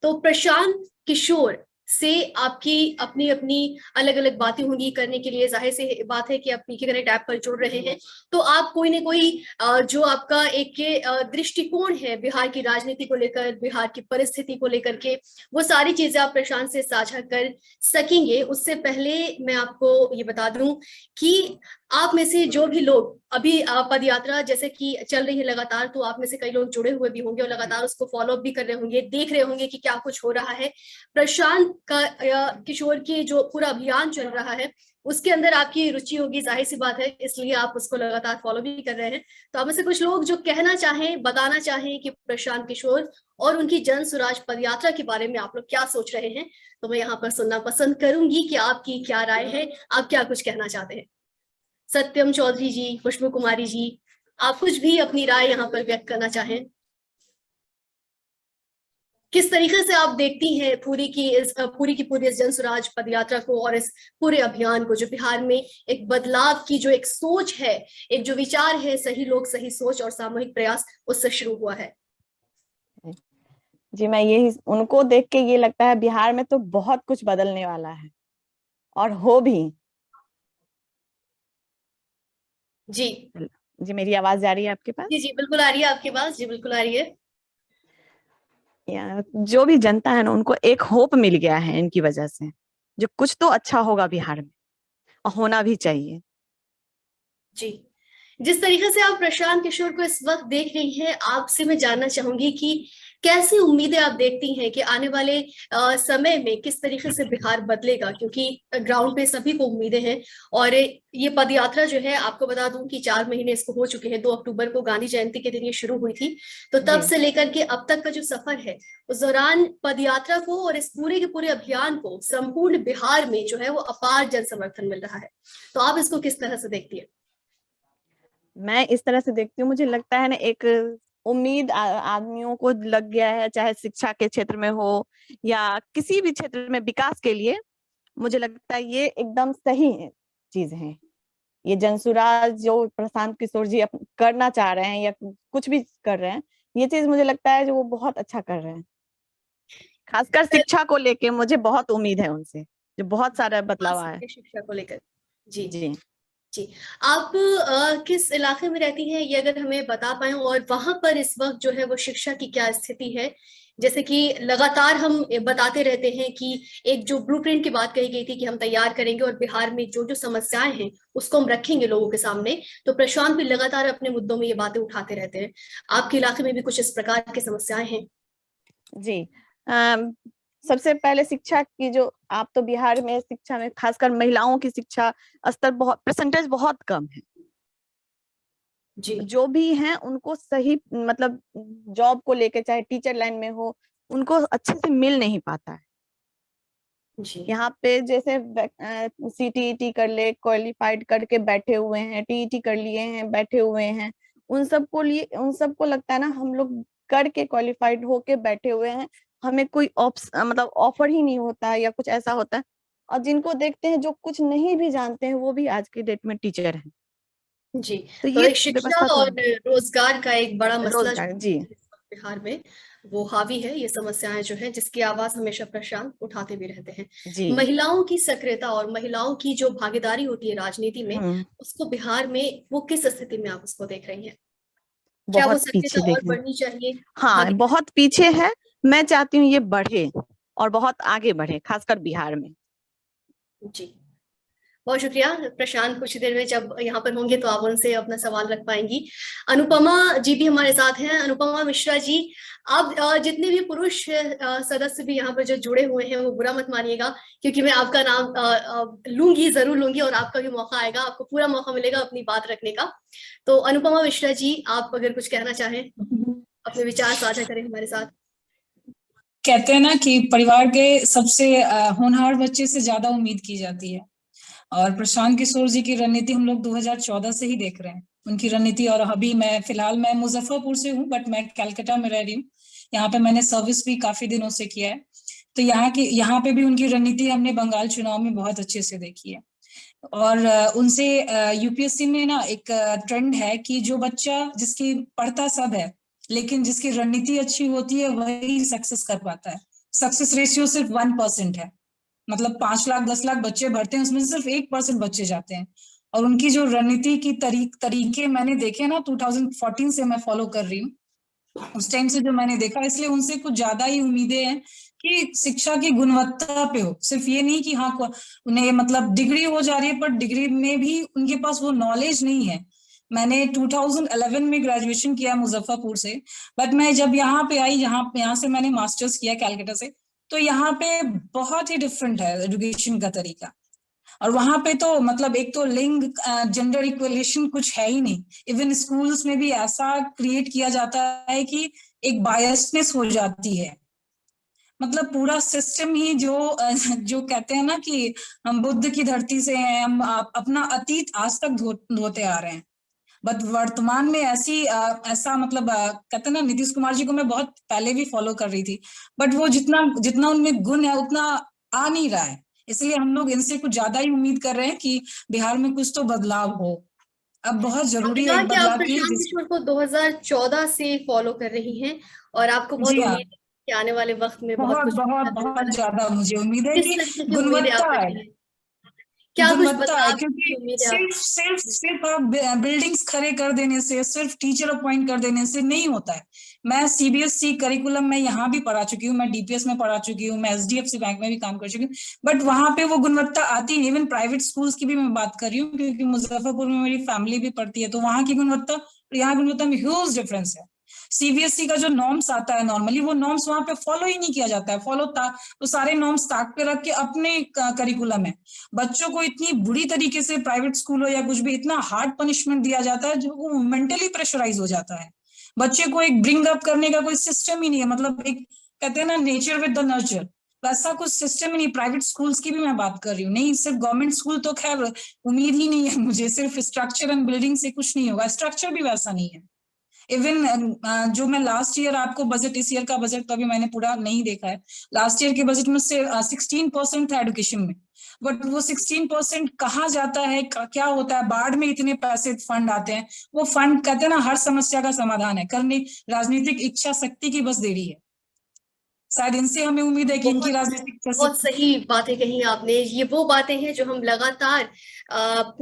तो प्रशांत किशोर से आपकी अपनी अपनी अलग अलग बातें होंगी करने के लिए। जाहिर सी बात है कि आप पीके कनेक्ट ऐप पर जुड़ रहे हैं, तो आप कोई ना कोई जो आपका एक दृष्टिकोण है बिहार की राजनीति को लेकर, बिहार की परिस्थिति को लेकर के, वो सारी चीजें आप प्रशांत से साझा कर सकेंगे। उससे पहले मैं आपको ये बता दूं कि आप में से जो भी लोग अभी पद यात्रा जैसे कि चल रही है लगातार, तो आप में से कई लोग जुड़े हुए भी होंगे और लगातार उसको फॉलो अप भी कर रहे होंगे, देख रहे होंगे कि क्या कुछ हो रहा है। प्रशांत का किशोर की जो पूरा अभियान चल रहा है उसके अंदर आपकी रुचि होगी, जाहिर सी बात है, इसलिए आप उसको लगातार फॉलो भी कर रहे हैं। तो आप में से कुछ लोग जो कहना चाहें, बताना चाहें कि प्रशांत किशोर और उनकी जन स्वराज पदयात्रा के बारे में आप लोग क्या सोच रहे हैं, तो मैं यहाँ पर सुनना पसंद करूंगी कि आपकी क्या राय है, आप क्या कुछ कहना चाहते हैं। सत्यम चौधरी जी, खुशबू कुमारी जी, आप कुछ भी अपनी राय यहाँ पर व्यक्त करना चाहें। किस तरीके से आप देखती हैं पूरी की पूरी इस जन स्वराज पदयात्रा को और इस पूरे अभियान को, जो बिहार में एक बदलाव की जो एक सोच है, एक जो विचार है, सही लोग सही सोच और सामूहिक प्रयास, उससे शुरू हुआ है। जी, मैं यही उनको देख के ये लगता है बिहार में तो बहुत कुछ बदलने वाला है और हो भी। जी जी, मेरी आवाज जा रही है आपके पास? जी जी बिल्कुल आ रही है आपके पास, जी बिल्कुल आ रही है। जो भी जनता है ना, उनको एक होप मिल गया है इनकी वजह से, जो कुछ तो अच्छा होगा बिहार में और होना भी चाहिए। जी, जिस तरीके से आप प्रशांत किशोर को इस वक्त देख रही हैं, आपसे मैं जानना चाहूंगी कि कैसी उम्मीदें आप देखती हैं कि आने वाले समय में किस तरीके से बिहार बदलेगा, क्योंकि ग्राउंड पे सभी को उम्मीदें हैं। और ये पदयात्रा जो है, आपको बता दूं कि 4 महीने इसको हो चुके हैं। 2 अक्टूबर को गांधी जयंती के दिन ये शुरू हुई थी, तो तब से लेकर के अब तक का जो सफर है, उस दौरान पदयात्रा को और इस पूरे के पूरे अभियान को संपूर्ण बिहार में जो है वो अपार जन समर्थन मिल रहा है। तो आप इसको किस तरह से देखती है? मैं इस तरह से देखती हूँ, मुझे लगता है ना, एक उम्मीद आदमियों को लग गया है, चाहे शिक्षा के क्षेत्र में हो या किसी भी क्षेत्र में विकास के लिए। मुझे लगता है ये एकदम सही चीज है। ये जनसुराज जो प्रशांत किशोर जी करना चाह रहे हैं या कुछ भी कर रहे हैं, ये चीज मुझे लगता है जो वो बहुत अच्छा कर रहे हैं। खासकर शिक्षा को लेके मुझे बहुत उम्मीद है उनसे, जो बहुत सारा बदलाव आया है। शिक्षा को लेकर। जी जी, जी। आप किस इलाके में रहती हैं, ये अगर हमें बता पाए, और वहां पर इस वक्त जो है वो शिक्षा की क्या स्थिति है? जैसे कि लगातार हम बताते रहते हैं कि एक जो ब्लूप्रिंट की बात कही गई थी कि हम तैयार करेंगे और बिहार में जो जो समस्याएं हैं उसको हम रखेंगे लोगों के सामने, तो प्रशांत भी लगातार अपने मुद्दों में ये बातें उठाते रहते हैं। आपके इलाके में भी कुछ इस प्रकार की समस्याएं हैं? जी। सबसे पहले शिक्षा की, जो आप तो बिहार में शिक्षा में खासकर महिलाओं की शिक्षा स्तर बहुत, परसेंटेज बहुत कम है। जी जो भी हैं उनको सही मतलब जॉब को लेके, चाहे टीचर लाइन में हो, उनको अच्छे से मिल नहीं पाता है। जी यहाँ पे जैसे सीटीईटी कर ले, क्वालिफाइड करके बैठे हुए हैं, टीईटी कर लिए हैं, बैठे हुए हैं, उन सबको लगता है ना, हम लोग करके क्वालिफाइड होके बैठे हुए हैं, हमें कोई मतलब ऑफर ही नहीं होता है या कुछ ऐसा होता है। और जिनको देखते हैं जो कुछ नहीं भी जानते हैं, वो भी आज की डेट में टीचर हैं। जी। तो तो ये एक शिक्षा व्यवस्था तो और रोजगार का एक बड़ा मसला जो रोजगार। जी बिहार में वो हावी है, ये समस्याएं जो है जिसकी आवाज हमेशा प्रशांत उठाते भी रहते हैं। जी। महिलाओं की सक्रियता और महिलाओं की जो भागीदारी होती है राजनीति में, उसको बिहार में वो किस स्थिति में आप उसको देख रही हैं? क्या वो बहुत सक्रियता पीछे और देखें। बढ़नी चाहिए? हाँ, बहुत पीछे है। मैं चाहती हूँ ये बढ़े और बहुत आगे बढ़े, खासकर बिहार में। जी, बहुत शुक्रिया प्रशांत। कुछ देर में जब यहाँ पर होंगे तो आप उनसे अपना सवाल रख पाएंगी। अनुपमा जी भी हमारे साथ हैं। अनुपमा मिश्रा जी, आप जितने भी पुरुष सदस्य भी यहाँ पर जो जुड़े हुए हैं, वो बुरा मत मानिएगा, क्योंकि मैं आपका नाम लूंगी, जरूर लूंगी, और आपका भी मौका आएगा, आपको पूरा मौका मिलेगा अपनी बात रखने का। तो अनुपमा मिश्रा जी, आप अगर कुछ कहना चाहें, अपने विचार साझा करें हमारे साथ। कहते हैं ना कि परिवार के सबसे होनहार बच्चे से ज्यादा उम्मीद की जाती है, और प्रशांत किशोर जी की रणनीति हम लोग 2014 से ही देख रहे हैं, उनकी रणनीति। और अभी फिलहाल मैं मुजफ्फरपुर से हूँ, बट मैं कलकत्ता में रह रही हूँ। यहाँ पे मैंने सर्विस भी काफी दिनों से किया है, तो यहाँ पे भी उनकी रणनीति हमने बंगाल चुनाव में बहुत अच्छे से देखी है। और उनसे यूपीएससी में ना एक ट्रेंड है कि जो बच्चा जिसकी पढ़ता सब है लेकिन जिसकी रणनीति अच्छी होती है, वही सक्सेस कर पाता है। सक्सेस रेशियो सिर्फ 1% है। मतलब 5 लाख 10 लाख बच्चे भरते हैं, उसमें सिर्फ 1% बच्चे जाते हैं। और उनकी जो रणनीति की तरीके मैंने देखे ना, 2014 से मैं फॉलो कर रही हूँ, उस टाइम से जो मैंने देखा, इसलिए उनसे कुछ ज्यादा ही उम्मीदें हैं कि शिक्षा की गुणवत्ता पे हो। सिर्फ ये नहीं कि हाँ उन्हें मतलब डिग्री हो जा रही है, पर डिग्री में भी उनके पास वो नॉलेज नहीं है। मैंने 2011 में ग्रेजुएशन किया मुजफ्फरपुर से, बट मैं जब यहाँ पे आई, यहाँ से मैंने मास्टर्स किया कैलकाटा से, तो यहाँ पे बहुत ही डिफरेंट है एजुकेशन का तरीका। और वहां पे तो मतलब एक तो लिंग जेंडर इक्वलेशन कुछ है ही नहीं। इवन स्कूल्स में भी ऐसा क्रिएट किया जाता है कि एक बायसनेस हो जाती है। मतलब पूरा सिस्टम ही जो कहते हैं ना कि हम बुद्ध की धरती से हैं, हम अपना अतीत आज तक धोते आ रहे हैं। बट वर्तमान में ऐसा मतलब कहते हैं ना, नीतीश कुमार जी को मैं बहुत पहले भी फॉलो कर रही थी, बट वो जितना उनमें गुण है उतना आ नहीं रहा है। इसलिए हम लोग इनसे कुछ ज्यादा ही उम्मीद कर रहे हैं कि बिहार में कुछ तो बदलाव हो। अब बहुत आपने जरूरी है कहा एक कि आप बदलाव की। प्रशांत किशोर को 2014 से फॉलो कर रही हैं और आपको बहुत जी हाँ, उम्मीद है कि आने वाले वक्त में बहुत बहुत कुछ बहुत होने वाला बहुत है। ज्यादा मुझे उम्मीद है किस कि तरीके की उम्मीदें आप गुणवत्ता रखती है। हैं? क्या कुछ गुणवत्ता है, बदलाव क्योंकि की उम्मीदें आप? सिर्फ आप बिल्डिंग्स खड़े कर देने से, सिर्फ टीचर अपॉइंट कर देने से नहीं होता है। मैं सीबीएसई करिकुलम में यहाँ भी पढ़ा चुकी हूँ, मैं डीपीएस में पढ़ा चुकी हूँ, मैं एचडीएफसी बैंक में भी काम कर चुकी हूँ, बट वहां पे वो गुणवत्ता आती है। इवन प्राइवेट स्कूल्स की भी मैं बात कर रही हूँ, क्योंकि मुजफ्फरपुर में मेरी फैमिली भी पढ़ती है, तो वहां की गुणवत्ता और यहाँ गुणवत्ता में ह्यूज डिफरेंस है। सीबीएसई का जो नॉर्म्स आता है नॉर्मली, वो नॉर्म्स वहां पे फॉलो ही नहीं किया जाता है। वो सारे नॉर्म्स ताक पे रख के अपने करिकुलम है। बच्चों को इतनी बुरी तरीके से प्राइवेट स्कूल हो या कुछ भी, इतना हार्ड पनिशमेंट दिया जाता है, जो वो मेंटली प्रेशराइज हो जाता है। बच्चे को एक ब्रिंग अप करने का कोई सिस्टम ही नहीं है। मतलब एक कहते हैं ना, नेचर विद द नर्चर, वैसा कुछ सिस्टम ही नहीं। प्राइवेट स्कूल्स की भी मैं बात कर रही हूँ, नहीं सिर्फ गवर्नमेंट स्कूल तो खैर उम्मीद ही नहीं है मुझे। सिर्फ स्ट्रक्चर एंड बिल्डिंग से कुछ नहीं होगा, स्ट्रक्चर भी वैसा नहीं है। इवन जो मैं लास्ट ईयर आपको बजट, इस ईयर का बजट तो अभी मैंने पूरा नहीं देखा है, लास्ट ईयर के बजट में से 16% था एडुकेशन में, बट वो 16% कहाँ जाता है, क्या होता है? बाढ़ में इतने पैसे फंड आते हैं, वो फंड कहते हैं ना हर समस्या का समाधान है, करने राजनीतिक इच्छा शक्ति की बस देरी है। शायद इनसे हमें उम्मीद है कि इनकी बहुत राजनीतिक बहुत सही बातें कही आपने। ये वो बातें हैं जो हम लगातार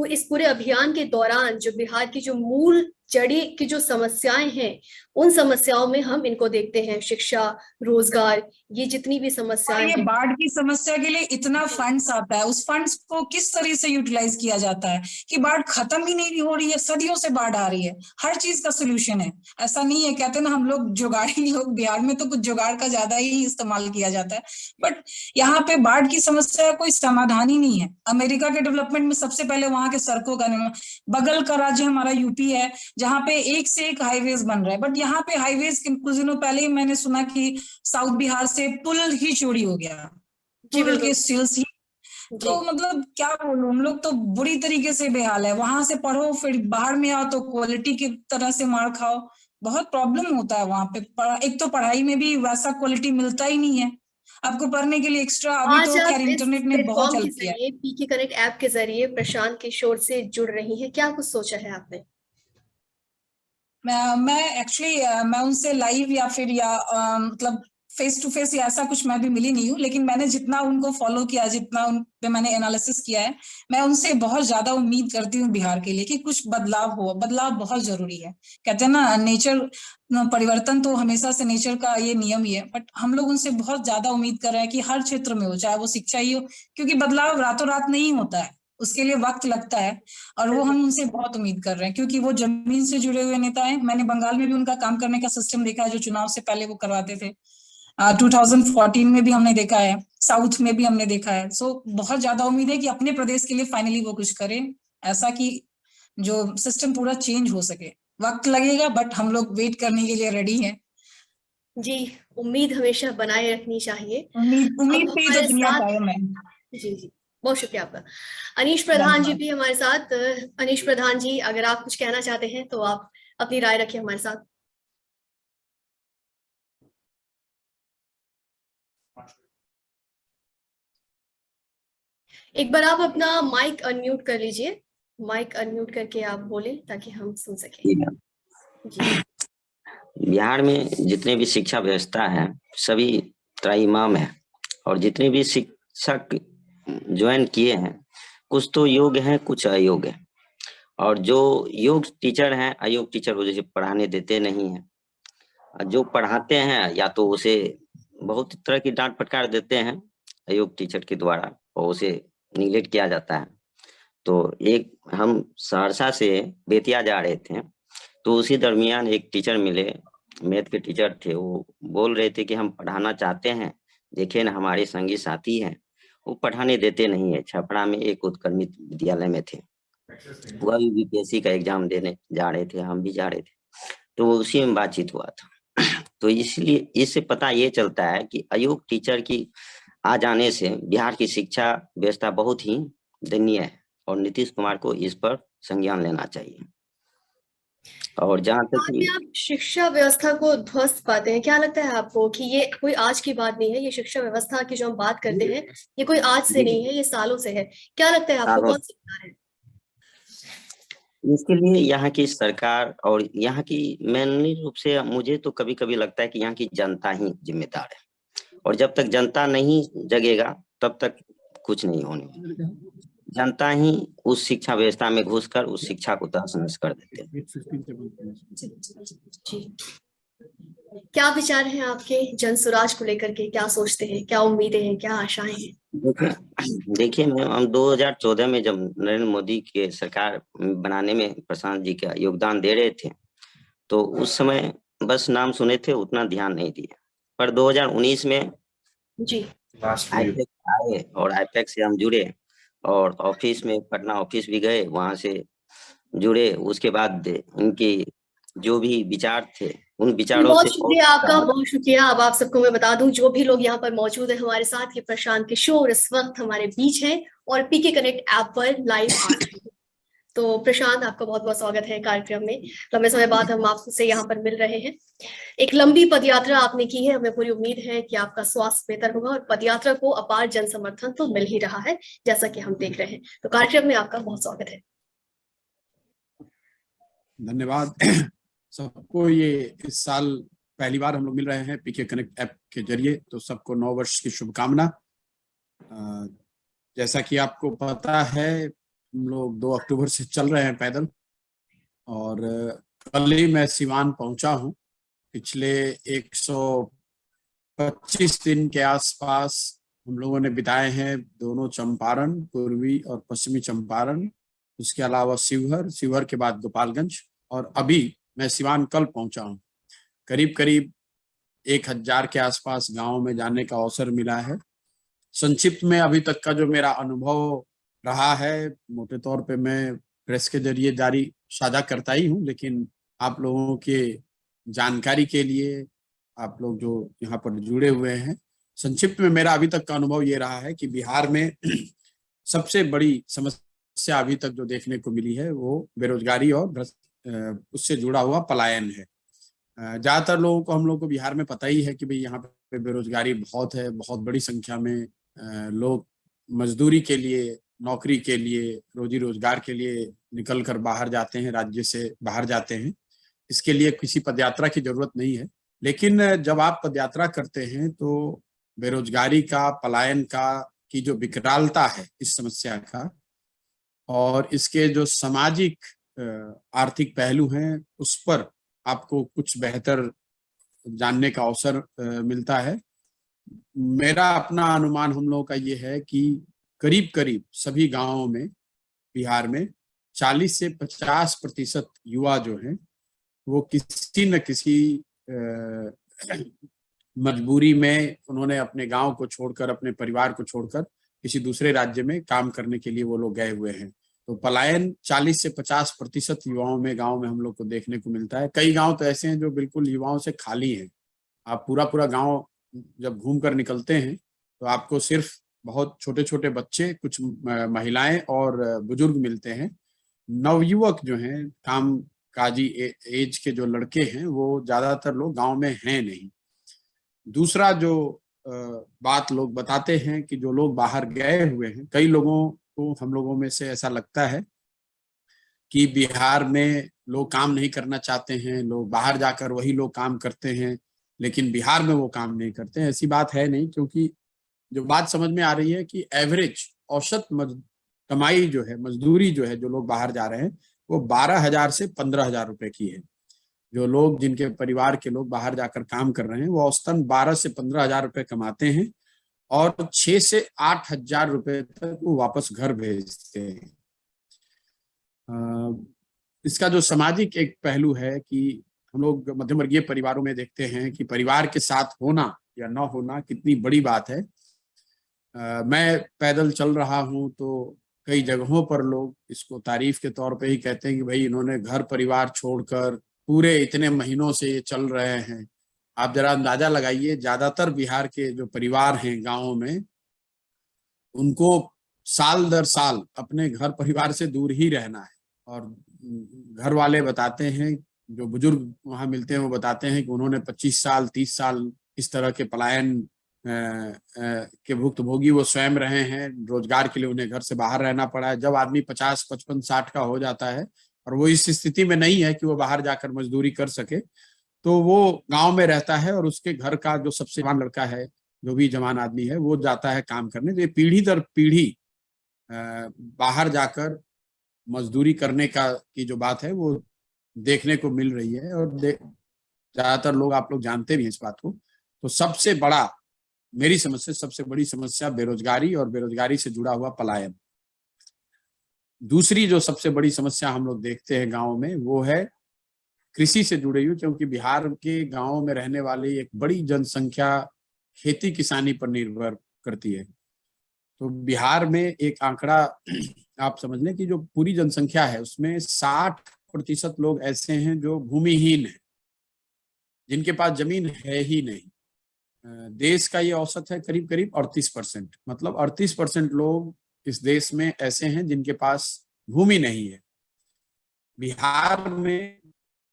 इस पूरे अभियान के दौरान, जो बिहार की जो मूल जड़ी की जो समस्याएं हैं, उन समस्याओं में हम इनको देखते हैं। शिक्षा, रोजगार, ये जितनी भी और समस्याएं ये हैं। बाढ़ की समस्या के लिए इतना फंड्स आता है, उस फंड्स को किस तरह से यूटिलाइज किया जाता है कि बाढ़ खत्म ही नहीं हो रही है, सदियों से बाढ़ आ रही है। हर चीज का सोल्यूशन है, ऐसा नहीं है। कहते हैं ना हम लोग जुगाड़ी लोग, बिहार में तो कुछ जुगाड़ का ज्यादा ही इस्तेमाल किया जाता है, बट यहाँ पे बाढ़ की समस्या का कोई समाधान ही नहीं है। अमेरिका के डेवलपमेंट में सबसे पहले वहां के सड़कों का निर्माण, बगल का राज्य हमारा यूपी है, जहाँ पे एक से एक हाईवेज बन रहा है, बट यहाँ पे हाईवेज कुछ दिनों पहले ही मैंने सुना कि साउथ बिहार से पुल ही चोरी हो गया, जी पुल के बिल्कुल। स्टिल्स ही। जी। तो मतलब क्या बोलूं, हम लोग तो बुरी तरीके से बेहाल है। वहां से पढ़ो, फिर बाहर में आओ तो क्वालिटी की तरह से मार खाओ, बहुत प्रॉब्लम होता है वहां पे। एक तो पढ़ाई में भी वैसा क्वालिटी मिलता ही नहीं है आपको पढ़ने के लिए एक्स्ट्रा। अभी आज तो आप खैर इस इंटरनेट ने बहुत प्लेटफॉर्म के हेल्प किया है। जरिए, पीके कनेक्ट ऐप के जरिए प्रशांत किशोर से जुड़ रही हैं, क्या कुछ सोचा है आपने? मैं एक्चुअली मैं उनसे लाइव या फिर मतलब फेस टू फेस या ऐसा कुछ मैं भी मिली नहीं हूँ, लेकिन मैंने जितना उनको फॉलो किया, जितना उन पे मैंने एनालिसिस किया है, मैं उनसे बहुत ज्यादा उम्मीद करती हूँ बिहार के लिए कि कुछ बदलाव हो। बदलाव बहुत जरूरी है। कहते हैं ना नेचर, परिवर्तन तो हमेशा से नेचर का ये नियम ही है, बट हम लोग उनसे बहुत ज्यादा उम्मीद कर रहे हैं कि हर क्षेत्र में हो, चाहे वो शिक्षा ही हो, क्योंकि बदलाव रातों रात नहीं होता है, उसके लिए वक्त लगता है। और वो हम उनसे बहुत उम्मीद कर रहे हैं, क्योंकि वो जमीन से जुड़े हुए नेता हैं। मैंने बंगाल में भी उनका काम करने का सिस्टम देखा है, जो चुनाव से पहले वो करवाते थे। 2014 में भी हमने देखा है, साउथ में भी हमने देखा है। सो बहुत ज्यादा उम्मीद है कि अपने प्रदेश के लिए फाइनली वो कुछ करें, ऐसा कि जो सिस्टम पूरा चेंज हो सके। वक्त लगेगा, बट हम लोग वेट करने के लिए रेडी हैं। जी, उम्मीद हमेशा बनाए रखनी चाहिए। उम्मीद अब उम्मीद पे ही तो हमारे दुनिया साथ, कायम है। जी जी, बहुत शुक्रिया आपका। अनीश प्रधान जी धन्यवाद। भी हमारे साथ। अनीश प्रधान जी, अगर आप कुछ कहना चाहते हैं तो आप अपनी राय रखिए हमारे साथ। एक बार आप अपना माइक अनम्यूट कर लीजिए। माइक अनम्यूट करके आप बोलें ताकि हम सुन सकें। जी। बिहार में जितने भी शिक्षा व्यवस्था है, सभी त्राईमाम है, और जितने भी शिक्षक ज्वाइन किए हैं कुछ तो योग्य हैं, कुछ अयोग्य हैं। और जो योग्य टीचर हैं, अयोग्य टीचर को जैसे पढ़ाने देते नहीं हैं। जो पढ़ाते हैं या तो उसे बहुत तरह की डांट फटकार देते हैं अयोग्य टीचर के द्वारा, और उसे निगलेक्ट किया जाता है। तो एक हम सहरसा से बेतिया जा रहे थे, तो उसी दरमियान एक टीचर मिले, मैथ के टीचर थे। वो बोल रहे थे कि हम पढ़ाना चाहते हैं, देखिए ना हमारे संगी साथी हैं, वो पढ़ाने देते नहीं है। छपरा में एक उत्क्रमित विद्यालय में थे, वह भी बीपीएससी का एग्जाम देने जा रहे थे, हम भी जा रहे थे, तो उसी में बातचीत हुआ था। तो इसलिए इससे पता ये चलता है कि अयोग्य टीचर की आ जाने से बिहार की शिक्षा व्यवस्था बहुत ही दयनीय है, और नीतीश कुमार को इस पर संज्ञान लेना चाहिए। और जहाँ तक बाद में आप शिक्षा व्यवस्था को ध्वस्त पाते हैं, क्या लगता है आपको कि ये कोई आज की बात नहीं है? ये शिक्षा व्यवस्था की जो हम बात करते हैं, ये कोई आज से नहीं है, ये सालों से है। क्या लगता है आपको, कौन सी कारण है? इसके लिए यहाँ की सरकार और यहाँ की मेनली रूप से मुझे तो कभी कभी लगता है कि यहाँ की जनता ही जिम्मेदार है, और जब तक जनता नहीं जगेगा तब तक कुछ नहीं होने वाला। जनता ही उस शिक्षा व्यवस्था में घुसकर उस शिक्षा को तहस नहस कर देते हैं। जी, क्या विचार हैं आपके जन स्वराज को लेकर के? क्या सोचते हैं, क्या उम्मीदें हैं, क्या आशाएं हैं? देखिए मैम, हम 2014 में जब नरेंद्र मोदी के सरकार बनाने में प्रशांत जी का योगदान दे रहे थे, तो उस समय बस नाम सुने थे, उतना ध्यान नहीं दिया। पर 2019 में जी आईपैक आए और आईपैक से हम जुड़े, और ऑफिस में पटना ऑफिस भी गए, वहां से जुड़े। उसके बाद उनके जो भी विचार थे उन विचारों बहुत से शुक्रिया आपका, बहुत शुक्रिया। अब आप सबको मैं बता दूं, जो भी लोग यहाँ पर मौजूद है हमारे साथ, ये प्रशांत किशोर इस वक्त हमारे बीच हैं और पीके कनेक्ट ऐप पर लाइव आ रहे हैं। तो प्रशांत, आपका बहुत बहुत स्वागत है कार्यक्रम में। लंबे समय बाद हम आपसे यहाँ पर मिल रहे हैं। एक लंबी पदयात्रा आपने की है, हमें पूरी उम्मीद है कि आपका स्वास्थ्य बेहतर होगा, और पदयात्रा को अपार जन समर्थन तो मिल ही रहा है, जैसा कि हम देख रहे हैं। तो कार्यक्रम में आपका बहुत स्वागत है। धन्यवाद सबको। ये इस साल पहली बार हम लोग मिल रहे हैं पीके कनेक्ट ऐप के जरिए, तो सबको 9 वर्ष की शुभकामना। जैसा कि आपको पता है, हम लोग 2 अक्टूबर से चल रहे हैं पैदल, और कल ही मैं सिवान पहुंचा हूं। पिछले 125 दिन के आसपास हम लोगों ने बिताए हैं दोनों चंपारण, पूर्वी और पश्चिमी चंपारण, उसके अलावा शिवहर के बाद गोपालगंज, और अभी मैं सिवान कल पहुंचा हूं। करीब करीब 1000 के आसपास गांव में जाने का अवसर मिला है। संक्षिप्त में अभी तक का जो मेरा अनुभव रहा है, मोटे तौर पे मैं प्रेस के जरिए जारी साझा करता ही हूँ, लेकिन आप लोगों के जानकारी के लिए, आप लोग जो यहाँ पर जुड़े हुए हैं, संक्षिप्त में मेरा अभी तक का अनुभव ये रहा है कि बिहार में सबसे बड़ी समस्या अभी तक जो देखने को मिली है वो बेरोजगारी और उससे जुड़ा हुआ पलायन है। ज्यादातर लोगों को, हम लोग को बिहार में पता ही है कि भाई यहाँ पे बेरोजगारी बहुत है, बहुत बड़ी संख्या में लोग मजदूरी के लिए, नौकरी के लिए, रोजी रोजगार के लिए निकल कर बाहर जाते हैं, राज्य से बाहर जाते हैं। इसके लिए किसी पदयात्रा की जरूरत नहीं है, लेकिन जब आप पदयात्रा करते हैं तो बेरोजगारी का, पलायन का की जो विकरालता है इस समस्या का, और इसके जो सामाजिक आर्थिक पहलू हैं, उस पर आपको कुछ बेहतर जानने का अवसर मिलता है। मेरा अपना अनुमान हम लोगों का ये है कि करीब करीब सभी गांवों में बिहार में 40 से 50% युवा जो हैं वो किसी न किसी मजबूरी में उन्होंने अपने गांव को छोड़कर, अपने परिवार को छोड़कर किसी दूसरे राज्य में काम करने के लिए वो लोग गए हुए हैं। तो पलायन 40 से 50% युवाओं में, गांव में हम लोग को देखने को मिलता है। कई गांव तो ऐसे हैं जो बिल्कुल युवाओं से खाली हैं। आप पूरा गांव जब घूम कर निकलते हैं तो आपको सिर्फ बहुत छोटे छोटे बच्चे, कुछ महिलाएं और बुजुर्ग मिलते हैं। नवयुवक जो हैं, काम काजी एज के जो लड़के हैं, वो ज्यादातर लोग गांव में हैं नहीं। दूसरा जो बात लोग बताते हैं कि जो लोग बाहर गए हुए हैं, कई लोगों को, हम लोगों में से ऐसा लगता है कि बिहार में लोग काम नहीं करना चाहते हैं, लोग बाहर जाकर वही लोग काम करते हैं, लेकिन बिहार में वो काम नहीं करते हैं। ऐसी बात है नहीं, क्योंकि जो बात समझ में आ रही है कि एवरेज औसत कमाई जो है, मजदूरी जो है, जो लोग बाहर जा रहे हैं वो 12,000 से 15,000 रुपए की है। जो लोग, जिनके परिवार के लोग बाहर जाकर काम कर रहे हैं, वो औसतन 12 से 15,000 रुपए कमाते हैं और 6 से 8,000 रुपए तक वो वापस घर भेजते हैं। इसका जो सामाजिक एक पहलू है कि हम लोग मध्यम वर्गीय परिवारों में देखते हैं कि परिवार के साथ होना या न होना कितनी बड़ी बात है। मैं पैदल चल रहा हूं तो कई जगहों पर लोग इसको तारीफ के तौर पे ही कहते हैं कि भाई इन्होंने घर परिवार छोड़कर पूरे इतने महीनों से ये चल रहे हैं। आप जरा अंदाजा लगाइए, ज्यादातर बिहार के जो परिवार हैं गाँवों में, उनको साल दर साल अपने घर परिवार से दूर ही रहना है। और घर वाले बताते हैं, जो बुजुर्ग वहां मिलते हैं वो बताते हैं कि उन्होंने 25 साल 30 साल इस तरह के पलायन के भुक्तभोगी वो स्वयं रहे हैं। रोजगार के लिए उन्हें घर से बाहर रहना पड़ा है। जब आदमी 50, 55, 60 का हो जाता है और वो इस स्थिति में नहीं है कि वो बाहर जाकर मजदूरी कर सके, तो वो गांव में रहता है और उसके घर का जो सबसे जवान लड़का है, जो भी जवान आदमी है, वो जाता है काम करने। तो ये पीढ़ी दर पीढ़ी बाहर जाकर मजदूरी करने की जो बात है वो देखने को मिल रही है। और ज्यादातर लोग, आप लोग जानते भी हैं इस बात को। तो सबसे बड़ा, मेरी समझ से सबसे बड़ी समस्या बेरोजगारी और बेरोजगारी से जुड़ा हुआ पलायन। दूसरी जो सबसे बड़ी समस्या हम लोग देखते हैं गाँव में, वो है कृषि से जुड़े हुए, क्योंकि बिहार के गाँव में रहने वाली एक बड़ी जनसंख्या खेती किसानी पर निर्भर करती है। तो बिहार में एक आंकड़ा आप समझ लें कि जो पूरी जनसंख्या है उसमें 60% लोग ऐसे हैं जो भूमिहीन हैं, जिनके पास जमीन है ही नहीं। देश का ये औसत है करीब करीब 38%। मतलब 38% लोग इस देश में ऐसे हैं जिनके पास भूमि नहीं है। बिहार में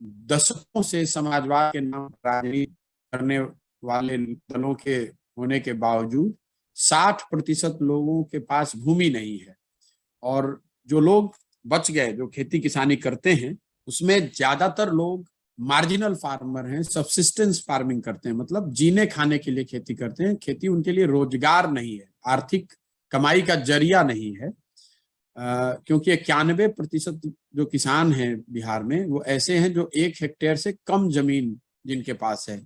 दशकों से समाजवाद के नाम राजनीति करने वाले दलों के होने के बावजूद 60% लोगों के पास भूमि नहीं है। और जो लोग बच गए, जो खेती किसानी करते हैं, उसमें ज्यादातर लोग मार्जिनल फार्मर हैं, सब्सिस्टेंस फार्मिंग करते हैं, मतलब जीने खाने के लिए खेती करते हैं। खेती उनके लिए रोजगार नहीं है, आर्थिक कमाई का जरिया नहीं है। क्योंकि 91% जो किसान हैं बिहार में, वो ऐसे हैं जो 1 हेक्टेयर से कम जमीन जिनके पास है।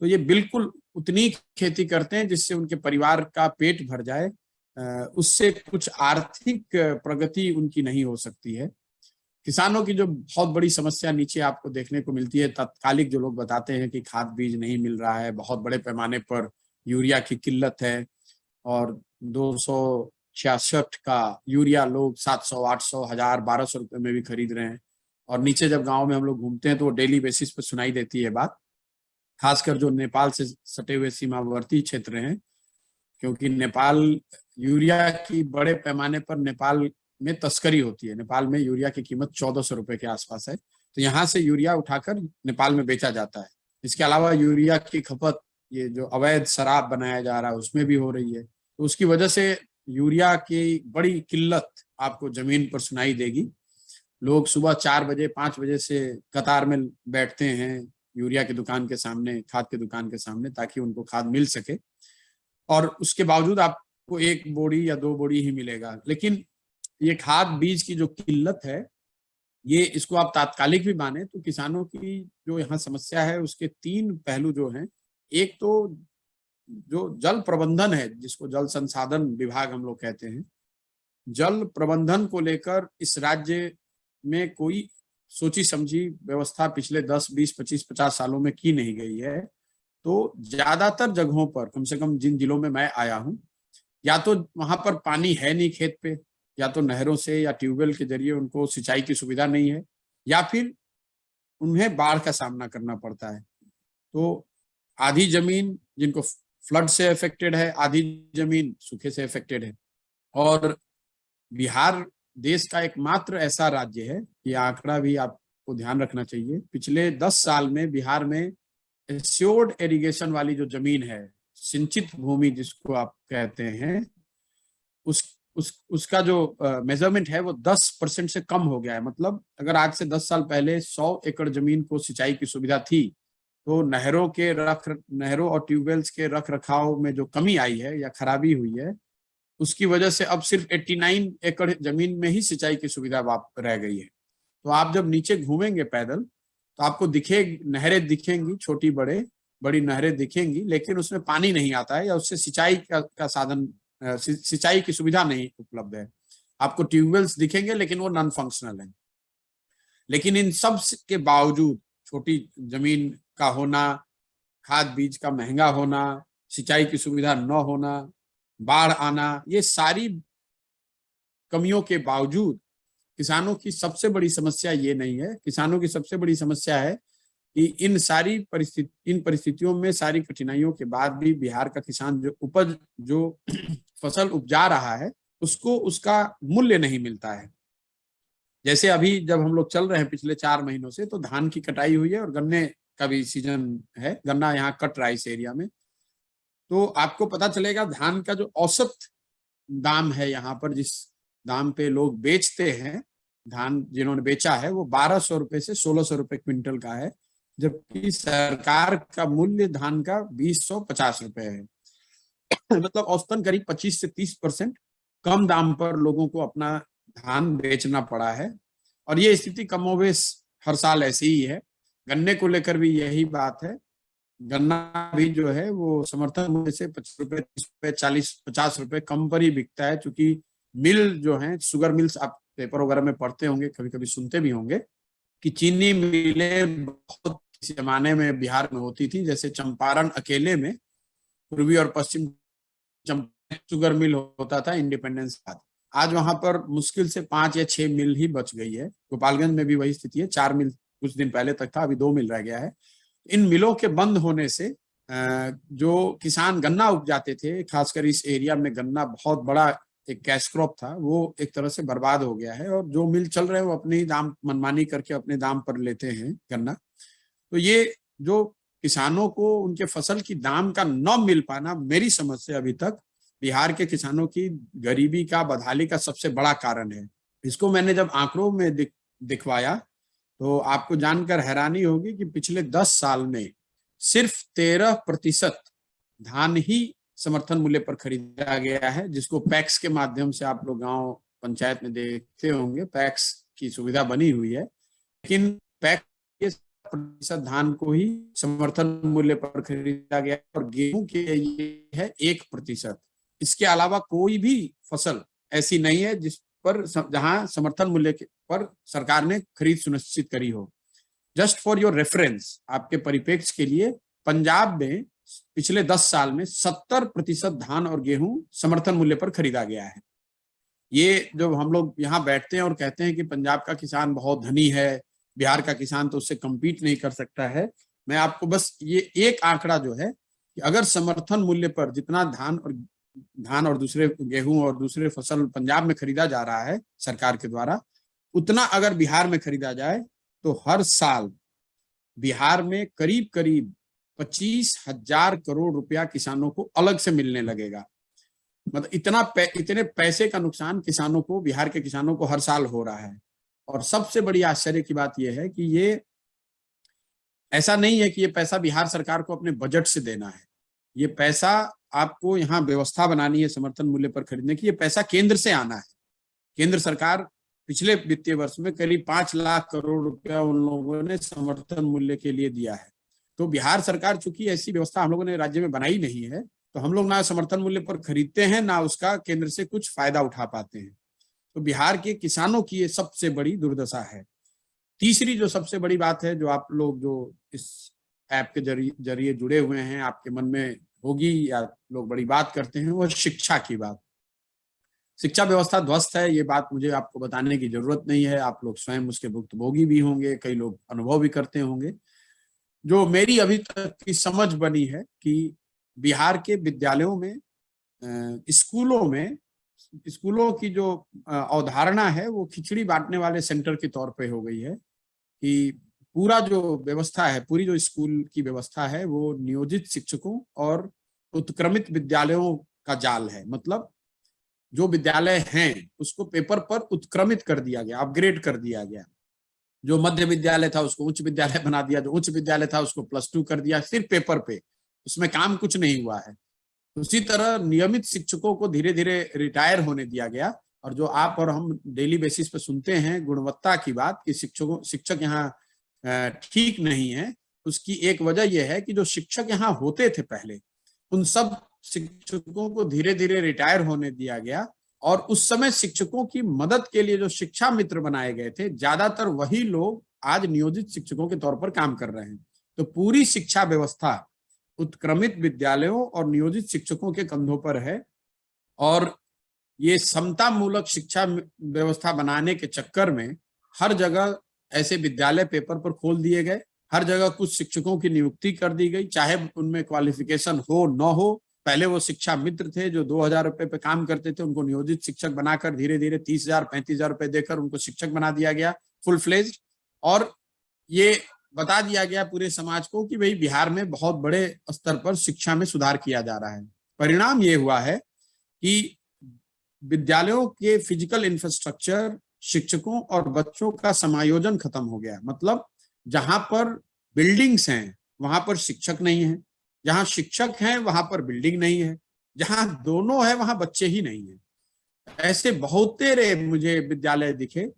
तो ये बिल्कुल उतनी खेती करते हैं जिससे उनके परिवार का पेट भर जाए, उससे कुछ आर्थिक प्रगति उनकी नहीं हो सकती है। किसानों की जो बहुत बड़ी समस्या नीचे आपको देखने को मिलती है, तात्कालिक जो लोग बताते हैं कि खाद बीज नहीं मिल रहा है, बहुत बड़े पैमाने पर यूरिया की किल्लत है और 266 का यूरिया लोग 700, 800, 1000, 1200 रुपए में भी खरीद रहे हैं। और नीचे जब गांव में हम लोग घूमते हैं तो वो डेली बेसिस पर सुनाई देती है बात, खासकर जो नेपाल से सटे हुए सीमावर्ती क्षेत्र हैं, क्योंकि नेपाल यूरिया की बड़े पैमाने पर नेपाल में तस्करी होती है। नेपाल में यूरिया की कीमत 1400 रुपए के आसपास है। तो यहाँ से यूरिया उठाकर नेपाल में बेचा जाता है। इसके अलावा यूरिया की खपत, ये जो अवैध शराब बनाया जा रहा है, उसमें भी हो रही है। तो उसकी वजह से यूरिया की बड़ी किल्लत आपको जमीन पर सुनाई देगी। लोग सुबह 4 बजे 5 बजे से कतार में बैठते हैं यूरिया की दुकान के सामने, खाद की दुकान के सामने, ताकि उनको खाद मिल सके। और उसके बावजूद आपको 1 बोरी या 2 बोरी ही मिलेगा। लेकिन ये खाद बीज की जो किल्लत है, ये इसको आप तात्कालिक भी माने तो किसानों की जो यहाँ समस्या है उसके 3 पहलू जो हैं। एक तो जो जल प्रबंधन है, जिसको जल संसाधन विभाग हम लोग कहते हैं, जल प्रबंधन को लेकर इस राज्य में कोई सोची समझी व्यवस्था पिछले 10, 20, 25, 50 सालों में की नहीं गई है। तो ज्यादातर जगहों पर, कम से कम जिन जिलों में मैं आया हूं, या तो वहां पर पानी है नहीं खेत पे, या तो नहरों से या ट्यूबवेल के जरिए उनको सिंचाई की सुविधा नहीं है, या फिर उन्हें बाढ़ का सामना करना पड़ता है। तो आधी जमीन जिनको फ्लड से अफेक्टेड है, आधी जमीन सूखे से अफेक्टेड है। और बिहार देश का एकमात्र ऐसा राज्य है, ये आंकड़ा भी आपको ध्यान रखना चाहिए, पिछले 10 साल में बिहार में एश्योर्ड इरिगेशन वाली जो जमीन है, सिंचित भूमि जिसको आप कहते हैं, उसका जो मेजरमेंट है वो 10% से कम हो गया है। मतलब अगर आज से 10 साल पहले 100 एकड़ जमीन को सिंचाई की सुविधा थी, तो नहरों और ट्यूबवेल्स के रख रखाव में जो कमी आई है या खराबी हुई है, उसकी वजह से अब सिर्फ 89 एकड़ जमीन में ही सिंचाई की सुविधा रह गई है। तो आप जब नीचे घूमेंगे पैदल तो आपको नहरें दिखेंगी, बड़ी नहरें दिखेंगी, लेकिन उसमें पानी नहीं आता है या उससे सिंचाई का साधन, सिंचाई की सुविधा नहीं उपलब्ध है। आपको ट्यूबवेल्स दिखेंगे लेकिन वो नॉन फंक्शनल है। लेकिन इन सब के बावजूद छोटी जमीन का होना, खाद बीज का महंगा होना, सिंचाई की सुविधा न होना, बाढ़ आना, ये सारी कमियों के बावजूद किसानों की सबसे बड़ी समस्या ये नहीं है। किसानों की सबसे बड़ी समस्या है कि इन परिस्थितियों में, सारी कठिनाइयों के बाद भी बिहार का किसान जो फसल उपजा रहा है उसको उसका मूल्य नहीं मिलता है। जैसे अभी जब हम लोग चल रहे हैं पिछले 4 महीनों से, तो धान की कटाई हुई है और गन्ने का भी सीजन है, गन्ना यहाँ कट रहा है इस एरिया में। तो आपको पता चलेगा धान का जो औसत दाम है यहाँ पर, जिस दाम पे लोग बेचते हैं, धान जिन्होंने बेचा है वो 1200 रुपए से 1600 रुपए क्विंटल का है, जबकि सरकार का मूल्य धान का 2050 रुपए है। मतलब औसतन करीब 25 से 30% कम दाम पर लोगों को अपना धान बेचना पड़ा है। और ये स्थिति कमोबेश हर साल ऐसी ही है। गन्ने को लेकर भी यही बात है। गन्ना भी जो है वो समर्थन मूल्य से 25 रुपए, 30 रुपए, 40-50 रुपए कम पर ही बिकता है। चूंकि मिल जो है, शुगर मिल्स, आप पेपर वगैरह में पढ़ते होंगे, कभी कभी सुनते भी होंगे कि चीनी मिलें बहुत जमाने में बिहार में होती थी। जैसे चंपारण अकेले में पूर्वी और पश्चिम शुगर मिल होता था इंडिपेंडेंस के बाद। आज वहां पर मुश्किल से 5 या 6 मिल ही बच गई है। गोपालगंज में भी वही स्थिति है, 4 मिल कुछ दिन पहले तक था, अभी 2 मिल रह गया है। इन मिलों के बंद होने से जो किसान गन्ना उपजाते थे, खासकर इस एरिया में गन्ना बहुत बड़ा एक कैश क्रॉप था, वो एक तरह से बर्बाद हो गया है। और जो मिल चल रहे हैं वो अपने ही दाम मनमानी करके अपने दाम पर लेते हैं गन्ना। तो ये जो किसानों को उनके फसल की दाम का न मिल पाना, मेरी समझ से अभी तक बिहार के किसानों की गरीबी का, बदहाली का सबसे बड़ा कारण है। इसको मैंने जब आंकड़ों में दिखवाया तो आपको जानकर हैरानी होगी कि पिछले 10 साल में सिर्फ 13% धान ही समर्थन मूल्य पर खरीदा गया है, जिसको पैक्स के माध्यम से आप लोग गांव पंचायत में देखते होंगे, पैक्स की सुविधा बनी हुई है। लेकिन पैक्स के धान को ही समर्थन मूल्य पर खरीदा गया और गेहूं के ये है 1%। इसके अलावा कोई भी फसल ऐसी नहीं है जिस पर जहां समर्थन मूल्य पर सरकार ने खरीद सुनिश्चित करी हो। जस्ट फॉर योर रेफरेंस, आपके परिप्रेक्ष्य के लिए, पंजाब में पिछले 10 साल में 70% धान और गेहूं समर्थन मूल्य पर खरीदा गया है। ये जो हम लोग यहाँ बैठते हैं और कहते हैं कि पंजाब का किसान बहुत धनी है, बिहार का किसान तो उससे कम्पीट नहीं कर सकता है, मैं आपको बस ये एक आंकड़ा जो है कि अगर समर्थन मूल्य पर जितना धान और दूसरे गेहूं और दूसरे फसल पंजाब में खरीदा जा रहा है सरकार के द्वारा, उतना अगर बिहार में खरीदा जाए तो हर साल बिहार में करीब करीब 25,000 करोड़ रुपया किसानों को अलग से मिलने लगेगा। मतलब इतने पैसे का नुकसान किसानों को, बिहार के किसानों को हर साल हो रहा है। और सबसे बड़ी आश्चर्य की बात यह है कि ये ऐसा नहीं है कि ये पैसा बिहार सरकार को अपने बजट से देना है। ये पैसा आपको यहाँ व्यवस्था बनानी है समर्थन मूल्य पर खरीदने की, ये पैसा केंद्र से आना है। केंद्र सरकार पिछले वित्तीय वर्ष में करीब 5 लाख करोड़ रुपया उन लोगों ने समर्थन मूल्य के लिए दिया है। तो बिहार सरकार, चूंकि ऐसी व्यवस्था हम लोगों ने राज्य में बनाई नहीं है, तो हम लोग ना समर्थन मूल्य पर खरीदते हैं, ना उसका केंद्र से कुछ फायदा उठा पाते हैं। तो बिहार के किसानों की ये सबसे बड़ी दुर्दशा है। तीसरी जो सबसे बड़ी बात है, जो आप लोग जो इस ऐप के जरिए जुड़े हुए हैं, आपके मन में होगी या लोग बड़ी बात करते हैं, वो शिक्षा की बात। शिक्षा व्यवस्था ध्वस्त है, ये बात मुझे आपको बताने की जरूरत नहीं है। आप लोग स्वयं उसके भुक्तभोगी भी होंगे, कई लोग अनुभव भी करते होंगे। जो मेरी अभी तक की समझ बनी है कि बिहार के विद्यालयों में, स्कूलों की जो अवधारणा है वो खिचड़ी बांटने वाले सेंटर के तौर पे हो गई है कि पूरा जो व्यवस्था है, पूरी जो स्कूल की व्यवस्था है वो नियोजित शिक्षकों और उत्क्रमित विद्यालयों का जाल है। मतलब जो विद्यालय हैं उसको पेपर पर उत्क्रमित कर दिया गया, अपग्रेड कर दिया गया। जो मध्य विद्यालय था उसको उच्च विद्यालय बना दिया, जो उच्च विद्यालय था उसको +2 कर दिया, सिर्फ पेपर पे, उसमें काम कुछ नहीं हुआ है। उसी तरह नियमित शिक्षकों को धीरे धीरे रिटायर होने दिया गया, और जो आप और हम डेली बेसिस पे सुनते हैं गुणवत्ता की बात कि शिक्षक यहाँ ठीक नहीं है, उसकी एक वजह यह है कि जो शिक्षक यहाँ होते थे पहले, उन सब शिक्षकों को धीरे धीरे रिटायर होने दिया गया, और उस समय शिक्षकों की मदद के लिए जो शिक्षा मित्र बनाए गए थे, ज्यादातर वही लोग आज नियोजित शिक्षकों के तौर पर काम कर रहे हैं। तो पूरी शिक्षा व्यवस्था उत्क्रमित विद्यालयों और नियोजित शिक्षकों के कंधों पर है, और ये समता मूलक शिक्षा व्यवस्था बनाने के चक्कर में हर जगह ऐसे विद्यालय पेपर पर खोल दिए गए, हर जगह कुछ शिक्षकों की नियुक्ति कर दी गई, चाहे उनमें क्वालिफिकेशन हो न हो। पहले वो शिक्षा मित्र थे जो 2,000 रुपए पे काम करते थे, उनको नियोजित शिक्षक बनाकर धीरे धीरे 30,000 35,000 रुपए देकर उनको शिक्षक बना दिया गया फुल फ्लेज्ड, और ये बता दिया गया पूरे समाज को कि भाई बिहार में बहुत बड़े स्तर पर शिक्षा में सुधार किया जा रहा है। परिणाम ये हुआ है कि विद्यालयों के फिजिकल इंफ्रास्ट्रक्चर, शिक्षकों और बच्चों का समायोजन खत्म हो गया। मतलब जहां पर बिल्डिंग्स हैं वहां पर शिक्षक नहीं है, जहां शिक्षक हैं वहां पर बिल्डिंग नहीं है, जहां दोनों है वहां बच्चे ही नहीं है। ऐसे बहुत तेरे मुझे विद्यालय दिखे,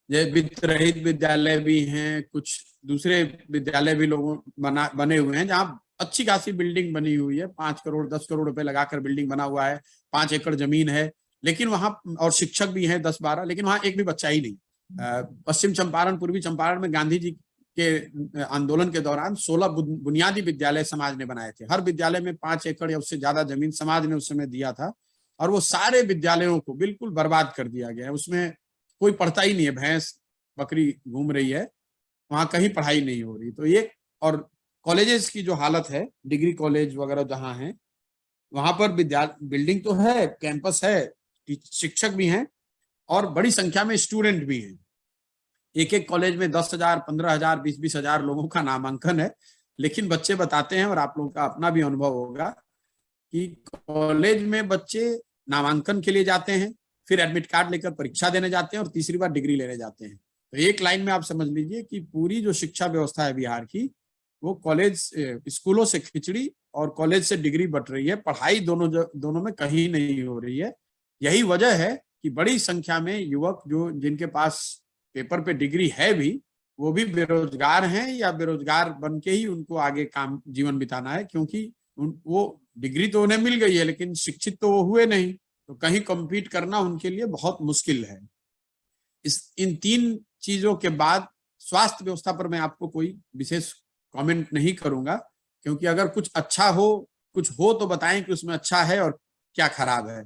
जैसे वित्त रहित विद्यालय भी हैं, कुछ दूसरे विद्यालय भी लोगों बने हुए हैं जहां अच्छी खासी बिल्डिंग बनी हुई है, 5 करोड़ 10 करोड़ रुपए लगाकर बिल्डिंग बना हुआ है, 5 एकड़ जमीन है, लेकिन वहां और शिक्षक भी हैं 10-12, लेकिन वहां एक भी बच्चा ही नहीं। पश्चिम चंपारण, पूर्वी चंपारण में गांधी जी के आंदोलन के दौरान 16 बुनियादी विद्यालय समाज ने बनाए थे। हर विद्यालय में 5 एकड़ या उससे ज्यादा जमीन समाज ने उस समय दिया था, और वो सारे विद्यालयों को बिल्कुल बर्बाद कर दिया गया है। उसमें कोई पढ़ता ही नहीं है, भैंस बकरी घूम रही है, वहां कहीं पढ़ाई नहीं हो रही। तो ये, और कॉलेजेस की जो हालत है, डिग्री कॉलेज वगैरह जहां है वहां पर बिल्डिंग तो है, कैंपस है, शिक्षक भी हैं और बड़ी संख्या में स्टूडेंट भी हैं। एक एक कॉलेज में 10,000 15,000 20,000 लोगों का नामांकन है, लेकिन बच्चे बताते हैं, और आप लोगों का अपना भी अनुभव होगा, कि कॉलेज में बच्चे नामांकन के लिए जाते हैं, फिर एडमिट कार्ड लेकर परीक्षा देने जाते हैं और तीसरी बार डिग्री लेने जाते हैं। तो एक लाइन में आप समझ लीजिए कि पूरी जो शिक्षा व्यवस्था है बिहार की, वो कॉलेज स्कूलों से खिचड़ी और कॉलेज से डिग्री बट रही है, पढ़ाई दोनों में कहीं नहीं हो रही है। यही वजह है कि बड़ी संख्या में युवक जो जिनके पास पेपर पे डिग्री है भी, वो भी बेरोजगार हैं, या बेरोजगार बन के ही उनको आगे काम जीवन बिताना है, क्योंकि वो डिग्री तो उन्हें मिल गई है लेकिन शिक्षित तो वो हुए नहीं, तो कहीं कम्पीट करना उनके लिए बहुत मुश्किल है। इन 3 चीजों के बाद स्वास्थ्य व्यवस्था पर मैं आपको कोई विशेष कमेंट नहीं करूंगा, क्योंकि अगर कुछ अच्छा हो, कुछ हो तो बताएं कि उसमें अच्छा है और क्या खराब है।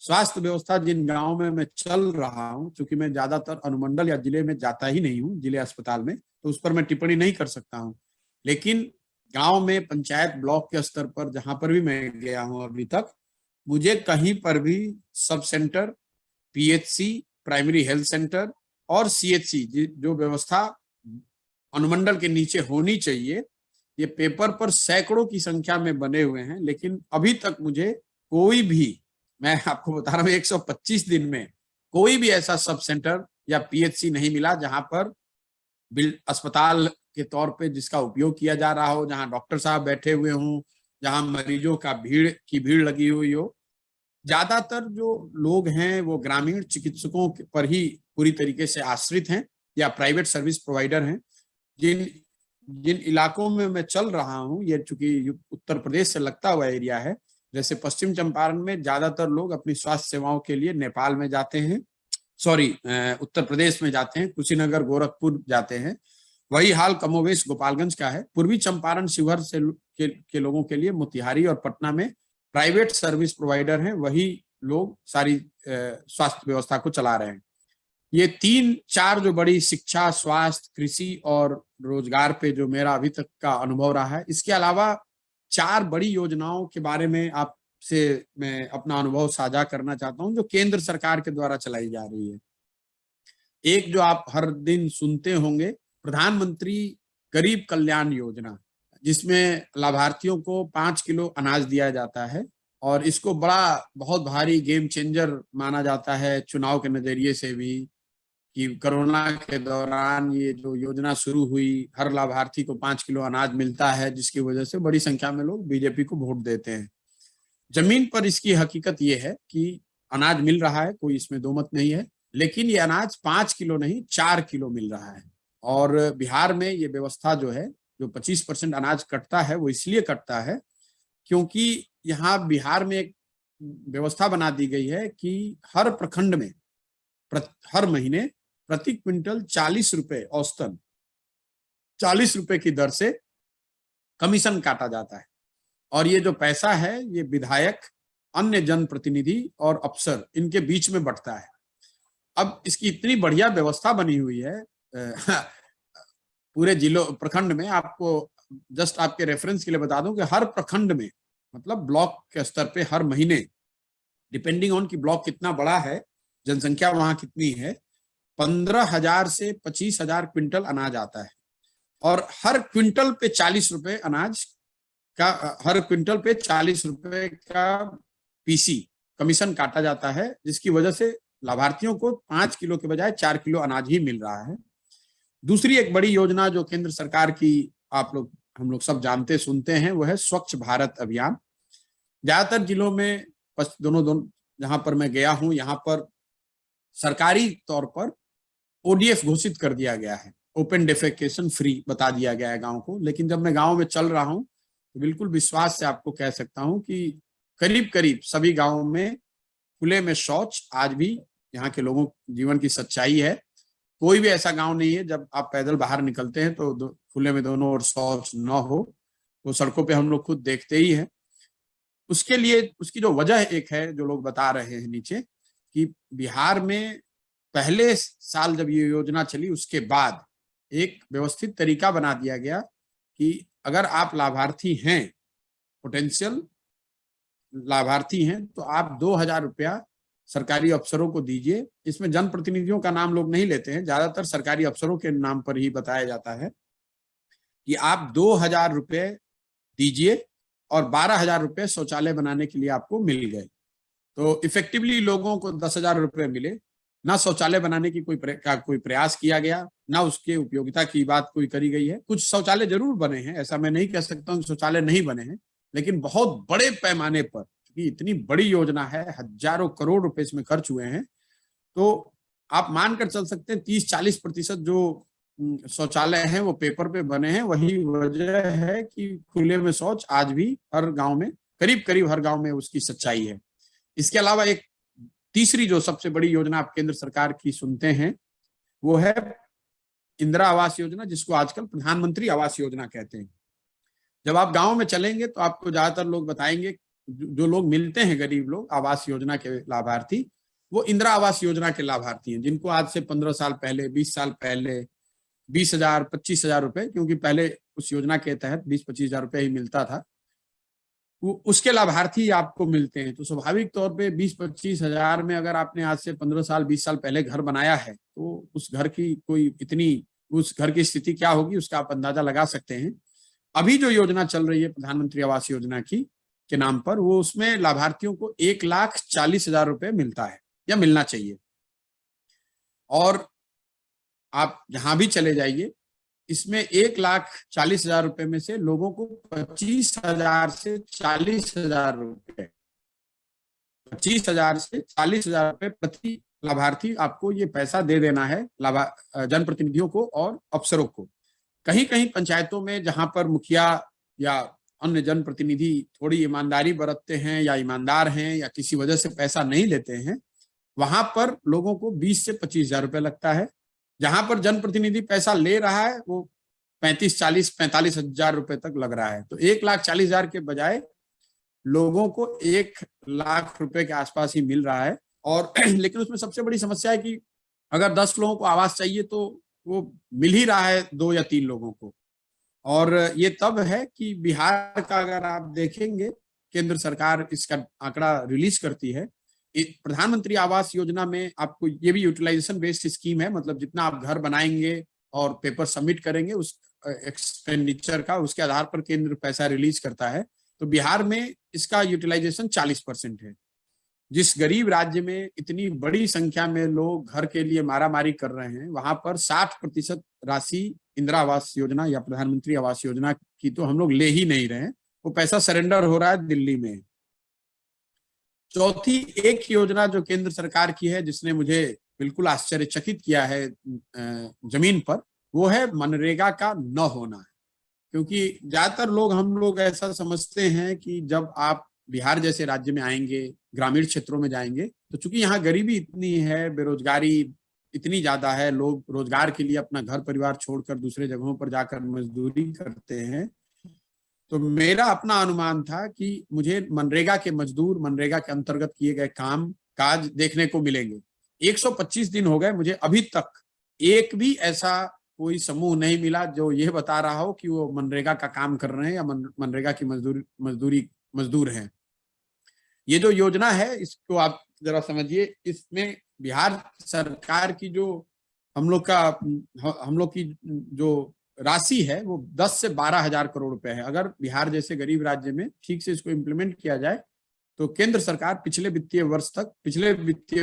स्वास्थ्य व्यवस्था जिन गांव में मैं चल रहा हूं, क्योंकि मैं ज्यादातर अनुमंडल या जिले में जाता ही नहीं हूं, जिले अस्पताल में, तो उस पर मैं टिप्पणी नहीं कर सकता हूं, लेकिन गांव में पंचायत ब्लॉक के स्तर पर जहां पर भी मैं गया हूं अभी तक, मुझे कहीं पर भी sub centre, PHC, primary health centre और सीएचसी जो व्यवस्था अनुमंडल के नीचे होनी चाहिए, ये पेपर पर सैकड़ों की संख्या में बने हुए हैं, लेकिन अभी तक मुझे कोई भी, मैं आपको बता रहा हूँ 125 दिन में कोई भी ऐसा सब सेंटर या पीएचसी नहीं मिला जहां पर अस्पताल के तौर पे जिसका उपयोग किया जा रहा हो, जहां डॉक्टर साहब बैठे हुए हों, जहां मरीजों का भीड़ लगी हुई हो। ज्यादातर जो लोग हैं वो ग्रामीण चिकित्सकों पर ही पूरी तरीके से आश्रित हैं या प्राइवेट सर्विस प्रोवाइडर हैं। जिन इलाकों में मैं चल रहा हूँ, ये चूंकि उत्तर प्रदेश से लगता हुआ एरिया है, जैसे पश्चिम चंपारण में ज्यादातर लोग अपनी स्वास्थ्य सेवाओं के लिए नेपाल में जाते हैं, उत्तर प्रदेश में जाते हैं, कुशीनगर, गोरखपुर जाते हैं। वही हाल कमोवेश गोपालगंज का है। पूर्वी चंपारण, शिवहर से के लोगों के लिए मोतिहारी और पटना में प्राइवेट सर्विस प्रोवाइडर हैं, वही लोग सारी स्वास्थ्य व्यवस्था को चला रहे हैं। ये 3-4 जो बड़ी शिक्षा, स्वास्थ्य, कृषि और रोजगार पे जो मेरा अभी तक का अनुभव रहा है। इसके अलावा 4 बड़ी योजनाओं के बारे में आपसे मैं अपना अनुभव साझा करना चाहता हूं, जो केंद्र सरकार के द्वारा चलाई जा रही है। एक जो आप हर दिन सुनते होंगे, प्रधानमंत्री गरीब कल्याण योजना, जिसमें लाभार्थियों को 5 किलो अनाज दिया जाता है, और इसको बहुत भारी गेम चेंजर माना जाता है चुनाव के नजरिए से भी, कि कोरोना के दौरान ये जो योजना शुरू हुई, हर लाभार्थी को 5 किलो अनाज मिलता है, जिसकी वजह से बड़ी संख्या में लोग बीजेपी को वोट देते हैं। जमीन पर इसकी हकीकत ये है कि अनाज मिल रहा है, कोई इसमें दो मत नहीं है, लेकिन ये अनाज 5 किलो नहीं 4 किलो मिल रहा है। और बिहार में ये व्यवस्था जो है, जो 25% अनाज कटता है, वो इसलिए कटता है क्योंकि यहाँ बिहार में एक व्यवस्था बना दी गई है कि हर प्रखंड में हर महीने प्रति क्विंटल 40 रुपए, औसतन 40 रुपए की दर से कमीशन काटा जाता है। और ये जो पैसा है, ये विधायक, अन्य जनप्रतिनिधि और अफसर, इनके बीच में बंटता है। अब इसकी इतनी बढ़िया व्यवस्था बनी हुई है पूरे जिलों प्रखंड में। आपको जस्ट आपके रेफरेंस के लिए बता दूं कि हर प्रखंड में, मतलब ब्लॉक के स्तर पे, हर महीने, डिपेंडिंग ऑन कि ब्लॉक कितना बड़ा है, जनसंख्या वहां कितनी है, 15,000 से 25,000 क्विंटल अनाज आता है। और हर क्विंटल पे 40 रुपए अनाज का, हर क्विंटल पे 40 रुपए का पीसी कमीशन काटा जाता है, जिसकी वजह से लाभार्थियों को 5 किलो के बजाय 4 किलो अनाज ही मिल रहा है। दूसरी एक बड़ी योजना जो केंद्र सरकार की हम लोग सब जानते सुनते हैं, वो है स्वच्छ भारत अभियान। ज्यादातर जिलों में, दोनों जहां पर मैं गया हूं, यहाँ पर सरकारी तौर पर ओडीएफ घोषित कर दिया गया है, ओपन डेफेकेशन फ्री बता दिया गया है गांव को। लेकिन जब मैं गांव में चल रहा हूं तो बिल्कुल विश्वास से आपको कह सकता हूं कि करीब करीब सभी गांवों में खुले में शौच आज भी यहाँ के लोगों जीवन की सच्चाई है। कोई भी ऐसा गांव नहीं है जब आप पैदल बाहर निकलते हैं तो खुले में दोनों ओर शौच न हो। तो सड़कों पे हम लोग खुद देखते ही हैं। उसके लिए उसकी जो वजह एक है जो लोग बता रहे हैं नीचे, कि बिहार में पहले साल जब ये योजना चली उसके बाद एक व्यवस्थित तरीका बना दिया गया कि अगर आप लाभार्थी हैं, पोटेंशियल लाभार्थी हैं, तो आप 2,000 रुपया सरकारी अफसरों को दीजिए। इसमें जनप्रतिनिधियों का नाम लोग नहीं लेते हैं, ज्यादातर सरकारी अफसरों के नाम पर ही बताया जाता है कि आप 2,000 रुपये दीजिए और 12,000 रुपये शौचालय बनाने के लिए आपको मिल गए। तो इफेक्टिवली लोगों को 10,000 रुपये मिले। ना शौचालय बनाने की कोई प्रयास किया गया, ना उसके उपयोगिता की बात कोई करी गई है। कुछ शौचालय जरूर बने हैं, ऐसा मैं नहीं कह सकता हूँ शौचालय नहीं बने हैं, लेकिन बहुत बड़े पैमाने पर, क्योंकि इतनी बड़ी योजना है, हजारों करोड़ रुपए इसमें खर्च हुए हैं, तो आप मानकर चल सकते हैं 30-40% जो शौचालय हैं वो पेपर पे बने हैं। वही वजह है कि खुले में शौच आज भी हर गांव में, करीब करीब हर गांव में उसकी सच्चाई है। इसके अलावा एक तीसरी जो सबसे बड़ी योजना आप केंद्र सरकार की सुनते हैं, वो है इंदिरा आवास योजना, जिसको आजकल प्रधानमंत्री आवास योजना कहते हैं। जब आप गांव में चलेंगे तो आपको ज्यादातर लोग बताएंगे, जो लोग मिलते हैं गरीब लोग आवास योजना के लाभार्थी, वो इंदिरा आवास योजना के लाभार्थी हैं, जिनको आज से 15 साल पहले, 20 साल पहले 20,000, 25,000 रुपए, क्योंकि पहले उस योजना के तहत 20-25,000 रुपए ही मिलता था, उसके लाभार्थी आपको मिलते हैं। तो स्वाभाविक तौर पे 20-25,000 में अगर आपने आज से 15 साल 20 साल पहले घर बनाया है, तो उस घर की स्थिति क्या होगी उसका आप अंदाजा लगा सकते हैं। अभी जो योजना चल रही है प्रधानमंत्री आवास योजना के नाम पर, वो उसमें लाभार्थियों को 1,40,000 रुपए मिलता है या मिलना चाहिए। और आप जहां भी चले जाइए, इसमें 1,40,000 रुपए में से लोगों को 25,000 से 40,000 रुपए, 25,000 से 40,000 रुपए प्रति लाभार्थी आपको ये पैसा दे देना है, जनप्रतिनिधियों को और अफसरों को। कहीं कहीं पंचायतों में जहां पर मुखिया या अन्य जनप्रतिनिधि थोड़ी ईमानदारी बरतते हैं या ईमानदार हैं या किसी वजह से पैसा नहीं लेते हैं, वहां पर लोगों को 20 से 25,000 रुपए लगता है। जहां पर जनप्रतिनिधि पैसा ले रहा है वो 35, 40, 45,000 रुपए तक लग रहा है। तो 1,40,000 के बजाय लोगों को 1,00,000 रुपए के आसपास ही मिल रहा है। और लेकिन उसमें सबसे बड़ी समस्या है कि अगर 10 लोगों को आवास चाहिए तो वो मिल ही रहा है 2 या 3 लोगों को। और ये तब है कि बिहार का अगर आप देखेंगे, केंद्र सरकार इसका आंकड़ा रिलीज करती है, प्रधानमंत्री आवास योजना में आपको ये भी यूटिलाइजेशन बेस्ड स्कीम है, मतलब जितना आप घर बनाएंगे और पेपर सबमिट करेंगे उस एक्सपेंडिचर का, उसके आधार पर केंद्र पैसा रिलीज करता है। तो बिहार में इसका यूटिलाइजेशन 40% है, जिस गरीब राज्य में इतनी बड़ी संख्या में लोग घर के लिए मारामारी कर रहे हैं, वहां पर 60% राशि इंदिरा आवास योजना या प्रधानमंत्री आवास योजना की तो हम लोग ले ही नहीं रहे हैं, वो पैसा सरेंडर हो रहा है दिल्ली में। चौथी एक योजना जो केंद्र सरकार की है, जिसने मुझे बिल्कुल आश्चर्यचकित किया है जमीन पर, वो है मनरेगा का न होना। क्योंकि ज्यादातर लोग, हम लोग ऐसा समझते हैं कि जब आप बिहार जैसे राज्य में आएंगे, ग्रामीण क्षेत्रों में जाएंगे, तो चूंकि यहाँ गरीबी इतनी है, बेरोजगारी इतनी ज्यादा है, लोग रोजगार के लिए अपना घर परिवार छोड़कर दूसरे जगहों पर जाकर मजदूरी करते हैं, तो मेरा अपना अनुमान था कि मुझे मनरेगा के मजदूर, मनरेगा के अंतर्गत किए गए काम काज देखने को मिलेंगे। 125 दिन हो गए, मुझे अभी तक एक भी ऐसा कोई समूह नहीं मिला जो ये बता रहा हो कि वो मनरेगा का काम कर रहे हैं या मनरेगा की मजदूर हैं। ये जो योजना है, इसको आप जरा समझिए, इसमें बिहार सरकार की जो हम लोग की जो राशि है वो 10 से 12 हजार करोड़ रुपए है। अगर बिहार जैसे गरीब राज्य में ठीक से इसको इम्प्लीमेंट किया जाए तो केंद्र सरकार पिछले वित्तीय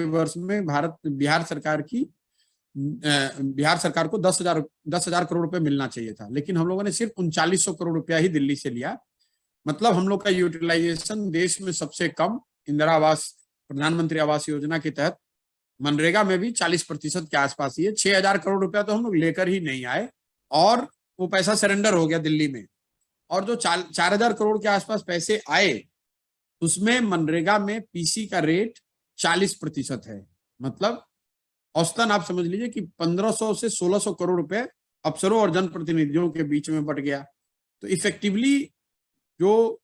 वर्ष में बिहार सरकार को 10,000 करोड़ रुपए मिलना चाहिए था, लेकिन हम लोगों ने सिर्फ 3900 करोड़ रुपया ही दिल्ली से लिया। मतलब हम लोग का यूटिलाइजेशन देश में सबसे कम। इंदिरा आवास, प्रधानमंत्री आवास योजना के तहत मनरेगा में भी 40% के आसपास ही है। 6,000 करोड़ रुपया तो हम लोग लेकर ही नहीं आए और वो पैसा सरेंडर हो गया दिल्ली में। और जो 4,000 करोड़ के आसपास पैसे आए, उसमें मनरेगा में पीसी का रेट 40% है। मतलब औसतन आप समझ लीजिए कि 1500 से 1600 करोड़ रुपए अफसरों और जनप्रतिनिधियों के बीच में बट गया। तो इफेक्टिवली जो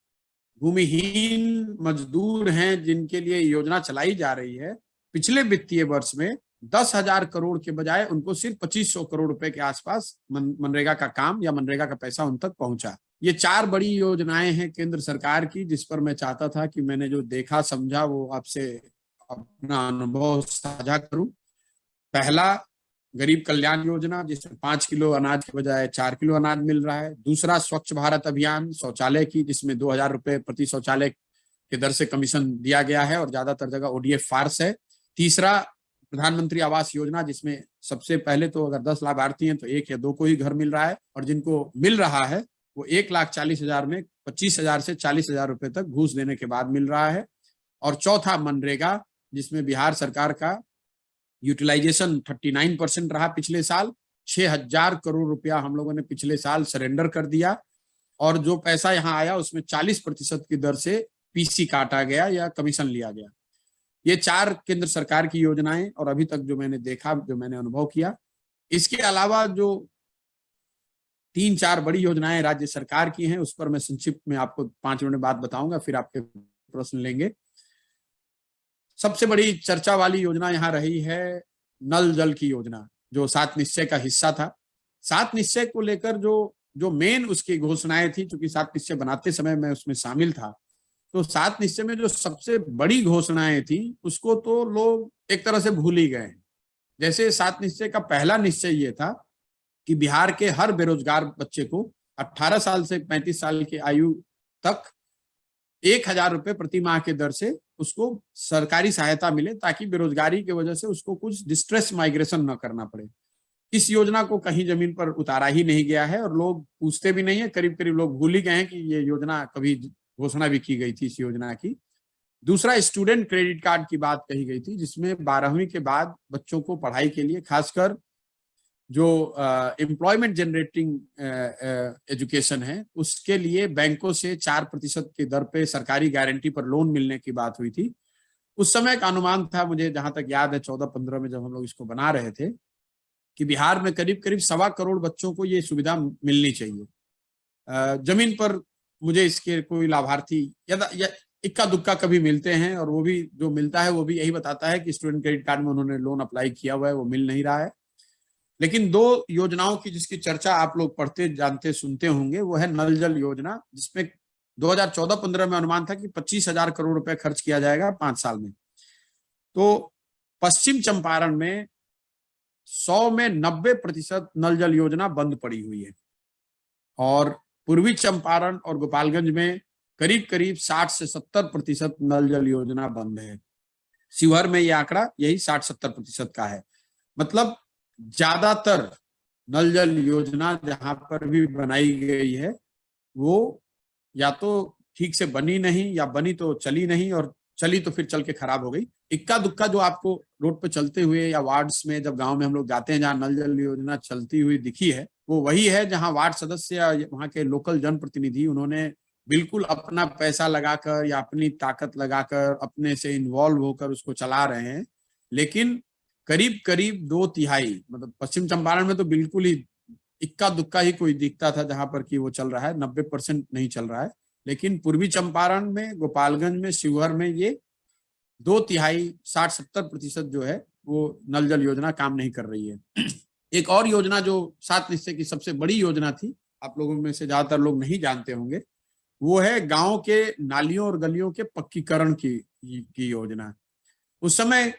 भूमिहीन मजदूर हैं, जिनके लिए योजना चलाई जा रही है, पिछले वित्तीय वर्ष में 10,000 करोड़ के बजाय उनको सिर्फ 2500 करोड़ रुपए के आसपास मनरेगा का काम या मनरेगा का पैसा उन तक पहुंचा। ये 4 बड़ी योजनाएं हैं केंद्र सरकार की, जिस पर मैं चाहता था कि मैंने जो देखा समझा वो आपसे अपना अनुभव साझा करूं। पहला, गरीब कल्याण योजना, जिसमें 5 किलो अनाज के बजाय 4 किलो अनाज मिल रहा है। दूसरा, स्वच्छ भारत अभियान, शौचालय की, जिसमें 2,000 रुपए प्रति शौचालय के दर से कमीशन दिया गया है और ज्यादातर जगह ओडीएफ फार्स है। तीसरा, प्रधानमंत्री आवास योजना, जिसमें सबसे पहले तो अगर 10 लाभार्थी हैं तो 1 या 2 को ही घर मिल रहा है, और जिनको मिल रहा है वो 1,40,000 में 25,000 से 40,000 रुपए तक घूस देने के बाद मिल रहा है। और चौथा, मनरेगा, जिसमें बिहार सरकार का यूटिलाइजेशन 39% रहा पिछले साल। 6,000 करोड़ रुपया हम लोगों ने पिछले साल सरेंडर कर दिया, और जो पैसा यहाँ आया उसमें 40% की दर से पीसी काटा गया या कमीशन लिया गया। ये 4 केंद्र सरकार की योजनाएं, और अभी तक जो मैंने देखा, जो मैंने अनुभव किया। इसके अलावा जो 3-4 बड़ी योजनाएं राज्य सरकार की हैं, उस पर मैं संक्षिप्त में आपको 5 मिनट बाद बताऊंगा, फिर आपके प्रश्न लेंगे। सबसे बड़ी चर्चा वाली योजना यहाँ रही है नल जल की योजना, जो 7 निश्चय का हिस्सा था। 7 निश्चय को लेकर जो मेन उसकी घोषणाएं थी, चूंकि 7 निश्चय बनाते समय मैं उसमें शामिल था, तो 7 निश्चय में जो सबसे बड़ी घोषणाएं थी उसको तो लोग एक तरह से भूल ही गए। जैसे 7 निश्चय का पहला निश्चय ये था कि बिहार के हर बेरोजगार बच्चे को 18 साल से 35 साल की आयु तक 1,000 रुपए प्रति माह के दर से उसको सरकारी सहायता मिले, ताकि बेरोजगारी की वजह से उसको कुछ डिस्ट्रेस माइग्रेशन न करना पड़े। इस योजना को कहीं जमीन पर उतारा ही नहीं गया है, और लोग पूछते भी नहीं है। करीब करीब लोग भूल ही गए हैं कि ये योजना कभी घोषणा भी की गई थी इस योजना की। दूसरा, स्टूडेंट क्रेडिट कार्ड की बात कही गई थी, जिसमें 12वीं के बाद बच्चों को पढ़ाई के लिए, खासकर जो एम्प्लॉयमेंट जनरेटिंग एजुकेशन है, उसके लिए बैंकों से 4% की दर पे सरकारी गारंटी पर लोन मिलने की बात हुई थी। उस समय का अनुमान था, मुझे जहां तक याद है 14-15 में जब हम लोग इसको बना रहे थे, कि बिहार में करीब करीब 1.25 करोड़ बच्चों को ये सुविधा मिलनी चाहिए। जमीन पर मुझे इसके कोई लाभार्थी या इक्का दुक्का कभी मिलते हैं, और वो भी जो मिलता है वो भी यही बताता है कि स्टूडेंट क्रेडिट कार्ड में उन्होंने लोन अप्लाई किया हुआ है, वो मिल नहीं रहा है। लेकिन 2 योजनाओं की जिसकी चर्चा आप लोग पढ़ते, जानते, सुनते होंगे, वो है नल जल योजना, जिसमें 2014-15 में अनुमान था कि 25,000 करोड़ रुपए खर्च किया जाएगा 5 साल में। तो पश्चिम चंपारण में 100 में 90% नल जल योजना बंद पड़ी हुई है, और पूर्वी चंपारण और गोपालगंज में करीब करीब 60 से 70% नल जल योजना बंद है। शिवहर में ये आंकड़ा यही 60-70% का है। मतलब ज्यादातर नल जल योजना जहां पर भी बनाई गई है वो या तो ठीक से बनी नहीं, या बनी तो चली नहीं, और चली तो फिर चल के खराब हो गई। इक्का दुक्का जो आपको रोड पे चलते हुए या वार्ड्स में जब गांव में हम लोग जाते हैं जहां नल जल योजना चलती हुई दिखी है, वो वही है जहां वार्ड सदस्य या वहां के लोकल जनप्रतिनिधि उन्होंने बिल्कुल अपना पैसा लगाकर या अपनी ताकत लगाकर अपने से इन्वॉल्व होकर उसको चला रहे हैं। लेकिन करीब करीब 2/3, मतलब पश्चिम चंपारण में तो बिल्कुल ही इक्का दुक्का ही कोई दिखता था जहां पर कि वो चल रहा है, 90% नहीं चल रहा है। लेकिन पूर्वी चंपारण में, गोपालगंज में, शिवहर में ये 2/3 60-70% जो है वो नल जल योजना काम नहीं कर रही है। एक और योजना जो 7 हिस्से की सबसे बड़ी योजना थी, आप लोगों में से ज्यादातर लोग नहीं जानते होंगे, वो है गांव के नालियों और गलियों के पक्कीकरण की योजना। उस समय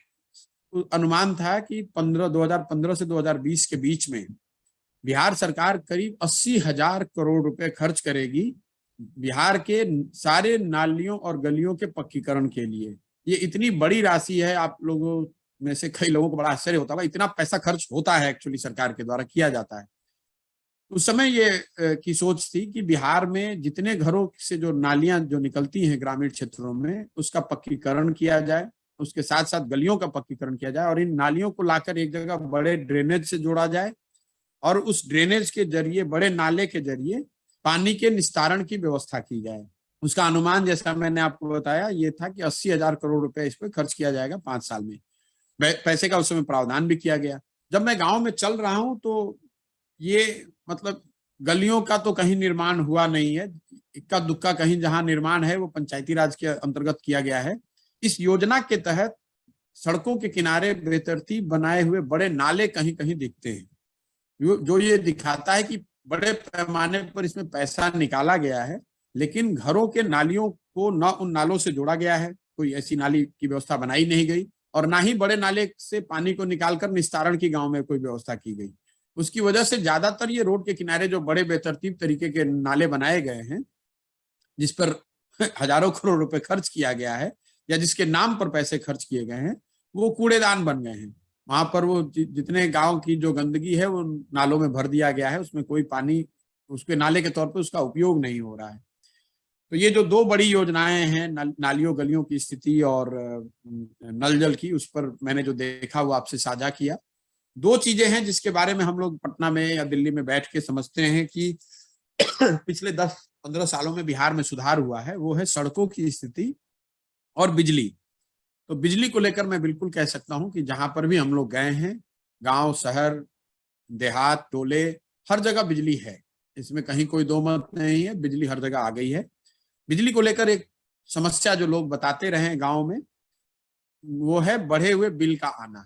अनुमान था कि 2015 से 2020 के बीच में बिहार सरकार करीब 80,000 करोड़ रुपए खर्च करेगी बिहार के सारे नालियों और गलियों के पक्कीकरण के लिए। ये इतनी बड़ी राशि है, आप लोगों में से कई लोगों को बड़ा आश्चर्य होता है, इतना पैसा खर्च होता है एक्चुअली सरकार के द्वारा किया जाता है। उस समय ये की सोच थी कि बिहार में जितने घरों से जो नालियां जो निकलती हैं ग्रामीण क्षेत्रों में, उसका पक्कीकरण किया जाए, उसके साथ साथ गलियों का पक्कीकरण किया जाए, और इन नालियों को लाकर एक जगह बड़े ड्रेनेज से जोड़ा जाए, और उस ड्रेनेज के जरिए, बड़े नाले के जरिए पानी के निस्तारण की व्यवस्था की जाए। उसका अनुमान, जैसा मैंने आपको बताया, ये था कि 80,000 करोड़ रुपए इस पर खर्च किया जाएगा 5 साल में। पैसे का उस समय प्रावधान भी किया गया। जब मैं गांव में चल रहा हूं तो ये मतलब गलियों का तो कहीं निर्माण हुआ नहीं है, इक्का दुक्का कहीं जहां निर्माण है वो पंचायती राज के अंतर्गत किया गया है। इस योजना के तहत सड़कों के किनारे बेतरतीब बनाए हुए बड़े नाले कहीं कहीं दिखते हैं, जो ये दिखाता है कि बड़े पैमाने पर इसमें पैसा निकाला गया है, लेकिन घरों के नालियों को न उन नालों से जोड़ा गया है, कोई ऐसी नाली की व्यवस्था बनाई नहीं गई, और ना ही बड़े नाले से पानी को निकालकर निस्तारण की गांव में कोई व्यवस्था की गई। उसकी वजह से ज्यादातर ये रोड के किनारे जो बड़े बेतरतीब तरीके के नाले बनाए गए हैं, जिस पर हजारों करोड़ रुपए खर्च किया गया है या जिसके नाम पर पैसे खर्च किए गए हैं, वो कूड़ेदान बन गए हैं। वहां पर वो जितने गांव की जो गंदगी है वो नालों में भर दिया गया है, उसमें कोई पानी उसके नाले के तौर पर उसका उपयोग नहीं हो रहा है। तो ये जो 2 बड़ी योजनाएं हैं, नालियों गलियों की स्थिति और नल जल की, उस पर मैंने जो देखा वो आपसे साझा किया। 2 चीजें हैं जिसके बारे में हम लोग पटना में या दिल्ली में बैठ के समझते हैं कि पिछले 10-15 सालों में बिहार में सुधार हुआ है, वो है सड़कों की स्थिति और बिजली। तो बिजली को लेकर मैं बिल्कुल कह सकता हूं कि जहां पर भी हम लोग गए हैं, गांव, शहर, देहात, टोले, हर जगह बिजली है, इसमें कहीं कोई दो मत नहीं है, बिजली हर जगह आ गई है। बिजली को लेकर एक समस्या जो लोग बताते रहे गांव में, वो है बढ़े हुए बिल का आना,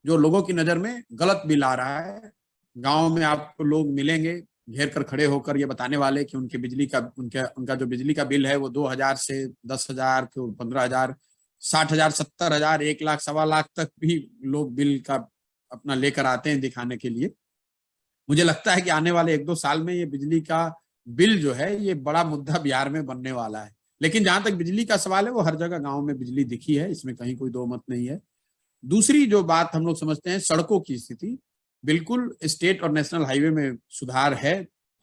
जो लोगों की नजर में गलत बिल आ रहा है। गांव में आपको लोग मिलेंगे घेर कर खड़े होकर ये बताने वाले कि उनके बिजली का उनका जो बिजली का बिल है वो 2,000 से 10,000, 15,000, 60,000, 70,000, 1 लाख, 1.25 लाख तक भी लोग बिल का अपना लेकर आते हैं दिखाने के लिए। मुझे लगता है कि आने वाले 1-2 साल में ये बिजली का बिल जो है ये बड़ा मुद्दा बिहार में बनने वाला है। लेकिन जहां तक बिजली का सवाल है, वो हर जगह गांव में बिजली दिखी है, इसमें कहीं कोई दो मत नहीं है। दूसरी जो बात हम लोग समझते हैं, सड़कों की स्थिति, बिल्कुल स्टेट और नेशनल हाईवे में सुधार है,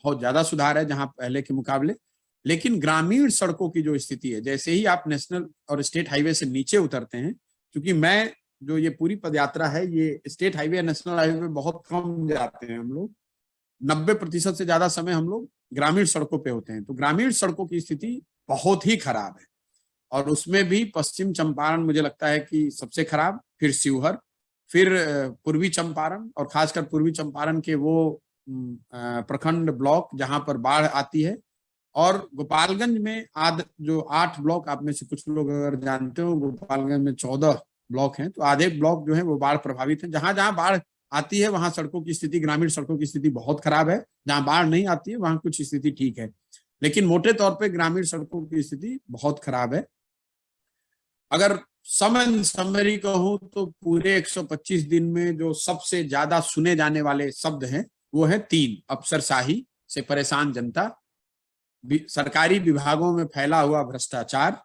बहुत ज्यादा सुधार है जहां पहले के मुकाबले। लेकिन ग्रामीण सड़कों की जो स्थिति है, जैसे ही आप नेशनल और स्टेट हाईवे से नीचे उतरते हैं, क्योंकि मैं जो ये पूरी पदयात्रा है ये स्टेट हाईवे, नेशनल हाईवे पे बहुत कम जाते हैं हम लोग, 90% से ज्यादा समय हम लोग ग्रामीण सड़कों पे होते हैं। तो ग्रामीण सड़कों की स्थिति बहुत ही खराब है, और उसमें भी पश्चिम चंपारण मुझे लगता है कि सबसे खराब, फिर शिवहर, फिर पूर्वी चंपारण, और खासकर पूर्वी चंपारण के वो प्रखंड ब्लॉक जहां पर बाढ़ आती है, और गोपालगंज में जो 8 ब्लॉक, आप में से कुछ लोग अगर जानते हो, गोपालगंज में 14 ब्लॉक हैं, तो आधे ब्लॉक जो है वो बाढ़ प्रभावित है। जहां जहां बाढ़ आती है वहां सड़कों की स्थिति, ग्रामीण सड़कों की स्थिति बहुत खराब है। जहां बाढ़ नहीं आती है वहां कुछ स्थिति ठीक है, लेकिन मोटे तौर पे ग्रामीण सड़कों की स्थिति बहुत खराब है। अगर समरी कहूं तो पूरे 125 दिन में जो सबसे ज्यादा सुने जाने वाले शब्द हैं वो है 3, अफसरशाही से परेशान जनता, सरकारी विभागों में फैला हुआ भ्रष्टाचार,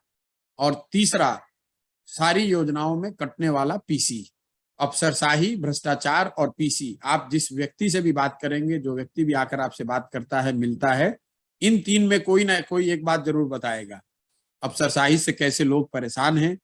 और तीसरा सारी योजनाओं में कटने वाला पीसी, अफसरशाही, भ्रष्टाचार और पीसी। आप जिस व्यक्ति से भी बात करेंगे, जो व्यक्ति भी आकर आपसे बात करता है, मिलता है, इन तीन में कोई ना कोई एक बात जरूर बताएगा। अफसरशाही से कैसे लोग परेशान हैं,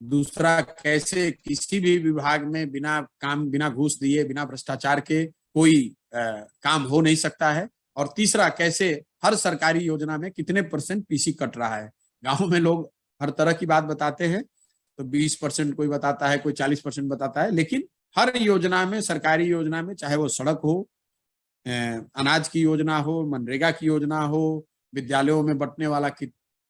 दूसरा कैसे किसी भी विभाग में बिना घूस दिए, बिना भ्रष्टाचार के कोई काम हो नहीं सकता है, और तीसरा कैसे हर सरकारी योजना में कितने % पीसी कट रहा है। गांव में लोग हर तरह की बात बताते हैं, तो 20% कोई बताता है, कोई 40% बताता है, लेकिन हर योजना में, सरकारी योजना में, चाहे वो सड़क हो, अनाज की योजना हो, मनरेगा की योजना हो, विद्यालयों में बंटने वाला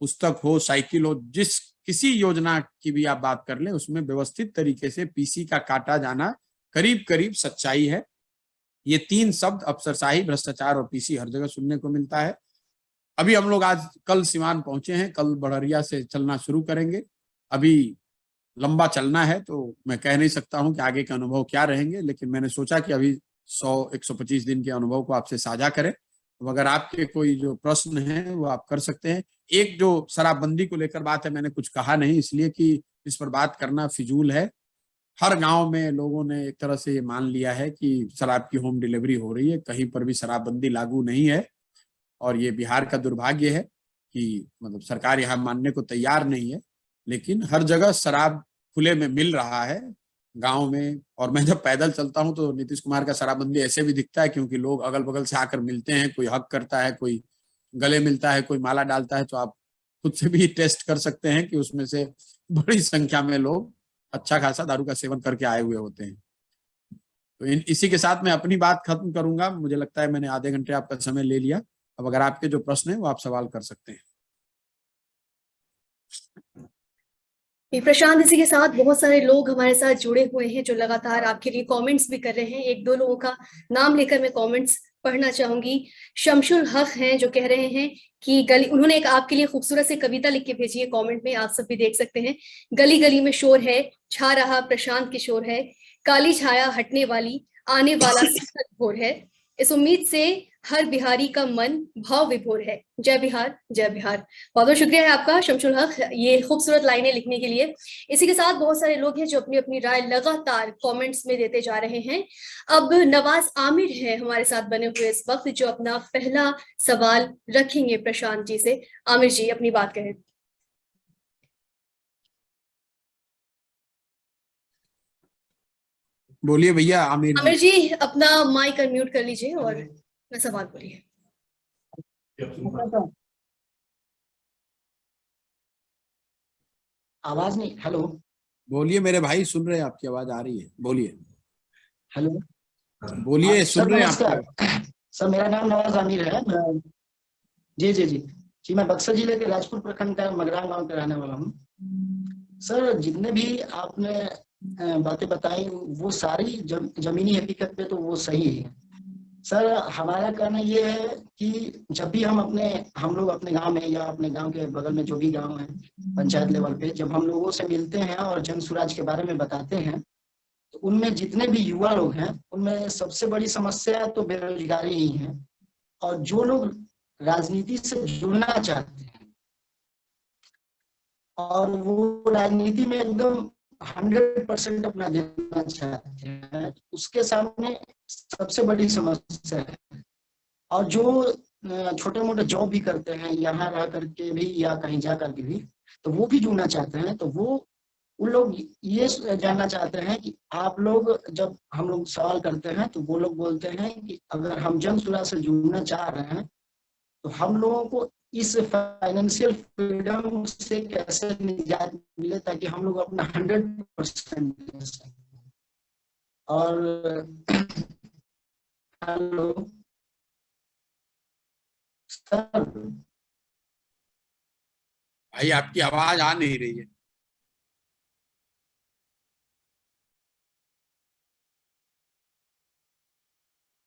पुस्तक हो, साइकिल हो, जिस किसी योजना की भी आप बात कर लें, उसमें व्यवस्थित तरीके से पीसी का काटा जाना करीब करीब सच्चाई है। ये तीन शब्द अफसरशाही, भ्रष्टाचार और पीसी हर जगह सुनने को मिलता है। अभी हम लोग कल सिवान पहुंचे हैं, कल बड़हरिया से चलना शुरू करेंगे। अभी लंबा चलना है, तो मैं कह नहीं सकता हूं कि आगे के अनुभव क्या रहेंगे, लेकिन मैंने सोचा कि अभी 100-125 दिन के अनुभव को आपसे साझा करें। तो अगर आपके कोई जो प्रश्न है वो आप कर सकते हैं। एक जो शराबबंदी को लेकर बात है, मैंने कुछ कहा नहीं, इसलिए कि इस पर बात करना फिजूल है। हर गांव में लोगों ने एक तरह से ये मान लिया है कि शराब की होम डिलीवरी हो रही है, कहीं पर भी शराबबंदी लागू नहीं है। और ये बिहार का दुर्भाग्य है कि मतलब सरकार यहाँ मानने को तैयार नहीं है, लेकिन हर जगह शराब खुले में मिल रहा है गांव में। और मैं जब पैदल चलता हूं तो नीतीश कुमार का शराबबंदी ऐसे भी दिखता है, क्योंकि लोग अगल बगल से आकर मिलते हैं, कोई हक करता है, कोई गले मिलता है, कोई माला डालता है। तो आप खुद से भी टेस्ट कर सकते हैं कि उसमें से बड़ी संख्या में लोग अच्छा खासा दारू का सेवन करके आए हुए होते हैं। तो इसी के साथ मैं अपनी बात खत्म करूंगा। मुझे लगता है मैंने आधे घंटे आपका समय ले लिया। अब अगर आपके जो प्रश्न है वो आप सवाल कर सकते हैं। प्रशांत, इसी के साथ बहुत सारे लोग हमारे साथ जुड़े हुए हैं जो लगातार आपके लिए कमेंट्स भी कर रहे हैं। एक दो लोगों का नाम लेकर मैं कमेंट्स पढ़ना चाहूंगी। शमशुल हक हैं जो कह रहे हैं कि उन्होंने एक आपके लिए खूबसूरत सी कविता लिख के भेजी है कमेंट में, आप सब भी देख सकते हैं। गली गली में शोर है, छा रहा प्रशांत किशोर है, काली छाया हटने वाली, आने वाला सुखद भोर है, इस उम्मीद से हर बिहारी का मन भाव विभोर है, जय बिहार जय बिहार। बहुत बहुत शुक्रिया है आपका शमशुल हक ये खूबसूरत लाइनें लिखने के लिए। इसी के साथ बहुत सारे लोग हैं जो अपनी अपनी राय लगातार कमेंट्स में देते जा रहे हैं। अब नवाज आमिर है हमारे साथ बने हुए इस वक्त, जो अपना पहला सवाल रखेंगे प्रशांत जी से। आमिर जी अपनी बात कहें। बोलिए भैया आमिर जी, अपना माइक अनम्यूट कर लीजिए और सवाल बोलिए। आवाज नहीं, हेलो बोलिए मेरे भाई, सुन रहे हैं, आपकी आवाज आ रही है, बोलिए। हेलो बोलिए, सुन रहे हैं आपको। सर मेरा नाम नवाज आमिर है। जी मैं बक्सर जिले के राजपुर प्रखंड का मगराम गांव का रहने वाला हूँ। सर जितने भी आपने बातें बताई वो सारी जमीनी हकीकत पे तो वो सही है। सर हमारा कहना ये है कि जब भी हम लोग अपने गांव में या अपने गांव के बगल में जो भी गांव है पंचायत लेवल पे जब हम लोगों से मिलते हैं और जन स्वराज के बारे में बताते हैं, तो उनमें जितने भी युवा लोग हैं उनमें सबसे बड़ी समस्या तो बेरोजगारी ही है। और जो लोग राजनीति से जुड़ना चाहते हैं और वो राजनीति में एकदम 100% अपना देना चाहते हैं, उसके सामने सबसे बड़ी समस्या है। और जो छोटे मोटे जॉब भी करते हैं यहाँ रह करके भी या कहीं जा करके भी, तो वो भी जुड़ना चाहते हैं। तो वो उन लोग ये जानना चाहते हैं कि आप लोग, जब हम लोग सवाल करते हैं तो वो लोग बोलते हैं कि अगर हम जन स्वराज से जुड़ना चाह रहे हैं तो हम लोगों को इस फाइनेंशियल फ्रीडम से कैसे निजात मिले ताकि हम लोग अपना 100% दे सकें। और हेलो सर, भाई आपकी आवाज आ नहीं रही है।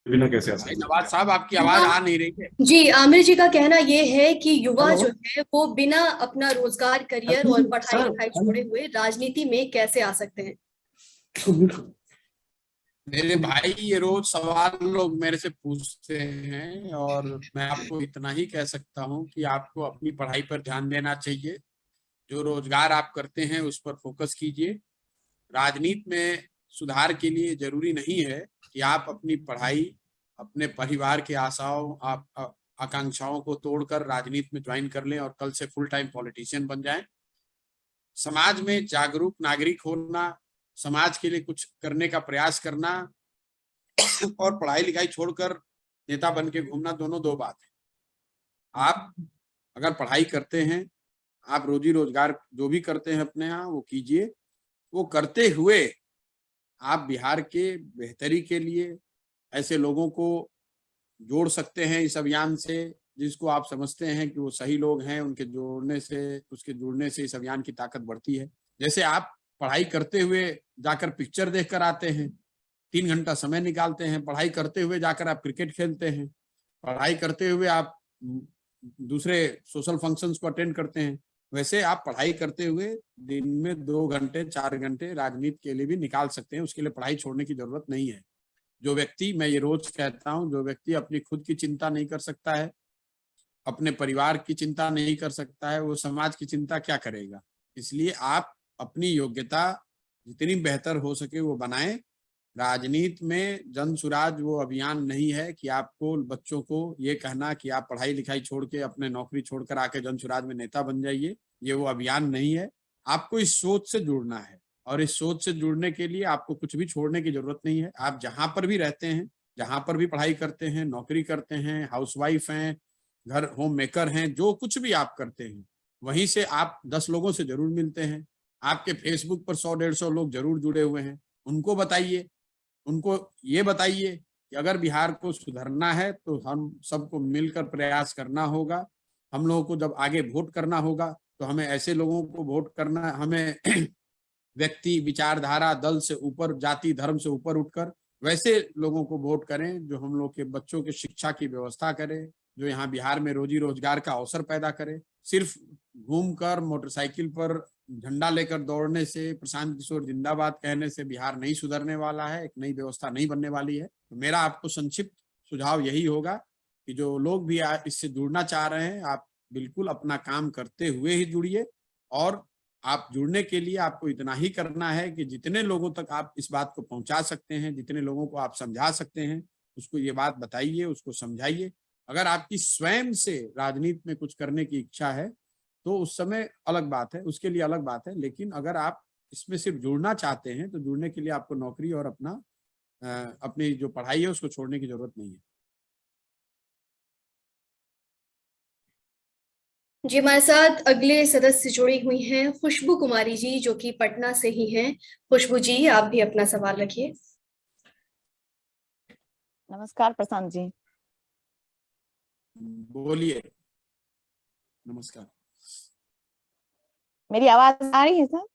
कैसे भाई नवाज साहब आपकी आवाज आ नहीं रही है। जी, आमिर जी का कहना ये है कि युवा जो है वो बिना अपना रोजगार, करियर और पढ़ाई लिखाई छोड़े हुए राजनीति में कैसे आ सकते हैं। मेरे भाई ये रोज सवाल लोग मेरे से पूछते हैं और मैं आपको इतना ही कह सकता हूं कि आपको अपनी पढ़ाई पर ध्यान देना चाहिए, जो रोजगार आप करते हैं उस पर फोकस कीजिए। राजनीति में सुधार के लिए जरूरी नहीं है कि आप अपनी पढ़ाई, अपने परिवार की आशाओं, आकांक्षाओं को तोड़कर राजनीति में ज्वाइन कर लें और कल से फुल टाइम पॉलिटिशियन बन जाएं। समाज में जागरूक नागरिक होना, समाज के लिए कुछ करने का प्रयास करना और पढ़ाई लिखाई छोड़कर नेता बन के घूमना, दोनों दो बात है। आप अगर पढ़ाई करते हैं, आप रोजी रोजगार जो भी करते हैं अपने यहाँ वो कीजिए। वो करते हुए आप बिहार के बेहतरी के लिए ऐसे लोगों को जोड़ सकते हैं इस अभियान से जिसको आप समझते हैं कि वो सही लोग हैं। उसके जुड़ने से इस अभियान की ताकत बढ़ती है। जैसे आप पढ़ाई करते हुए जाकर पिक्चर देखकर आते हैं, 3 घंटा समय निकालते हैं, पढ़ाई करते हुए जाकर आप क्रिकेट खेलते हैं, पढ़ाई करते हुए आप दूसरे सोशल फंक्शंस को अटेंड करते हैं, वैसे आप पढ़ाई करते हुए दिन में 2 घंटे 4 घंटे राजनीति के लिए भी निकाल सकते हैं। उसके लिए पढ़ाई छोड़ने की जरूरत नहीं है। जो व्यक्ति, मैं ये रोज कहता हूँ, जो व्यक्ति अपनी खुद की चिंता नहीं कर सकता है, अपने परिवार की चिंता नहीं कर सकता है, वो समाज की चिंता क्या करेगा। इसलिए आप अपनी योग्यता जितनी बेहतर हो सके वो बनाएं। राजनीति में जन सुराज वो अभियान नहीं है कि आपको बच्चों को ये कहना कि आप पढ़ाई लिखाई छोड़ के अपने नौकरी छोड़कर आके जन सुराज में नेता बन जाइए। ये वो अभियान नहीं है। आपको इस सोच से जुड़ना है और इस सोच से जुड़ने के लिए आपको कुछ भी छोड़ने की जरूरत नहीं है। आप जहां पर भी रहते हैं, जहां पर भी पढ़ाई करते हैं, नौकरी करते हैं, हाउसवाइफ हैं, घर होम मेकर हैं, जो कुछ भी आप करते हैं वहीं से आप 10 लोगों से जरूर मिलते हैं। आपके फेसबुक पर 100-150 लोग जरूर जुड़े हुए हैं। उनको बताइए, उनको ये बताइए कि अगर बिहार को सुधरना है तो हम सबको मिलकर प्रयास करना होगा। हम लोगों को जब आगे वोट करना होगा तो हमें ऐसे लोगों को वोट करना, हमें व्यक्ति, विचारधारा, दल से ऊपर, जाति धर्म से ऊपर उठकर वैसे लोगों को वोट करें जो हम लोग के बच्चों के शिक्षा की व्यवस्था करें, जो यहाँ बिहार में रोजी रोजगार का अवसर पैदा करे। सिर्फ घूमकर मोटरसाइकिल पर झंडा लेकर दौड़ने से, प्रशांत किशोर जिंदाबाद कहने से बिहार नहीं सुधरने वाला है, एक नई व्यवस्था नहीं बनने वाली है। तो मेरा आपको संक्षिप्त सुझाव यही होगा कि जो लोग भी इससे जुड़ना चाह रहे हैं, आप बिल्कुल अपना काम करते हुए ही जुड़िए। और आप जुड़ने के लिए आपको इतना ही करना है कि जितने लोगों तक आप इस बात को पहुंचा सकते हैं, जितने लोगों को आप समझा सकते हैं, उसको ये बात बताइए, उसको समझाइए। अगर आपकी स्वयं से राजनीति में कुछ करने की इच्छा है तो उस समय अलग बात है, उसके लिए अलग बात है। लेकिन अगर आप इसमें सिर्फ जुड़ना चाहते हैं तो जुड़ने के लिए आपको नौकरी और अपनी जो पढ़ाई है उसको छोड़ने की जरूरत नहीं है। जी, हमारे साथ अगले सदस्य जुड़ी हुई हैं खुशबू कुमारी जी, जो कि पटना से ही हैं। खुशबू जी, आप भी अपना सवाल रखिए। नमस्कार प्रशांत जी। बोलिए। नमस्कार। मेरी आवाज आ रही है सर?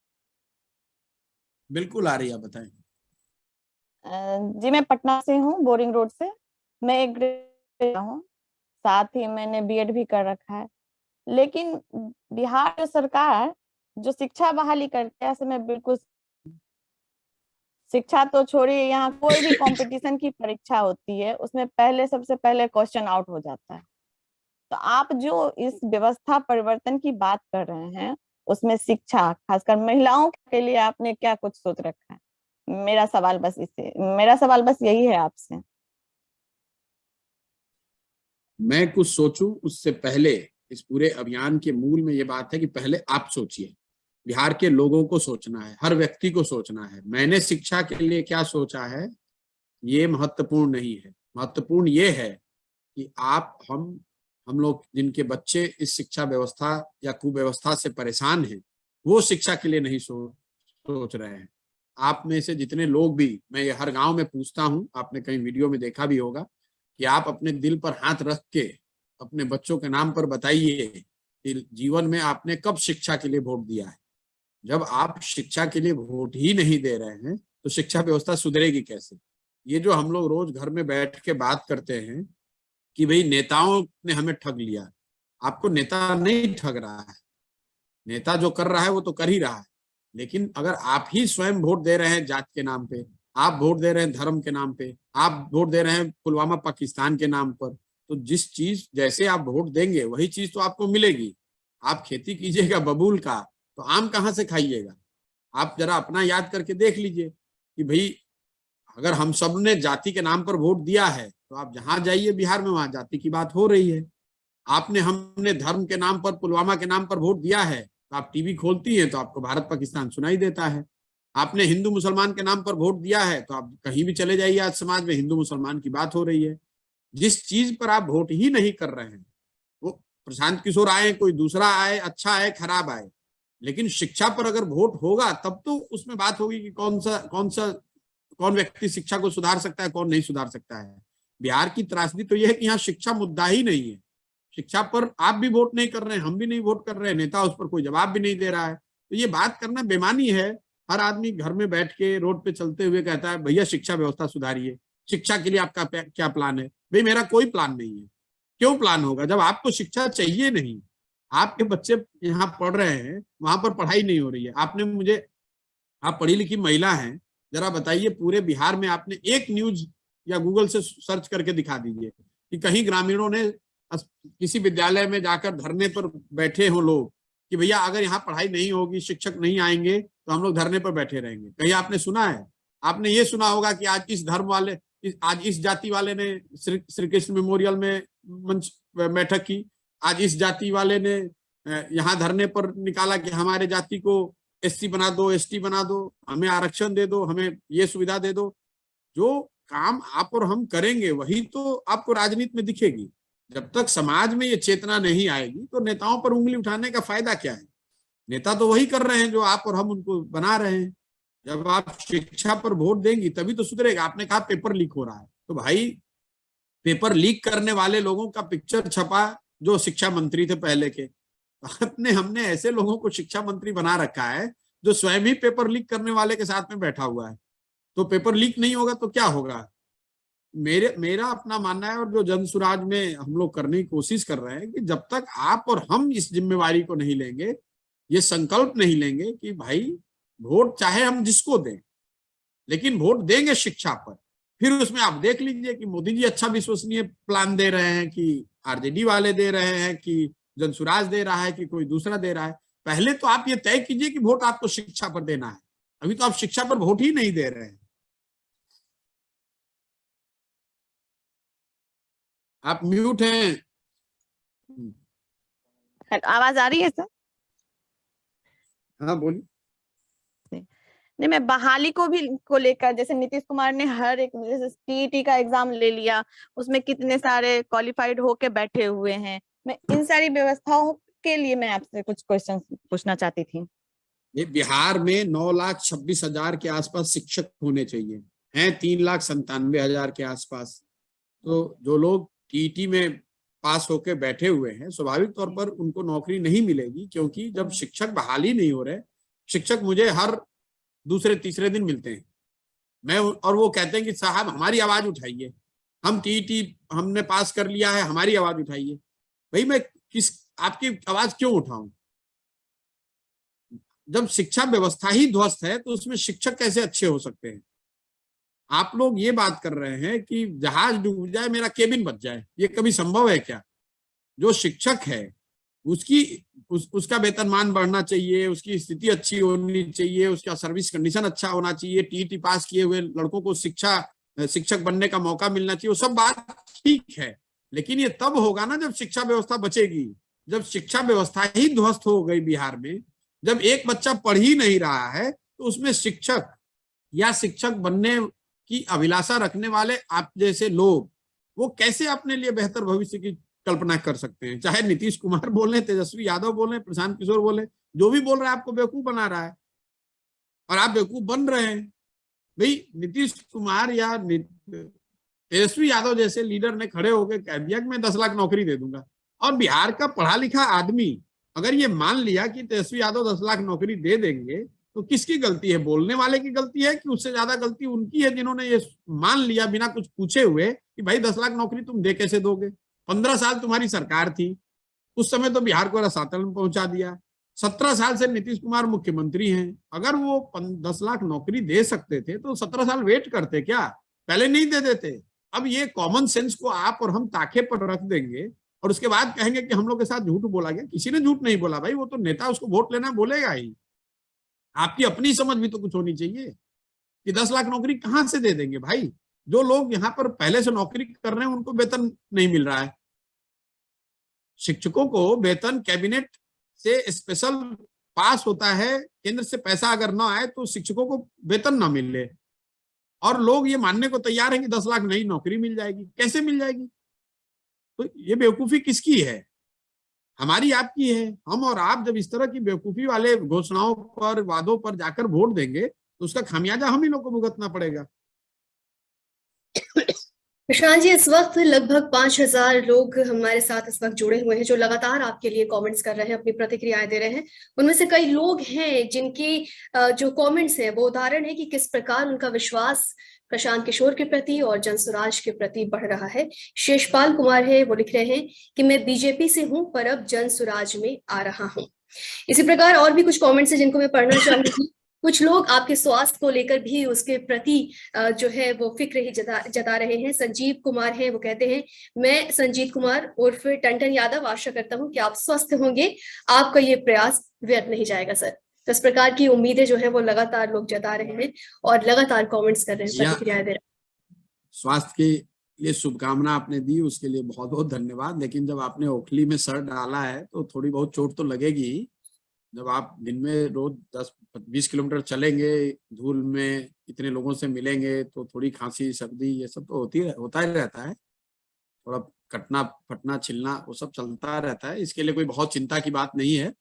बिल्कुल आ रही है, बताएं। जी, मैं पटना से हूँ, बोरिंग रोड से। मैं एक ग्रेजुएट हूँ, साथ ही मैंने बीएड भी कर रखा है। लेकिन बिहार जो सरकार जो शिक्षा बहाली करते हैं, ऐसे में बिल्कुल, शिक्षा तो छोड़िए, यहाँ कोई भी कंपटीशन की परीक्षा होती है उसमें सबसे पहले क्वेश्चन आउट हो जाता है। तो आप जो इस व्यवस्था परिवर्तन की बात कर रहे हैं उसमें शिक्षा, खासकर महिलाओं के लिए आपने क्या कुछ सोच रखा है? मेरा सवाल बस यही है आपसे। मैं कुछ सोचूं उससे पहले इस पूरे अभियान के मूल में ये बात है कि पहले आप सोचिए। बिहार के लोगों को सोचना है, हर व्यक्ति को सोचना है। मैंने शिक्षा के लिए क्या सोचा है ये महत्वपूर्ण नहीं है। महत्वपूर्ण ये है कि हम लोग जिनके बच्चे इस शिक्षा व्यवस्था या कुव्यवस्था से परेशान हैं, वो शिक्षा के लिए नहीं सोच रहे हैं। आप में से जितने लोग भी, मैं ये हर गांव में पूछता हूँ, आपने कहीं वीडियो में देखा भी होगा, कि आप अपने दिल पर हाथ रख के अपने बच्चों के नाम पर बताइए कि जीवन में आपने कब शिक्षा के लिए वोट दिया है। जब आप शिक्षा के लिए वोट ही नहीं दे रहे हैं तो शिक्षा व्यवस्था सुधरेगी कैसे? ये जो हम लोग रोज घर में बैठ के बात करते हैं कि भाई नेताओं ने हमें ठग लिया, आपको नेता नहीं ठग रहा है। नेता जो कर रहा है वो तो कर ही रहा है, लेकिन अगर आप ही स्वयं वोट दे रहे हैं जात के नाम पे, आप वोट दे रहे हैं धर्म के नाम पे, आप वोट दे रहे हैं पुलवामा पाकिस्तान के नाम पर, तो जिस चीज जैसे आप वोट देंगे वही चीज तो आपको मिलेगी। आप खेती कीजिएगा बबूल का तो आम कहाँ से खाइएगा? आप जरा अपना याद करके देख लीजिए कि भाई अगर हम सब ने जाति के नाम पर वोट दिया है तो आप जहां जाइए बिहार में वहां जाति की बात हो रही है। हमने धर्म के नाम पर, पुलवामा के नाम पर वोट दिया है तो आप टीवी खोलती हैं तो आपको भारत पाकिस्तान सुनाई देता है। आपने हिंदू मुसलमान के नाम पर वोट दिया है तो आप कहीं भी चले जाइए, आज समाज में हिंदू मुसलमान की बात हो रही है। जिस चीज पर आप वोट ही नहीं कर रहे हैं, वो प्रशांत किशोर आए, कोई दूसरा आए, अच्छा आए, खराब आए, लेकिन शिक्षा पर अगर वोट होगा तब तो उसमें बात होगी कि कौन व्यक्ति शिक्षा को सुधार सकता है, कौन नहीं सुधार सकता है। बिहार की त्रासदी तो यह है कि यहाँ शिक्षा मुद्दा ही नहीं है। शिक्षा पर आप भी वोट नहीं कर रहे हैं, हम भी नहीं वोट कर रहे हैं, नेता उस पर कोई जवाब भी नहीं दे रहा है। तो ये बात करना बेमानी है। हर आदमी घर में बैठ के रोड पे चलते हुए कहता है भैया शिक्षा व्यवस्था सुधारिए, शिक्षा के लिए आपका क्या प्लान है? भाई मेरा कोई प्लान नहीं है। क्यों प्लान होगा जब आपको शिक्षा चाहिए नहीं? आपके बच्चे यहाँ पढ़ रहे हैं, वहां पर पढ़ाई नहीं हो रही है। आप पढ़ी लिखी महिला हैं, जरा बताइए पूरे बिहार में आपने एक न्यूज या गूगल से सर्च करके दिखा दीजिए कि कहीं ग्रामीणों ने किसी विद्यालय में जाकर धरने पर बैठे हो लोग कि भैया अगर यहाँ पढ़ाई नहीं होगी, शिक्षक नहीं आएंगे तो हम लोग धरने पर बैठे रहेंगे। कहीं आपने सुना है? आपने ये सुना होगा कि आज इस जाति वाले ने श्री कृष्ण मेमोरियल में मंच बैठक की, आज इस जाति वाले ने यहाँ धरने पर निकाला कि हमारे जाति को एससी बना दो, एसटी बना दो, हमें आरक्षण दे दो, हमें ये सुविधा दे दो। जो काम आप और हम करेंगे वही तो आपको राजनीति में दिखेगी। जब तक समाज में ये चेतना नहीं आएगी तो नेताओं पर उंगली उठाने का फायदा क्या है? नेता तो वही कर रहे हैं जो आप और हम उनको बना रहे हैं। जब आप शिक्षा पर वोट देंगी तभी तो सुधरेगा। आपने कहा पेपर लीक हो रहा है, तो भाई पेपर लीक करने वाले लोगों का पिक्चर छपा जो शिक्षा मंत्री थे पहले के। हमने ऐसे लोगों को शिक्षा मंत्री बना रखा है जो स्वयं ही पेपर लीक करने वाले के साथ में बैठा हुआ है। तो पेपर लीक नहीं होगा तो क्या होगा? मेरा अपना मानना है, और जो जन सुराज में हम लोग करने की कोशिश कर रहे हैं कि जब तक आप और हम इस जिम्मेवारी को नहीं लेंगे, ये संकल्प नहीं लेंगे कि भाई वोट चाहे हम जिसको दें, लेकिन वोट देंगे शिक्षा पर। फिर उसमें आप देख लीजिए कि मोदी जी अच्छा विश्वसनीय प्लान दे रहे हैं कि आरजेडी वाले दे रहे हैं कि जनसुराज दे रहा है कि कोई दूसरा दे रहा है। पहले तो आप ये तय कीजिए कि वोट आपको शिक्षा पर देना है। अभी तो आप शिक्षा पर वोट ही नहीं दे रहे हैं। आप म्यूट हैं। आवाज आ रही है सर? हाँ बोलिए। नहीं, मैं बहाली को लेकर, जैसे नीतीश कुमार ने हर एक, जैसे टीईटी का एग्जाम ले लिया, उसमें कितने सारे क्वालिफाइड होके बैठे हुए हैं। मैं इन सारी व्यवस्थाओं के लिए मैं आपसे कुछ क्वेश्चन पूछना चाहती थी। ये बिहार में 9,26,000 के आसपास शिक्षक होने चाहिए, हैं 3,97,000 के आसपास। तो जो लोग टीईटी में पास होके बैठे हुए हैं, स्वाभाविक तौर पर उनको नौकरी नहीं मिलेगी, क्योंकि जब शिक्षक बहाली नहीं हो रहे, शिक्षक मुझे हर दूसरे तीसरे दिन मिलते हैं और वो कहते हैं कि साहब हमारी आवाज उठाइए, हम टीईटी हमने पास कर लिया है, हमारी आवाज उठाइए। भाई मैं आपकी आवाज क्यों उठाऊं? जब शिक्षा व्यवस्था ही ध्वस्त है तो उसमें शिक्षक कैसे अच्छे हो सकते हैं? आप लोग ये बात कर रहे हैं कि जहाज डूब जाए मेरा केबिन बच जाए, ये कभी संभव है क्या? जो शिक्षक है उसका वेतनमान बढ़ना चाहिए, उसकी स्थिति अच्छी होनी चाहिए, उसका सर्विस कंडीशन अच्छा होना चाहिए, टीईटी पास किए हुए लड़कों को शिक्षक बनने का मौका मिलना चाहिए। वो सब बात ठीक है, लेकिन ये तब होगा ना जब शिक्षा व्यवस्था बचेगी। जब शिक्षा व्यवस्था ही ध्वस्त हो गई बिहार में, जब एक बच्चा पढ़ ही नहीं रहा है, तो उसमें शिक्षक या शिक्षक बनने की अभिलाषा रखने वाले आप जैसे लोग वो कैसे अपने लिए बेहतर भविष्य की कल्पना कर सकते हैं? चाहे नीतीश कुमार बोले, तेजस्वी यादव बोले, प्रशांत किशोर बोले, जो भी बोल रहा है आपको बेवकूफ बना रहा है और आप बेवकूफ बन रहे हैं। भाई नीतीश कुमार या तेजस्वी यादव जैसे लीडर ने खड़े होकर कह दिया कि मैं 10 लाख नौकरी दे दूंगा, और बिहार का पढ़ा लिखा आदमी अगर ये मान लिया कि तेजस्वी यादव 10 लाख नौकरी दे देंगे, तो किसकी गलती है? बोलने वाले की गलती है कि उससे ज्यादा गलती उनकी है जिन्होंने ये मान लिया बिना कुछ पूछे हुए कि भाई 10 लाख नौकरी तुम दे कैसे दोगे? 15 साल तुम्हारी सरकार थी, उस समय तो बिहार को रसातल में पहुंचा दिया। 17 साल से नीतीश कुमार मुख्यमंत्री हैं। अगर वो 10 लाख नौकरी दे सकते थे तो 17 साल वेट करते क्या? पहले नहीं दे देते। अब ये कॉमन सेंस को आप और हम ताके पर रख देंगे और उसके बाद कहेंगे कि हम लोग के साथ झूठ बोला गया। किसी ने झूठ नहीं बोला भाई, वो तो नेता, उसको वोट लेना बोलेगा ही। आपकी अपनी समझ भी तो कुछ होनी चाहिए कि 10 लाख नौकरी कहां से दे देंगे भाई। जो लोग यहाँ पर पहले से नौकरी कर रहे हैं उनको वेतन नहीं मिल रहा है। शिक्षकों को वेतन कैबिनेट से स्पेशल पास होता है, केंद्र से पैसा अगर ना आए तो शिक्षकों को वेतन ना मिले, और लोग ये मानने को तैयार हैं कि 10 लाख नई नौकरी मिल जाएगी। कैसे मिल जाएगी? तो ये बेवकूफी किसकी है? हमारी, आपकी है। हम और आप जब इस तरह की बेवकूफी वाले घोषणाओं पर, वादों पर जाकर वोट देंगे तो उसका खामियाजा हम ही लोग को भुगतना पड़ेगा। प्रशांत जी, इस वक्त लगभग 5000 लोग हमारे साथ इस वक्त जुड़े हुए हैं जो लगातार आपके लिए कमेंट्स कर रहे हैं, अपनी प्रतिक्रियाएं दे रहे हैं। उनमें से कई लोग हैं जिनकी जो कमेंट्स हैं वो उदाहरण है कि किस प्रकार उनका विश्वास प्रशांत किशोर के प्रति और जनसुराज के प्रति बढ़ रहा है। शेषपाल कुमार है, वो लिख रहे हैं कि मैं बीजेपी से हूं पर अब जनसुराज में आ रहा हूं। इसी प्रकार और भी कुछ कमेंट्स हैं जिनको मैं पढ़ना चाहूंगी। कुछ लोग आपके स्वास्थ्य को लेकर भी उसके प्रति जो है वो फिक्र ही जता रहे हैं। संजीव कुमार है, वो कहते हैं मैं संजीत कुमार उर्फ टंटन यादव आशा करता हूं कि आप स्वस्थ होंगे, आपका ये प्रयास व्यर्थ नहीं जाएगा सर। तो इस प्रकार की उम्मीदें जो है वो लगातार लोग जता रहे हैं और लगातार कमेंट्स कर रहे हैं, प्रतिक्रियाएं दे रहे हैं। स्वास्थ्य के लिए शुभकामना आपने दी, उसके लिए बहुत बहुत धन्यवाद। लेकिन जब आपने ओखली में सर डाला है तो थोड़ी बहुत चोट तो लगेगी। जब आप दिन में रोज 10-20 किलोमीटर चलेंगे, धूल में इतने लोगों से मिलेंगे, तो थोड़ी खांसी, सर्दी, ये सब तो होता ही रहता है। थोड़ा कटना, फटना, छिलना, वो सब चलता रहता है। इसके लिए कोई बहुत चिंता की बात नहीं है।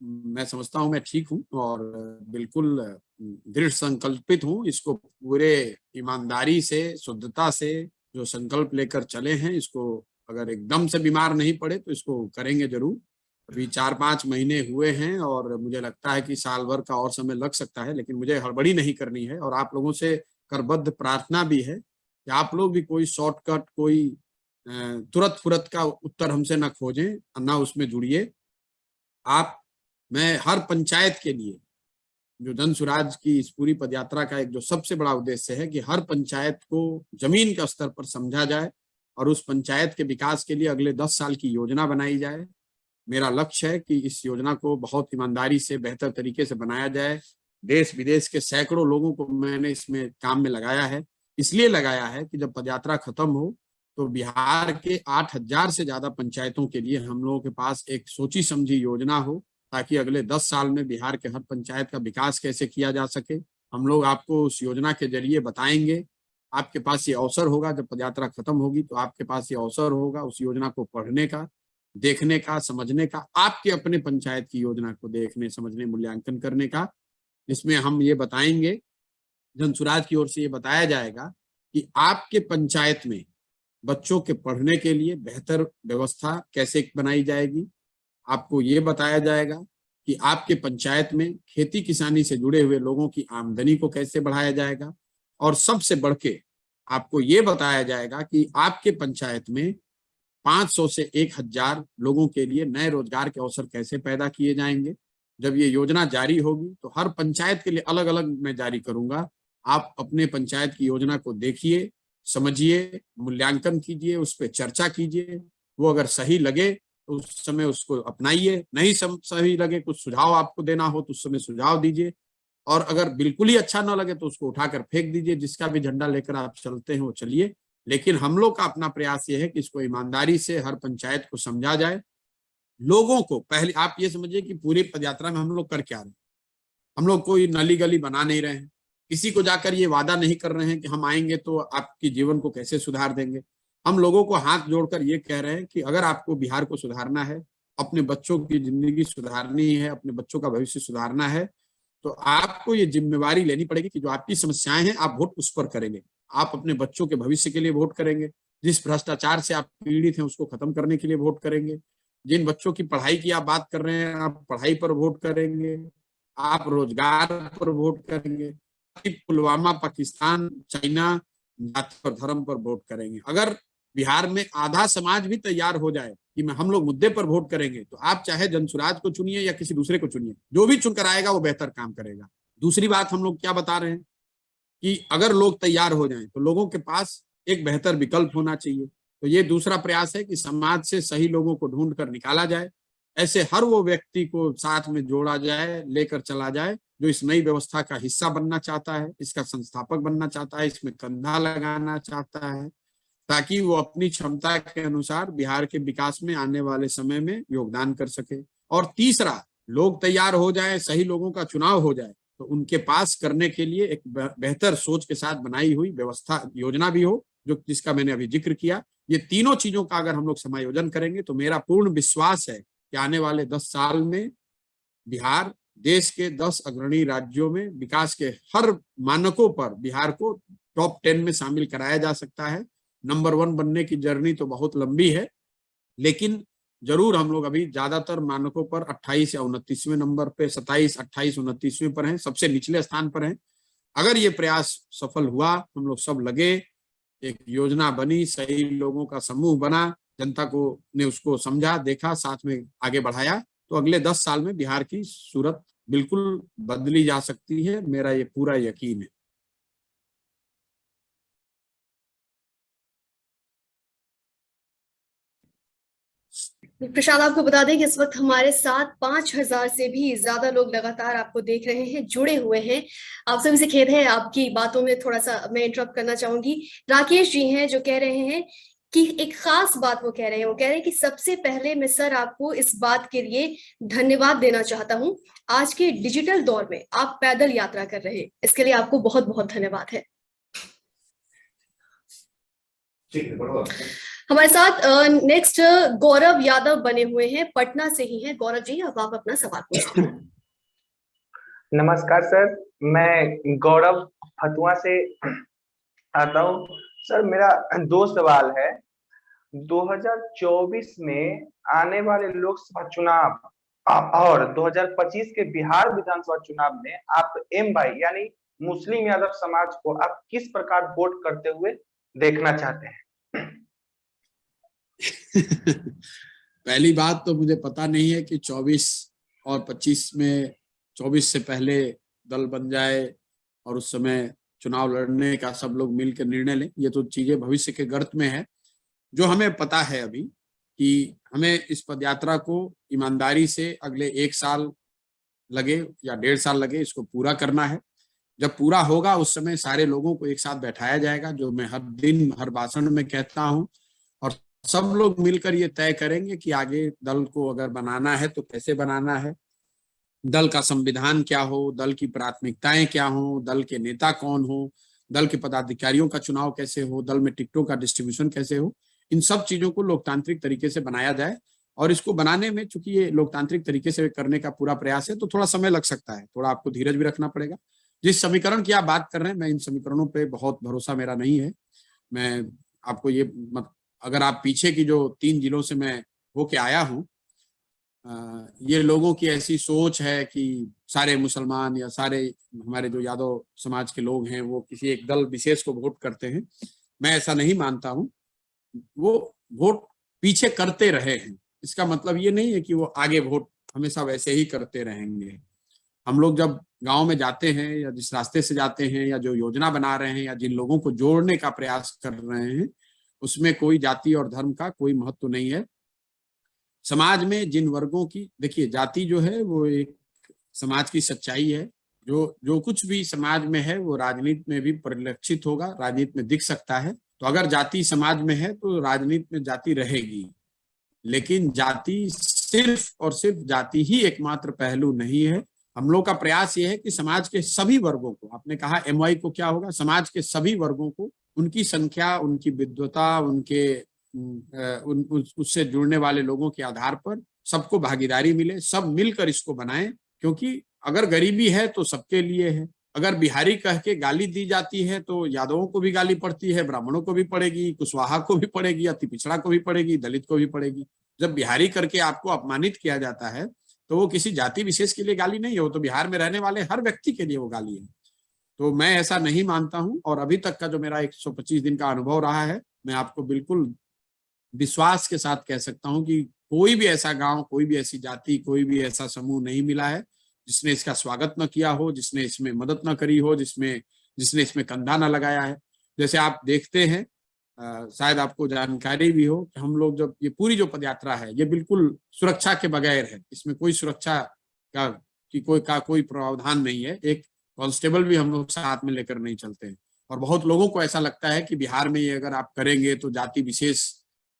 मैं समझता हूँ मैं ठीक हूँ और बिल्कुल दृढ़ संकल्पित हूँ। इसको पूरे ईमानदारी से, शुद्धता से जो संकल्प लेकर चले हैं, इसको अगर एकदम से बीमार नहीं पड़े तो इसको करेंगे जरूर। अभी 4-5 महीने हुए हैं और मुझे लगता है कि साल भर का और समय लग सकता है, लेकिन मुझे हड़बड़ी नहीं करनी है। और आप लोगों से करबद्ध प्रार्थना भी है कि आप लोग भी कोई शॉर्टकट, कोई तुरंत फुरत का उत्तर हमसे ना खोजें, ना उसमें जुड़िए। मैं हर पंचायत के लिए, जो जनसुराज की इस पूरी पदयात्रा का एक जो सबसे बड़ा उद्देश्य है कि हर पंचायत को जमीन के स्तर पर समझा जाए और उस पंचायत के विकास के लिए अगले 10 साल की योजना बनाई जाए। मेरा लक्ष्य है कि इस योजना को बहुत ईमानदारी से, बेहतर तरीके से बनाया जाए। देश विदेश के सैकड़ों लोगों को मैंने इसमें काम में लगाया है। इसलिए लगाया है कि जब पदयात्रा खत्म हो तो बिहार के 8000 से ज्यादा पंचायतों के लिए हम लोगों के पास एक सोची समझी योजना हो, ताकि अगले 10 साल में बिहार के हर पंचायत का विकास कैसे किया जा सके। हम लोग आपको उस योजना के जरिए बताएंगे। आपके पास ये अवसर होगा, जब पदयात्रा खत्म होगी तो आपके पास ये अवसर होगा उस योजना को पढ़ने का, देखने का, समझने का, आपके अपने पंचायत की योजना को देखने, समझने, मूल्यांकन करने का। इसमें हम ये बताएंगे, जनसुराज की ओर से ये बताया जाएगा कि आपके पंचायत में बच्चों के पढ़ने के लिए बेहतर व्यवस्था कैसे बनाई जाएगी। आपको ये बताया जाएगा कि आपके पंचायत में खेती किसानी से जुड़े हुए लोगों की आमदनी को कैसे बढ़ाया जाएगा। और सबसे बढ़ के आपको ये बताया जाएगा कि आपके पंचायत में 500 से 1000 लोगों के लिए नए रोजगार के अवसर कैसे पैदा किए जाएंगे। जब ये योजना जारी होगी तो हर पंचायत के लिए अलग अलग मैं जारी करूंगा। आप अपने पंचायत की योजना को देखिए, समझिए, मूल्यांकन कीजिए, उस पर चर्चा कीजिए। वो अगर सही लगे तो उस समय उसको अपनाइए, नहीं सही लगे, कुछ सुझाव आपको देना हो तो उस समय सुझाव दीजिए, और अगर बिल्कुल ही अच्छा ना लगे तो उसको उठाकर फेंक दीजिए। जिसका भी झंडा लेकर आप चलते हैं वो चलिए, लेकिन हम लोग का अपना प्रयास ये है कि इसको ईमानदारी से हर पंचायत को समझा जाए। लोगों को पहले आप ये समझिए कि पूरी पदयात्रा में हम लोग कर क्या रहे हैं। हम लोग कोई नली गली बना नहीं रहे हैं, किसी को जाकर ये वादा नहीं कर रहे हैं कि हम आएंगे तो आपके जीवन को कैसे सुधार देंगे। हम लोगों को हाथ जोड़कर ये कह रहे हैं कि अगर आपको बिहार को सुधारना है, अपने बच्चों की जिंदगी सुधारनी है, अपने बच्चों का भविष्य सुधारना है, तो आपको ये जिम्मेवारी लेनी पड़ेगी कि जो आपकी समस्याएं हैं आप वोट उस पर करेंगे। आप अपने बच्चों के भविष्य के लिए वोट करेंगे, जिस भ्रष्टाचार से आप पीड़ित हैं उसको खत्म करने के लिए वोट करेंगे, जिन बच्चों की पढ़ाई की आप बात कर रहे हैं आप पढ़ाई पर वोट करेंगे, आप रोजगार पर वोट करेंगे, पुलवामा, पाकिस्तान, चाइना, जाति और धर्म पर वोट करेंगे। अगर बिहार में आधा समाज भी तैयार हो जाए कि हम लोग मुद्दे पर वोट करेंगे, तो आप चाहे जनसुराज को चुनिए या किसी दूसरे को चुनिए, जो भी चुनकर आएगा वो बेहतर काम करेगा। दूसरी बात हम लोग क्या बता रहे हैं कि अगर लोग तैयार हो जाएं तो लोगों के पास एक बेहतर विकल्प होना चाहिए। तो ये दूसरा प्रयास है कि समाज से सही लोगों को ढूंढ कर निकाला जाए, ऐसे हर वो व्यक्ति को साथ में जोड़ा जाए, लेकर चला जाए जो इस नई व्यवस्था का हिस्सा बनना चाहता है, इसका संस्थापक बनना चाहता है, इसमें कंधा लगाना चाहता है, ताकि वो अपनी क्षमता के अनुसार बिहार के विकास में आने वाले समय में योगदान कर सके। और तीसरा, लोग तैयार हो जाए, सही लोगों का चुनाव हो जाए, तो उनके पास करने के लिए एक बेहतर सोच के साथ बनाई हुई व्यवस्था योजना भी हो, जो जिसका मैंने अभी जिक्र किया। ये तीनों चीजों का अगर हम लोग समायोजन करेंगे तो मेरा पूर्ण विश्वास है कि आने वाले 10 साल में बिहार देश के 10 अग्रणी राज्यों में विकास के हर मानकों पर बिहार को टॉप 10 में शामिल कराया जा सकता है। नंबर 1 बनने की जर्नी तो बहुत लंबी है, लेकिन जरूर हम लोग अभी ज्यादातर मानकों पर 28 या 29वें नंबर पे, 27, 28, 29वें पर हैं, सबसे निचले स्थान पर हैं। अगर ये प्रयास सफल हुआ, हम लोग सब लगे, एक योजना बनी, सही लोगों का समूह बना, जनता को ने उसको समझा, देखा, साथ में आगे बढ़ाया, तो अगले 10 साल में बिहार की सूरत बिल्कुल बदली जा सकती है, मेरा ये पूरा यकीन है। प्रशांत, आपको बता दें कि इस वक्त हमारे साथ 5000 से भी ज्यादा लोग लगातार आपको देख रहे हैं, जुड़े हुए हैं। आप सभी से खेद है, आपकी बातों में थोड़ा सा मैं इंटरप्ट करना चाहूंगी। राकेश जी हैं जो कह रहे हैं कि एक खास बात वो कह रहे हैं, वो कह रहे हैं कि सबसे पहले मैं सर आपको इस बात के लिए धन्यवाद देना चाहता हूं, आज के डिजिटल दौर में आप पैदल यात्रा कर रहे हैं, इसके लिए आपको बहुत बहुत धन्यवाद है। हमारे साथ नेक्स्ट गौरव यादव बने हुए हैं, पटना से ही हैं। गौरव जी, अब आप अपना सवाल पूछिए। नमस्कार सर, मैं गौरव फतुआ से आता हूँ। सर मेरा 2 सवाल है। 2024 में आने वाले लोकसभा चुनाव और 2025 के बिहार विधानसभा चुनाव में आप एम भाई यानी मुस्लिम यादव समाज को आप किस प्रकार वोट करते हुए देखना चाहते हैं? पहली बात तो मुझे पता नहीं है कि 24 और 25 में 24 से पहले दल बन जाए और उस समय चुनाव लड़ने का सब लोग मिलकर निर्णय लें। ये तो चीजें भविष्य के गर्त में है। जो हमें पता है अभी कि हमें इस पदयात्रा को ईमानदारी से अगले 1 साल लगे या 1.5 साल लगे, इसको पूरा करना है। जब पूरा होगा उस समय सारे लोगों को एक साथ बैठाया जाएगा, जो मैं हर दिन हर भाषण में कहता हूं, और सब लोग मिलकर ये तय करेंगे कि आगे दल को अगर बनाना है तो कैसे बनाना है, दल का संविधान क्या हो, दल की प्राथमिकताएं क्या हो, दल के नेता कौन हो, दल के पदाधिकारियों का चुनाव कैसे हो, दल में टिकटों का डिस्ट्रीब्यूशन कैसे हो। इन सब चीजों को लोकतांत्रिक तरीके से बनाया जाए, और इसको बनाने में चूंकि ये लोकतांत्रिक तरीके से करने का पूरा प्रयास है तो थोड़ा समय लग सकता है, थोड़ा आपको धीरज भी रखना पड़ेगा। जिस समीकरण की आप बात कर रहे हैं, मैं इन समीकरणों पे बहुत भरोसा मेरा नहीं है। मैं आपको ये अगर आप पीछे की जो 3 जिलों से मैं होके आया हूँ, ये लोगों की ऐसी सोच है कि सारे मुसलमान या सारे हमारे जो यादव समाज के लोग हैं वो किसी एक दल विशेष को वोट करते हैं। मैं ऐसा नहीं मानता हूँ। वो वोट पीछे करते रहे हैं, इसका मतलब ये नहीं है कि वो आगे वोट हमेशा वैसे ही करते रहेंगे। हम लोग जब गांव में जाते हैं या जिस रास्ते से जाते हैं या जो योजना बना रहे हैं या जिन लोगों को जोड़ने का प्रयास कर रहे हैं, उसमें कोई जाति और धर्म का कोई महत्व नहीं है। समाज में जिन वर्गों की, देखिए जाति जो है वो एक समाज की सच्चाई है। जो कुछ भी समाज में है वो राजनीति में भी परिलक्षित होगा, राजनीति में दिख सकता है। तो अगर जाति समाज में है तो राजनीति में जाति रहेगी, लेकिन जाति सिर्फ और सिर्फ जाति ही एकमात्र पहलू नहीं है। हम लोग का प्रयास ये है कि समाज के सभी वर्गों को, आपने कहा एमवाई को क्या होगा, समाज के सभी वर्गों को उनकी संख्या, उनकी विद्वता, उनके उससे जुड़ने वाले लोगों के आधार पर सबको भागीदारी मिले, सब मिलकर इसको बनाएं। क्योंकि अगर गरीबी है तो सबके लिए है। अगर बिहारी कह के गाली दी जाती है तो यादवों को भी गाली पड़ती है, ब्राह्मणों को भी पड़ेगी, कुशवाहा को भी पड़ेगी, अति पिछड़ा को भी पड़ेगी, दलित को भी पड़ेगी। जब बिहारी करके आपको अपमानित किया जाता है तो वो किसी जाति विशेष के लिए गाली नहीं है, वो तो बिहार में रहने वाले हर व्यक्ति के लिए वो गाली है। तो मैं ऐसा नहीं मानता हूं, और अभी तक का जो मेरा 125 दिन का अनुभव रहा है, मैं आपको बिल्कुल विश्वास के साथ कह सकता हूं कि कोई भी ऐसा गांव, कोई भी ऐसी जाति, कोई भी ऐसा समूह नहीं मिला है जिसने इसका स्वागत न किया हो, जिसने इसमें मदद न करी हो, जिसने इसमें कंधा न लगाया है। जैसे आप देखते हैं शायद आपको जानकारी भी हो कि हम लोग जब ये पूरी जो पदयात्रा है ये बिल्कुल सुरक्षा के बगैर है, इसमें कोई सुरक्षा का कोई प्रावधान नहीं है। एक कांस्टेबल भी हम लोग साथ में लेकर नहीं चलते हैं। और बहुत लोगों को ऐसा लगता है कि बिहार में ये अगर आप करेंगे तो जाति विशेष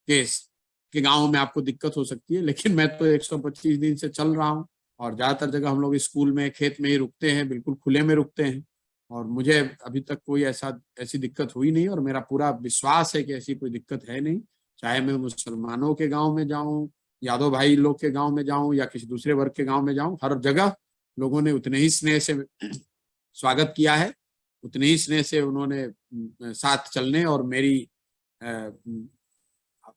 के गाँव में आपको दिक्कत हो सकती है, लेकिन मैं तो 125 दिन से चल रहा हूँ और ज्यादातर जगह हम लोग स्कूल में, खेत में ही रुकते हैं, बिल्कुल खुले में रुकते हैं और मुझे अभी तक कोई ऐसी दिक्कत हुई नहीं और मेरा पूरा विश्वास है कि ऐसी कोई दिक्कत है नहीं। चाहे मैं मुसलमानों के गांव में जाऊं, यादव भाई लोग के गांव में जाऊं या किसी दूसरे वर्ग के गांव में जाऊं, हर जगह लोगों ने उतने ही स्नेह से स्वागत किया है, उतने ही स्नेह से उन्होंने साथ चलने और मेरी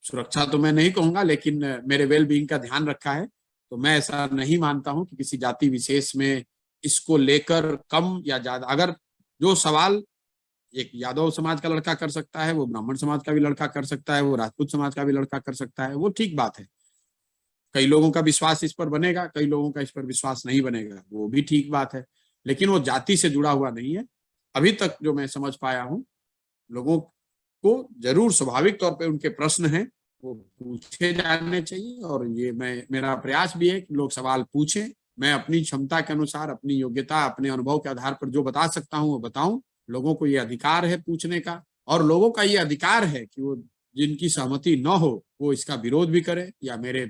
सुरक्षा तो मैं नहीं कहूंगा लेकिन मेरे वेल बीइंग का ध्यान रखा है। तो मैं ऐसा नहीं मानता हूं कि किसी जाति विशेष में इसको लेकर कम या ज्यादा, अगर जो सवाल एक यादव समाज का लड़का कर सकता है वो ब्राह्मण समाज का भी लड़का कर सकता है, वो राजपूत समाज का भी लड़का कर सकता है, वो ठीक बात है। कई लोगों का विश्वास इस पर बनेगा, कई लोगों का इस पर विश्वास नहीं बनेगा, वो भी ठीक बात है, लेकिन वो जाति से जुड़ा हुआ नहीं है। अभी तक जो मैं समझ पाया हूँ, लोगों को जरूर स्वाभाविक तौर पे उनके प्रश्न हैं वो पूछे जाने चाहिए और ये मेरा प्रयास भी है कि लोग सवाल पूछें। मैं अपनी क्षमता के अनुसार, अपनी योग्यता, अपने अनुभव के आधार पर जो बता सकता हूँ वो बताऊं। लोगों को ये अधिकार है पूछने का और लोगों का ये अधिकार है कि वो जिनकी सहमति न हो वो इसका विरोध भी करे या मेरे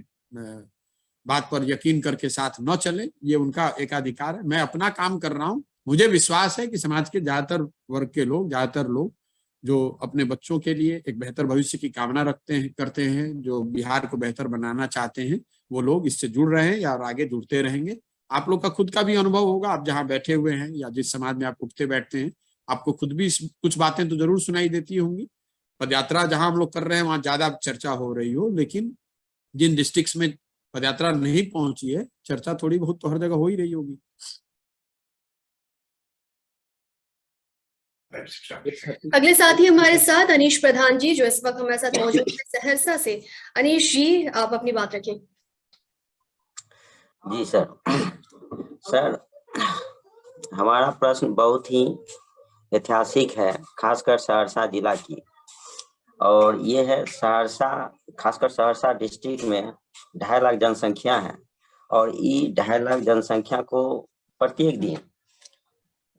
बात पर यकीन करके साथ न चले, ये उनका एक अधिकार है। मैं अपना काम कर रहा हूँ। मुझे विश्वास है कि समाज के ज्यादातर वर्ग के लोग, ज्यादातर लोग जो अपने बच्चों के लिए एक बेहतर भविष्य की कामना करते हैं, जो बिहार को बेहतर बनाना चाहते हैं, वो लोग इससे जुड़ रहे हैं या आगे जुड़ते रहेंगे। आप लोग का खुद का भी अनुभव होगा, आप जहाँ बैठे हुए हैं या जिस समाज में आप उठते बैठते हैं, आपको खुद भी कुछ बातें तो जरूर सुनाई देती होंगी। पदयात्रा जहां हम लोग कर रहे हैं वहां ज्यादा चर्चा हो रही हो, लेकिन जिन डिस्ट्रिक्ट्स में पदयात्रा नहीं पहुंची है, चर्चा थोड़ी बहुत तो हर जगह हो ही रही होगी। अगले साथी हमारे साथ अनीश प्रधान जी, जो इस वक्त हमारे साथ मौजूद है सहरसा से। अनीश जी, आप अपनी बात रखें। जी सर, हमारा प्रश्न बहुत ही ऐतिहासिक है, खासकर सहरसा जिला की, और ये है सहरसा, खासकर सहरसा डिस्ट्रिक्ट में 2.5 लाख जनसंख्या है और ये 2.5 लाख जनसंख्या को प्रत्येक दिन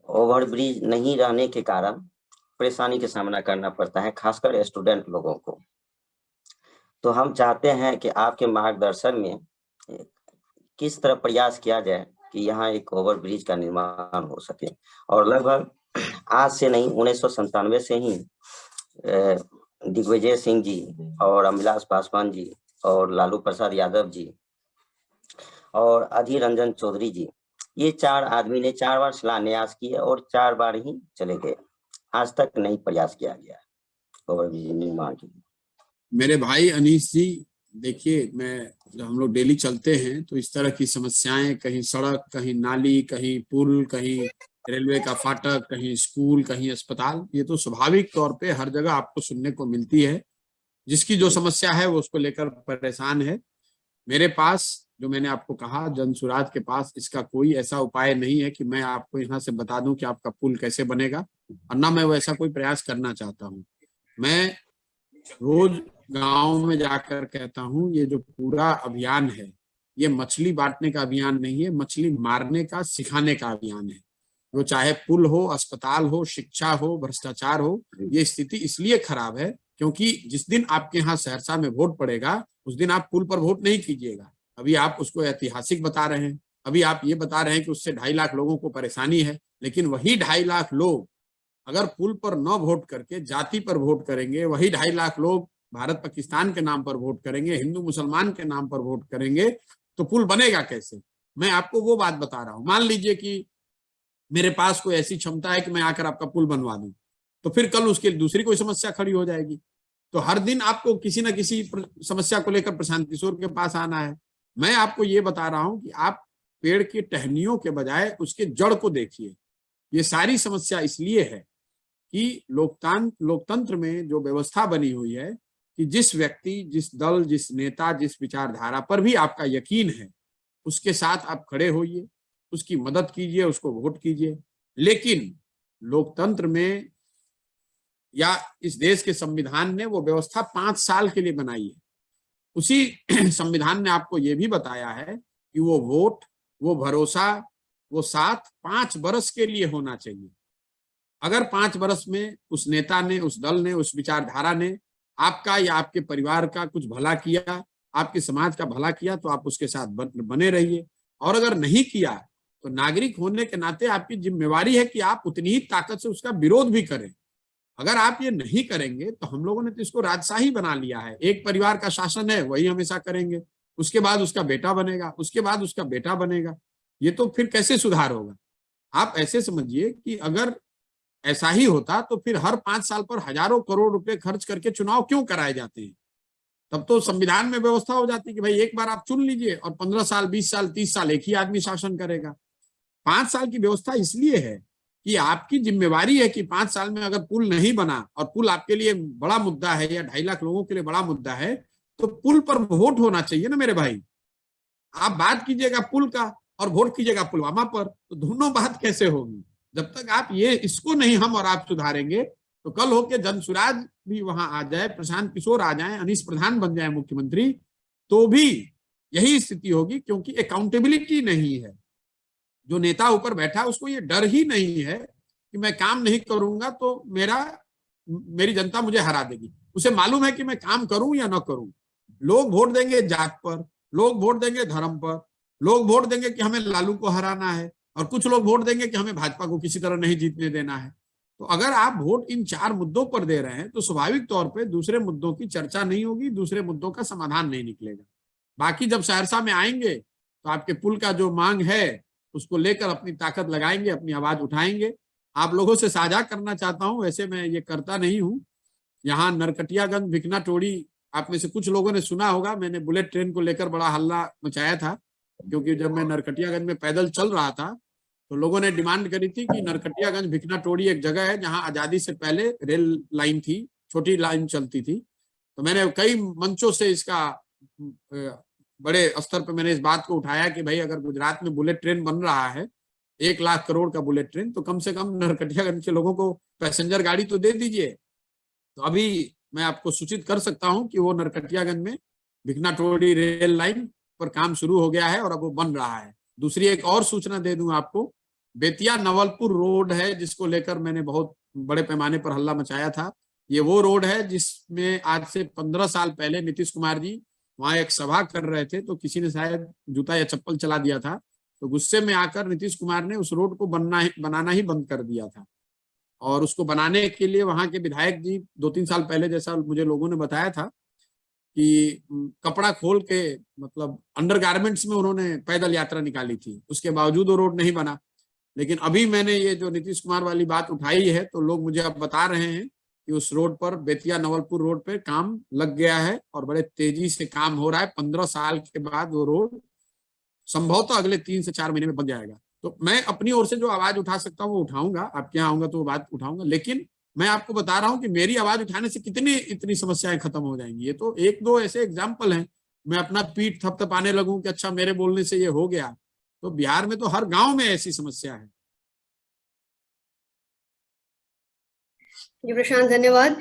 ओवरब्रिज नहीं रहने के कारण परेशानी का सामना करना पड़ता है, खासकर स्टूडेंट लोगों को। तो हम चाहते हैं कि आपके मार्गदर्शन में किस तरह प्रयास किया जाए कि यहाँ एक ओवरब्रिज का निर्माण हो सके। और लगभग आज से नहीं, 1997 से ही दिग्विजय सिंह जी और अभिलाष पासवान जी और लालू प्रसाद यादव जी और अधीर रंजन चौधरी जी, ये 4 आदमी ने 4 बार शिलान्यास किए और 4 बार ही चले गए। आज तक नहीं प्रयास किया गया ओवरब्रिज निर्माण के लिए। मेरे भाई अनीश जी, देखिए, जब हम लोग डेली चलते हैं तो इस तरह की समस्याएं, कहीं सड़क, कहीं नाली, कहीं पुल, कहीं रेलवे का फाटक, कहीं स्कूल, कहीं अस्पताल, ये तो स्वाभाविक तौर पे हर जगह आपको सुनने को मिलती है। जिसकी जो समस्या है वो उसको लेकर परेशान है। मेरे पास, जो मैंने आपको कहा, जनसुराज के पास इसका कोई ऐसा उपाय नहीं है कि मैं आपको यहाँ से बता दूं कि आपका पुल कैसे बनेगा, और ना मैं वैसा कोई प्रयास करना चाहता हूँ। मैं रोज गांव में जाकर कहता हूँ, ये जो पूरा अभियान है ये मछली बांटने का अभियान नहीं है, मछली मारने का, सिखाने का अभियान है। वो चाहे पुल हो, अस्पताल हो, शिक्षा हो, भ्रष्टाचार हो, ये स्थिति इसलिए खराब है क्योंकि जिस दिन आपके यहाँ सहरसा में वोट पड़ेगा उस दिन आप पुल पर वोट नहीं कीजिएगा। अभी आप उसको ऐतिहासिक बता रहे हैं, अभी आप ये बता रहे हैं कि उससे 2.5 लाख लोगों को परेशानी है, लेकिन वही 2.5 लाख लोग अगर पुल पर न वोट करके जाति पर वोट करेंगे, वही 2.5 लाख लोग भारत पाकिस्तान के नाम पर वोट करेंगे, हिंदू मुसलमान के नाम पर वोट करेंगे, तो पुल बनेगा कैसे? मैं आपको वो बात बता रहा हूं। मान लीजिए कि मेरे पास कोई ऐसी क्षमता है कि मैं आकर आपका पुल बनवा दूं, तो फिर कल उसके दूसरी कोई समस्या खड़ी हो जाएगी। तो हर दिन आपको किसी न किसी समस्या को लेकर प्रशांत किशोर के पास आना है। मैं आपको ये बता रहा हूं कि आप पेड़ की टहनियों के बजाय उसके जड़ को देखिए। ये सारी समस्या इसलिए है कि लोकतंत्र में जो व्यवस्था बनी हुई है कि जिस व्यक्ति, जिस दल, जिस नेता, जिस विचारधारा पर भी आपका यकीन है, उसके साथ आप खड़े होइए, उसकी मदद कीजिए, उसको वोट कीजिए। लेकिन लोकतंत्र में या इस देश के संविधान ने वो व्यवस्था 5 साल के लिए बनाई है। उसी संविधान ने आपको ये भी बताया है कि वो वोट, वो भरोसा, वो साथ 5 वर्ष के लिए होना चाहिए। अगर 5 वर्ष में उस नेता ने, उस दल ने, उस विचारधारा ने आपका या आपके परिवार का कुछ भला किया, आपके समाज का भला किया, तो आप उसके साथ बने रहिए। और अगर नहीं किया तो नागरिक होने के नाते आपकी जिम्मेवारी है कि आप उतनी ही ताकत से उसका विरोध भी करें। अगर आप ये नहीं करेंगे तो हम लोगों ने तो इसको राजशाही बना लिया है। एक परिवार का शासन है, वही हमेशा करेंगे, उसके बाद उसका बेटा बनेगा, उसके बाद उसका बेटा बनेगा। ये तो फिर कैसे सुधार होगा? आप ऐसे समझिए कि अगर ऐसा ही होता तो फिर हर 5 साल पर हजारों करोड़ रुपए खर्च करके चुनाव क्यों कराए जाते हैं? तब तो संविधान में व्यवस्था हो जाती कि भाई एक बार आप चुन लीजिए और 15 साल, 20 साल, 30 साल एक ही आदमी शासन करेगा। 5 साल की व्यवस्था इसलिए है कि आपकी जिम्मेवारी है कि 5 साल में अगर पुल नहीं बना और पुल आपके लिए बड़ा मुद्दा है या 2.5 लाख लोगों के लिए बड़ा मुद्दा है, तो पुल पर वोट होना चाहिए ना मेरे भाई। आप बात कीजिएगा पुल का और वोट कीजिएगा पुलवामा पर, तो दोनों बात कैसे होगी? जब तक आप ये इसको नहीं हम और आप सुधारेंगे तो कल होके जनसुराज भी वहां आ जाए, प्रशांत किशोर आ जाए, अनीश प्रधान बन जाए मुख्यमंत्री, तो भी यही स्थिति होगी, क्योंकि अकाउंटेबिलिटी नहीं है। जो नेता ऊपर बैठा है उसको ये डर ही नहीं है कि मैं काम नहीं करूंगा तो मेरी जनता मुझे हरा देगी। उसे मालूम है कि मैं काम करूं या ना करूं। लोग वोट देंगे जात पर, लोग वोट देंगे धर्म पर, लोग वोट देंगे कि हमें लालू को हराना है, और कुछ लोग वोट देंगे कि हमें भाजपा को किसी तरह नहीं जीतने देना है। तो अगर आप वोट इन 4 मुद्दों पर दे रहे हैं तो स्वाभाविक तौर पे दूसरे मुद्दों की चर्चा नहीं होगी, दूसरे मुद्दों का समाधान नहीं निकलेगा। बाकी जब सहरसा में आएंगे तो आपके पुल का जो मांग है उसको लेकर अपनी ताकत लगाएंगे, अपनी आवाज उठाएंगे। आप लोगों से साझा करना चाहता हूं, वैसे मैं ये करता नहीं हूं, यहाँ नरकटियागंज भिकना टोड़ी, आप में से कुछ लोगों ने सुना होगा, मैंने बुलेट ट्रेन को लेकर बड़ा हल्ला मचाया था, क्योंकि जब मैं नरकटियागंज में पैदल चल रहा था तो लोगों ने डिमांड करी थी कि नरकटियागंज भिकना टोड़ी एक जगह है जहां आजादी से पहले रेल लाइन थी, छोटी लाइन चलती थी। तो मैंने कई मंचों से इसका बड़े स्तर पर मैंने इस बात को उठाया कि भाई अगर गुजरात में बुलेट ट्रेन बन रहा है 1 लाख करोड़ का बुलेट ट्रेन, तो कम से कम नरकटियागंज के लोगों को पैसेंजर गाड़ी तो दे दीजिए। तो अभी मैं आपको सूचित कर सकता हूं कि वो नरकटियागंज में भिकना टोड़ी रेल लाइन पर काम शुरू हो गया है और अब वो बन रहा है। दूसरी एक और सूचना दे दूं आपको, बेतिया नवलपुर रोड है जिसको लेकर मैंने बहुत बड़े पैमाने पर हल्ला मचाया था। ये वो रोड है जिसमें आज से 15 साल पहले नीतीश कुमार जी वहां एक सभा कर रहे थे, तो किसी ने शायद जूता या चप्पल चला दिया था, तो गुस्से में आकर नीतीश कुमार ने उस रोड को बनाना ही बंद कर दिया था। और उसको बनाने के लिए वहां के विधायक जी 2-3 साल पहले, जैसा मुझे लोगों ने बताया था, कि कपड़ा खोल के मतलब अंडरगारमेंट्स में उन्होंने पैदल यात्रा निकाली थी, उसके बावजूद वो रोड नहीं बना। लेकिन अभी मैंने ये जो नीतीश कुमार वाली बात उठाई है तो लोग मुझे अब बता रहे हैं कि उस रोड पर, बेतिया नवलपुर रोड पे काम लग गया है और बड़े तेजी से काम हो रहा है। 15 साल के बाद वो रोड संभवतः अगले 3 से 4 महीने में बन जाएगा। तो मैं अपनी ओर से जो आवाज उठा सकता हूँ वो उठाऊंगा, आपके यहाँ आऊंगा तो वो बात उठाऊंगा, लेकिन मैं आपको बता रहा हूं कि मेरी आवाज उठाने से इतनी समस्याएं खत्म हो जाएंगी। ये तो 1-2 ऐसे एग्जाम्पल हैं। मैं अपना पीठ थपथपाने लगूं कि अच्छा मेरे बोलने से ये हो गया, तो बिहार में तो हर गांव में ऐसी समस्या है। जी प्रशांत, धन्यवाद।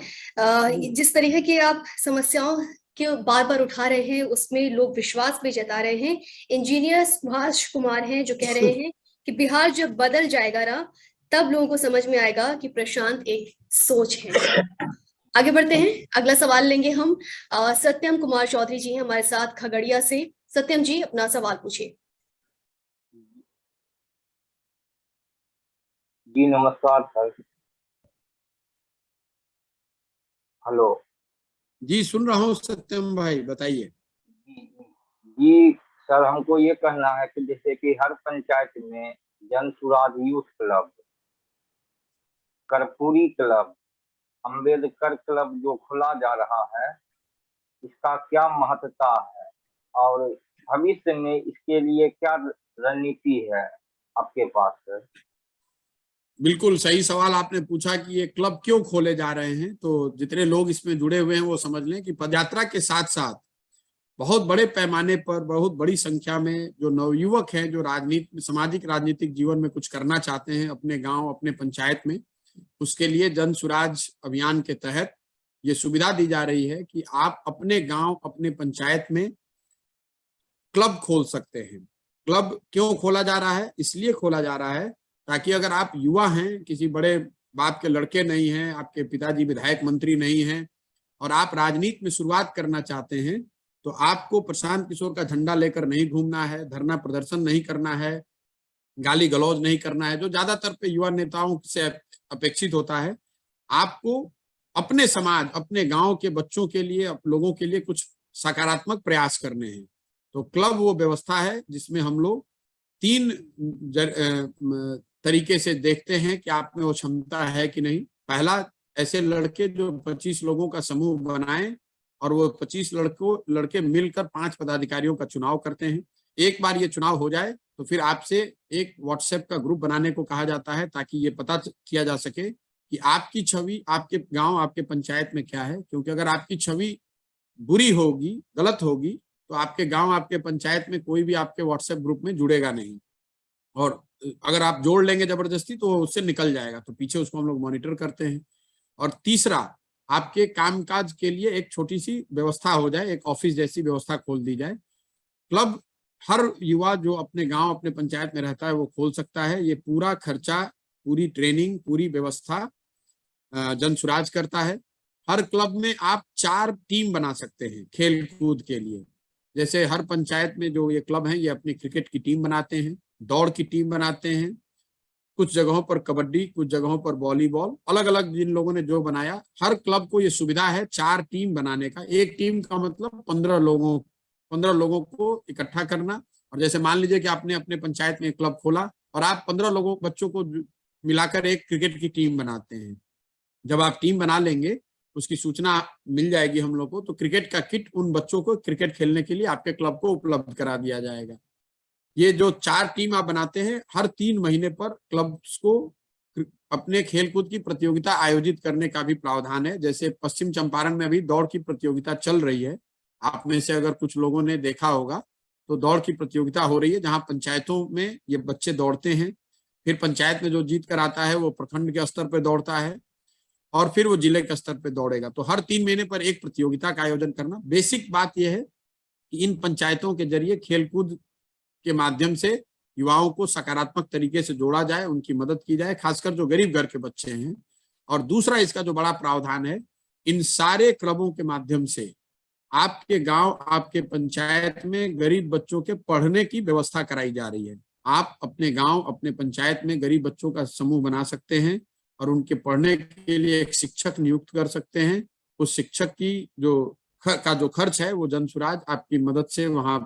जिस तरीके की आप समस्याओं के बार बार उठा रहे हैं उसमें लोग विश्वास भी जता रहे हैं। इंजीनियर सुभाष कुमार हैं जो कह रहे हैं कि बिहार जब बदल जाएगा ना तब लोगों को समझ में आएगा कि प्रशांत एक सोच है। आगे बढ़ते हैं, अगला सवाल लेंगे हम। सत्यम कुमार चौधरी जी हैं हमारे साथ खगड़िया से। सत्यम जी अपना सवाल पूछिए। जी नमस्कार सर। हेलो जी सुन रहा हूँ सत्यम भाई, बताइए। जी सर, हमको ये कहना है कि जैसे कि हर पंचायत में Jansuraaj youth club, Karpoori club, Ambedkar club जो खुला जा रहा है, इसका क्या महत्ता है और भविष्य में इसके लिए क्या रणनीति है आपके पास सर? बिल्कुल सही सवाल आपने पूछा कि ये क्लब क्यों खोले जा रहे हैं। तो जितने लोग इसमें जुड़े हुए हैं वो समझ लें कि पदयात्रा के साथ साथ बहुत बड़े पैमाने पर, बहुत बड़ी संख्या में जो नवयुवक हैं, जो सामाजिक राजनीतिक जीवन में कुछ करना चाहते हैं अपने गांव, अपने पंचायत में, उसके लिए जन सुराज अभियान के तहत ये सुविधा दी जा रही है कि आप अपने गांव, अपने पंचायत में क्लब खोल सकते हैं। क्लब क्यों खोला जा रहा है? इसलिए खोला जा रहा है ताकि अगर आप युवा हैं, किसी बड़े बाप के लड़के नहीं हैं, आपके पिताजी विधायक मंत्री नहीं हैं और आप राजनीति में शुरुआत करना चाहते हैं, तो आपको प्रशांत किशोर का झंडा लेकर नहीं घूमना है, धरना प्रदर्शन नहीं करना है, गाली गलौज नहीं करना है, जो ज्यादातर पे युवा नेताओं से अपेक्षित होता है। आपको अपने समाज, अपने गांव के बच्चों के लिए, लोगों के लिए कुछ सकारात्मक प्रयास करने हैं। तो क्लब वो व्यवस्था है जिसमें हम लोग 3 तरीके से देखते हैं कि आप में वो क्षमता है कि नहीं। पहला, ऐसे लड़के जो 25 लोगों का समूह बनाएं और वो 25 लड़के मिलकर 5 पदाधिकारियों का चुनाव करते हैं। एक बार ये चुनाव हो जाए तो फिर आपसे एक व्हाट्सएप का ग्रुप बनाने को कहा जाता है ताकि ये पता किया जा सके कि आपकी छवि आपके गांव, आपके पंचायत में क्या है। क्योंकि अगर आपकी छवि बुरी होगी, गलत होगी, तो आपके गांव, आपके पंचायत में कोई भी आपके व्हाट्सएप ग्रुप में जुड़ेगा नहीं, और अगर आप जोड़ लेंगे जबरदस्ती तो उससे निकल जाएगा। तो पीछे उसको हम लोग मॉनिटर करते हैं। और तीसरा, आपके कामकाज के लिए एक छोटी सी व्यवस्था हो जाए, एक ऑफिस जैसी व्यवस्था खोल दी जाए। क्लब हर युवा जो अपने गांव, अपने पंचायत में रहता है वो खोल सकता है। ये पूरा खर्चा, पूरी ट्रेनिंग, पूरी व्यवस्था जन सुराज करता है। हर क्लब में आप 4 टीम बना सकते हैं खेल कूद के लिए। जैसे हर पंचायत में जो ये क्लब हैं, ये अपनी क्रिकेट की टीम बनाते हैं, दौड़ की टीम बनाते हैं, कुछ जगहों पर कबड्डी, कुछ जगहों पर वॉलीबॉल, अलग अलग जिन लोगों ने जो बनाया। हर क्लब को ये सुविधा है 4 टीम बनाने का। एक टीम का मतलब 15 लोगों को इकट्ठा करना। और जैसे मान लीजिए कि आपने अपने पंचायत में एक क्लब खोला और आप 15 बच्चों को मिलाकर एक क्रिकेट की टीम बनाते हैं। जब आप टीम बना लेंगे, उसकी सूचना मिल जाएगी हम लोग को, तो क्रिकेट का किट उन बच्चों को क्रिकेट खेलने के लिए आपके क्लब को उपलब्ध करा दिया जाएगा। ये जो 4 टीम आप बनाते हैं, हर 3 महीने पर क्लब्स को अपने खेलकूद की प्रतियोगिता आयोजित करने का भी प्रावधान है। जैसे पश्चिम चंपारण में अभी दौड़ की प्रतियोगिता चल रही है। आप में से अगर कुछ लोगों ने देखा होगा तो दौड़ की प्रतियोगिता हो रही है, जहां पंचायतों में ये बच्चे दौड़ते हैं। फिर पंचायत में जो जीत कर आता है वो प्रखंड के स्तर पर दौड़ता है और फिर वो जिले के स्तर पर दौड़ेगा। तो हर 3 महीने पर एक प्रतियोगिता का आयोजन करना। बेसिक बात यह है कि इन पंचायतों के जरिए खेलकूद के माध्यम से युवाओं को सकारात्मक तरीके से जोड़ा जाए, उनकी मदद की जाए, खासकर जो गरीब घर के बच्चे हैं। और दूसरा, इसका जो बड़ा प्रावधान है, इन सारे क्लबों के माध्यम से आपके गांव, आपके पंचायत में गरीब बच्चों के पढ़ने की व्यवस्था कराई जा रही है। आप अपने गांव, अपने पंचायत में गरीब बच्चों का समूह बना सकते हैं और उनके पढ़ने के लिए एक शिक्षक नियुक्त कर सकते हैं। उस शिक्षक की जो खर्च है वो जन सुराज आपकी मदद से वहां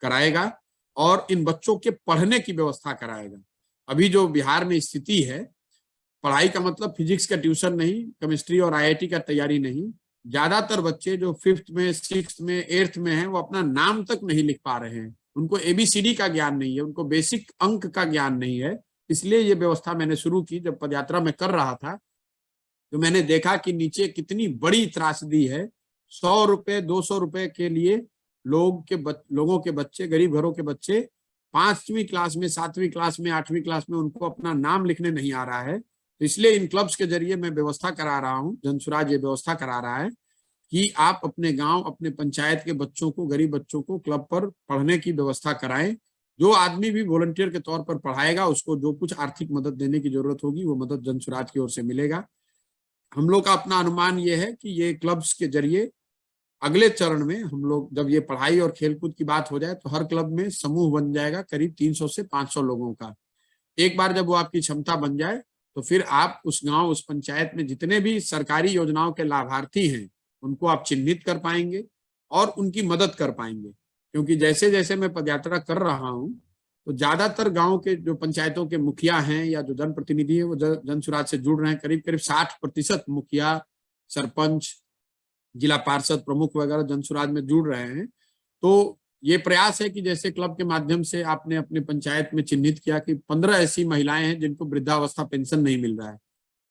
कराएगा और इन बच्चों के पढ़ने की व्यवस्था कराएगा। अभी जो बिहार में स्थिति है, पढ़ाई का मतलब फिजिक्स का ट्यूशन नहीं, केमिस्ट्री और IIT का तैयारी नहीं। ज्यादातर बच्चे जो 5th में, 6th में, 8th में हैं, वो अपना नाम तक नहीं लिख पा रहे हैं। उनको ABCD का ज्ञान नहीं है, उनको बेसिक अंक का ज्ञान नहीं है। इसलिए ये व्यवस्था मैंने शुरू की। जब पदयात्रा में कर रहा था तो मैंने देखा कि नीचे कितनी बड़ी त्रासदी है। 100 रुपए, 200 रुपए के लिए लोगों के बच्चे, गरीब घरों के बच्चे 5वीं क्लास में, 7वीं क्लास में, 8वीं क्लास में उनको अपना नाम लिखने नहीं आ रहा है। तो इसलिए इन क्लब्स के जरिए मैं व्यवस्था करा रहा हूँ, जनसुराज ये व्यवस्था करा रहा है कि आप अपने गांव, अपने पंचायत के बच्चों को, गरीब बच्चों को क्लब पर पढ़ने की व्यवस्था कराएं। जो आदमी भी वॉलंटियर के तौर पर पढ़ाएगा, उसको जो कुछ आर्थिक मदद देने की जरूरत होगी वो मदद जनसुराज की ओर से मिलेगा। हम लोग का अपना अनुमान ये है कि ये क्लब्स के जरिए अगले चरण में हम लोग, जब ये पढ़ाई और खेलकूद की बात हो जाए, तो हर क्लब में समूह बन जाएगा करीब 300 से 500 लोगों का। एक बार जब वो आपकी क्षमता बन जाए तो फिर आप उस गांव, उस पंचायत में जितने भी सरकारी योजनाओं के लाभार्थी हैं उनको आप चिन्हित कर पाएंगे और उनकी मदद कर पाएंगे। क्योंकि जैसे जैसे मैं पदयात्रा कर रहा हूँ तो ज्यादातर गांव के जो पंचायतों के मुखिया हैं या जो जनप्रतिनिधि है वो जनसुराज से जुड़ रहे हैं। करीब करीब 60% मुखिया, सरपंच, जिला पार्षद प्रमुख वगैरह जनसुराज में जुड़ रहे हैं। तो ये प्रयास है कि जैसे क्लब के माध्यम से आपने अपने पंचायत में चिन्हित किया कि 15 ऐसी महिलाएं हैं जिनको वृद्धावस्था पेंशन नहीं मिल रहा है,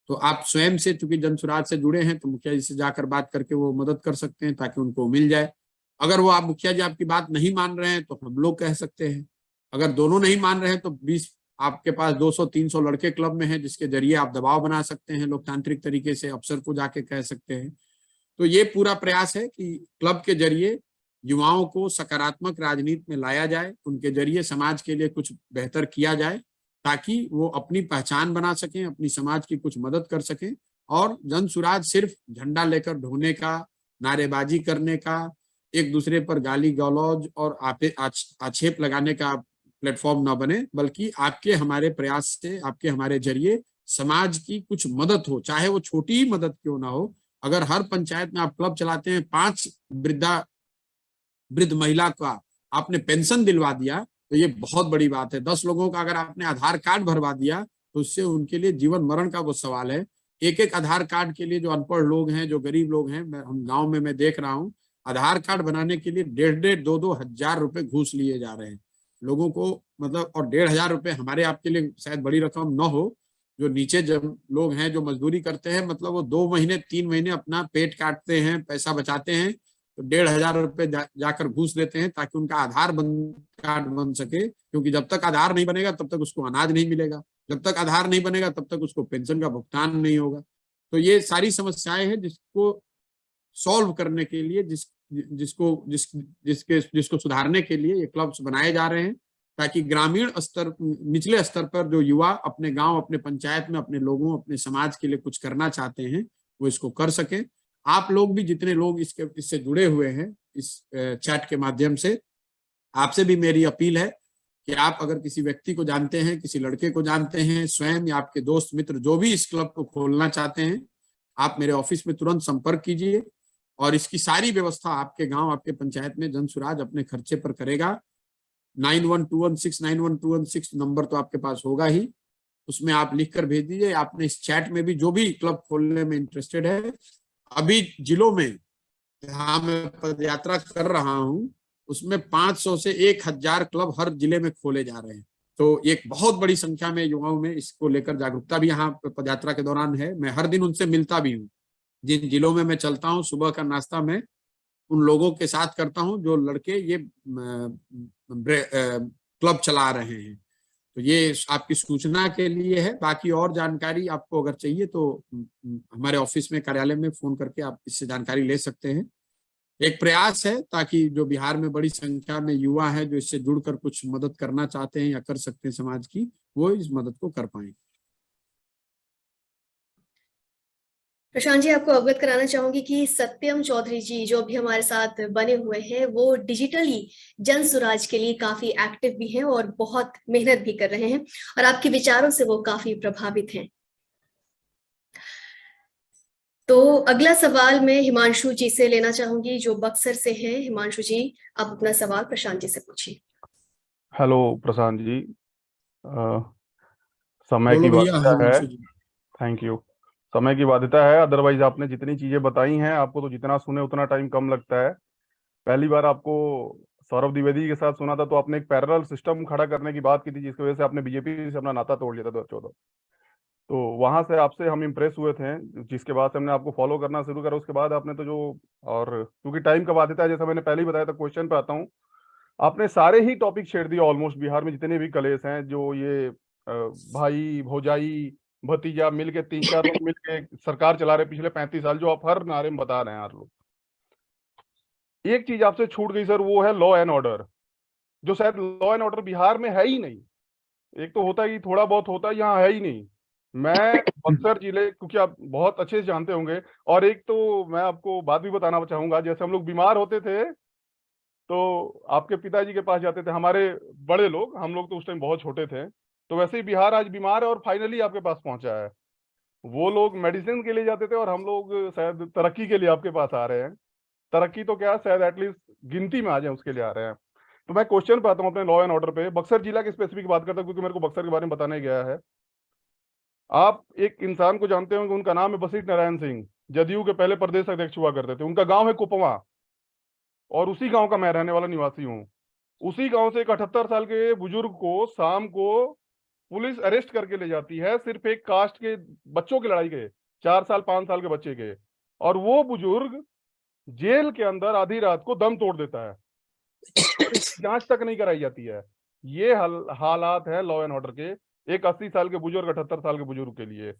तो आप स्वयं से, चूंकि जनसुराज से जुड़े हैं, तो मुखिया जी से जाकर बात करके वो मदद कर सकते हैं ताकि उनको मिल जाए। अगर वो आप मुखिया जी आपकी बात नहीं मान रहे हैं तो हम लोग कह सकते हैं। अगर दोनों नहीं मान रहे हैं तो आपके पास 200-300 लड़के क्लब में हैं जिसके जरिए आप दबाव बना सकते हैं, लोकतांत्रिक तरीके से अफसर को जाके कह सकते हैं। तो ये पूरा प्रयास है कि क्लब के जरिए युवाओं को सकारात्मक राजनीति में लाया जाए, उनके जरिए समाज के लिए कुछ बेहतर किया जाए ताकि वो अपनी पहचान बना सकें, अपनी समाज की कुछ मदद कर सकें। और जन सुराज सिर्फ झंडा लेकर ढोने का, नारेबाजी करने का, एक दूसरे पर गाली गलौज और आक्षेप लगाने का प्लेटफॉर्म न बने, बल्कि आपके हमारे प्रयास से, आपके हमारे जरिए समाज की कुछ मदद हो, चाहे वो छोटी ही मदद क्यों ना हो। अगर हर पंचायत में आप क्लब चलाते हैं, 5 वृद्ध महिला का आपने पेंशन दिलवा दिया तो ये बहुत बड़ी बात है। 10 लोगों का अगर आपने आधार कार्ड भरवा दिया तो उससे उनके लिए जीवन मरण का वो सवाल है। एक आधार कार्ड के लिए जो अनपढ़ लोग हैं, जो गरीब लोग हैं, हम गांव में मैं देख रहा हूँ, आधार कार्ड बनाने के लिए 1,500 2,2 हजार रुपए घूस लिए जा रहे हैं लोगों को, मतलब। और 1,500 रुपए हमारे आपके लिए शायद बड़ी रकम न हो, जो नीचे जब लोग हैं जो मजदूरी करते हैं, मतलब वो 2 महीने 3 महीने अपना पेट काटते हैं, पैसा बचाते हैं, तो 1,500 रुपए जाकर घूस देते हैं ताकि उनका आधार कार्ड बन सके। क्योंकि जब तक आधार नहीं बनेगा तब तक उसको अनाज नहीं मिलेगा, जब तक आधार नहीं बनेगा तब तक उसको पेंशन का भुगतान नहीं होगा। तो ये सारी समस्याएं हैं जिसको सॉल्व करने के लिए, जिसको सुधारने के लिए ये क्लब्स बनाए जा रहे हैं, ताकि ग्रामीण स्तर, निचले स्तर पर जो युवा अपने गांव, अपने पंचायत में अपने लोगों, अपने समाज के लिए कुछ करना चाहते हैं वो इसको कर सकें। आप लोग भी, जितने लोग इससे जुड़े हुए हैं इस चैट के माध्यम से, आपसे भी मेरी अपील है कि आप अगर किसी व्यक्ति को जानते हैं, किसी लड़के को जानते हैं, स्वयं या आपके दोस्त मित्र जो भी इस क्लब को खोलना चाहते हैं, आप मेरे ऑफिस में तुरंत संपर्क कीजिए और इसकी सारी व्यवस्था आपके गांव, आपके पंचायत में जन सुराज अपने खर्चे पर करेगा। 9121691216 नंबर तो आपके पास होगा ही, उसमें आप लिखकर भेज दीजिए। आपने इस चैट में भी जो भी क्लब खोलने में इंटरेस्टेड है, अभी जिलों में जहाँ मैं पदयात्रा कर रहा हूँ उसमें 500 से 1,000 क्लब हर जिले में खोले जा रहे हैं। तो एक बहुत बड़ी संख्या में युवाओं में इसको लेकर जागरूकता भी यहाँ पदयात्रा के दौरान है। मैं हर दिन उनसे मिलता भी हूँ, जिन जिलों में मैं चलता हूँ सुबह का नाश्ता मैं उन लोगों के साथ करता हूँ जो लड़के ये क्लब चला रहे हैं। तो ये आपकी सूचना के लिए है। बाकी और जानकारी आपको अगर चाहिए तो हमारे ऑफिस में, कार्यालय में फोन करके आप इससे जानकारी ले सकते हैं। एक प्रयास है ताकि जो बिहार में बड़ी संख्या में युवा है जो इससे जुड़कर कुछ मदद करना चाहते हैं या कर सकते हैं समाज की, वो इस मदद को कर पाएंगे। प्रशांत जी, आपको अवगत कराना चाहूंगी कि सत्यम चौधरी जी जो भी हमारे साथ बने हुए हैं वो डिजिटली जन सुराज के लिए काफी एक्टिव भी हैं और बहुत मेहनत भी कर रहे हैं और आपके विचारों से वो काफी प्रभावित हैं। तो अगला सवाल मैं हिमांशु जी से लेना चाहूंगी जो बक्सर से हैं। हिमांशु जी, आप अपना सवाल प्रशांत जी से पूछिए। हेलो प्रशांत जी, समय की बाध्यता है। Thank you. समय की बाध्यता है, अदरवाइज आपने जितनी चीजें बताई हैं, आपको तो जितना सुने उतना टाइम कम लगता है। पहली बार आपको सौरभ द्विवेदी के साथ सुना था तो आपने एक पैरेलल सिस्टम खड़ा करने की बात की थी जिसकी वजह से आपने बीजेपी से अपना नाता तोड़ लिया था 2014। तो वहां से आपसे हम इम्प्रेस हुए थे, जिसके बाद से हमने आपको फॉलो करना शुरू करा। उसके बाद आपने तो जो, और क्योंकि टाइम का बाध्यता है, जैसा मैंने पहले ही बताया था, क्वेश्चन पे आता हूँ, आपने सारे ही टॉपिक छेड़ दिए ऑलमोस्ट। बिहार में जितने भी कलेश हैं, जो ये भाई भौजाई भतीजा मिलके 3-4 लोग मिलके सरकार चला रहे पिछले 35 साल, जो आप हर नारे में बता रहे हैं यार लोग। एक चीज आपसे छूट गई सर, वो है लॉ एंड ऑर्डर, जो शायद लॉ एंड ऑर्डर बिहार में है ही नहीं। एक तो होता ही थोड़ा बहुत होता है, यहाँ है ही नहीं। मैं बक्सर जिले, क्योंकि आप बहुत अच्छे से जानते होंगे, और एक तो मैं आपको बात भी बताना चाहूंगा, जैसे हम लोग बीमार होते थे तो आपके पिताजी के पास जाते थे हमारे बड़े लोग, हम लोग तो उस टाइम बहुत छोटे थे, तो वैसे ही बिहार आज बीमार है और फाइनली आपके पास पहुंचा है। वो लोग मेडिसिन के लिए जाते थे और हम लोग शायद तरक्की के लिए आपके पास आ रहे हैं। तरक्की तो क्या, शायद एटलीस्ट गिनती में आ जाए उसके लिए आ रहे हैं। तो मैं क्वेश्चन पे आता हूँ अपने लॉ एंड ऑर्डर पे। बक्सर जिला की स्पेसिफिक बात करता हूँ क्योंकि मेरे को बक्सर के बारे में बताने गया है। आप एक इंसान को जानते होंगे, उनका नाम है बसीत नारायण सिंह, जदयू के पहले प्रदेश अध्यक्ष हुआ करते थे। उनका गांव है कुपवा और उसी गांव का मैं रहने वाला निवासी हूँ। उसी गांव से एक 78 साल के बुजुर्ग को शाम को पुलिस अरेस्ट करके ले जाती है, सिर्फ एक कास्ट के बच्चों की लड़ाई के, 4 साल 5 साल के बच्चे के, और वो बुजुर्ग जेल के अंदर आधी रात को दम तोड़ देता है, जांच तक नहीं कराई जाती है। ये हालात है लॉ एंड ऑर्डर के। एक 80 साल के बुजुर्ग, 78 साल के बुजुर्ग के लिए।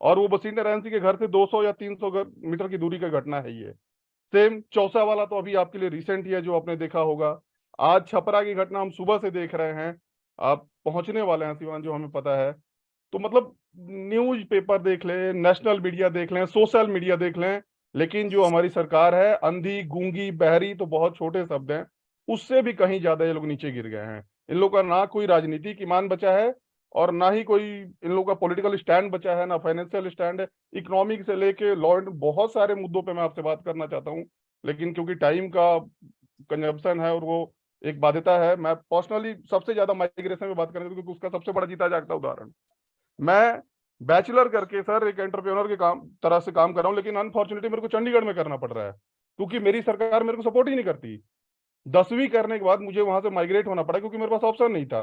और वो बसिंदा रैंसी के घर से 200 या 300 मीटर की दूरी का घटना है ये। सेम चौसा वाला तो अभी आपके लिए रिसेंट ही है, जो आपने देखा होगा। आज छपरा की घटना हम सुबह से देख रहे हैं, आप पहुंचने वाले हैं सिवान, जो हमें पता है। तो मतलब न्यूज पेपर देख लें, नेशनल मीडिया देख लें, सोशल मीडिया देख लें, लेकिन जो हमारी सरकार है, अंधी, गूंगी, बहरी तो बहुत छोटे शब्द हैं, उससे भी कहीं ज्यादा ये लोग नीचे गिर गए हैं। इन लोगों का ना कोई राजनीतिक ईमान बचा है, और ना ही कोई इन लोगों का पॉलिटिकल स्टैंड बचा है, ना फाइनेंशियल स्टैंड है। इकोनॉमिक से लेके लॉ एंड बहुत सारे मुद्दों पे मैं आपसे बात करना चाहता हूँ, लेकिन क्योंकि टाइम का कंजम्पशन है और वो एक बाध्यता है, मैं पर्सनली सबसे ज्यादा माइग्रेशन में बात करेंगे, क्योंकि उसका सबसे बड़ा जीता जागता उदाहरण, मैं बैचलर करके सर एक एंटरप्रेन्योर के तरह से काम कर रहा हूँ, लेकिन अनफॉर्चुनेटली मेरे को चंडीगढ़ में करना पड़ रहा है, क्योंकि मेरी सरकार मेरे को सपोर्ट ही नहीं करती। 10वीं करने के बाद मुझे वहां से माइग्रेट होना पड़ा, क्योंकि मेरे पास ऑप्शन नहीं था।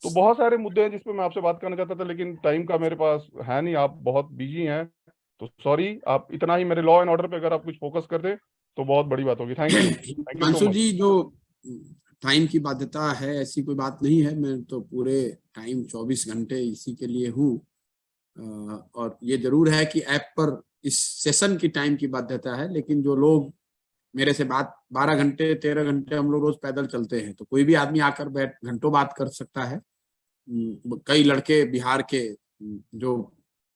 तो बहुत सारे मुद्दे हैं जिसपे मैं आपसे बात करना चाहता था, लेकिन टाइम का मेरे पास है नहीं, आप बहुत बिजी हैं, तो सॉरी। आप इतना ही मेरे लॉ एंड ऑर्डर पे अगर आप कुछ फोकस कर दे तो बहुत बड़ी बात होगी। Thank you so Anshu much. जी, जो टाइम की बाध्यता है ऐसी कोई बात नहीं है, मैं तो पूरे टाइम 24 घंटे इसी के लिए हूँ। और ये जरूर है कि ऐप पर इस सेशन की टाइम की बाध्यता है, लेकिन जो लोग मेरे से बात 12 घंटे 13 घंटे हम लोग रोज पैदल चलते हैं, तो कोई भी आदमी आकर बैठ घंटों बात कर सकता है। कई लड़के बिहार के जो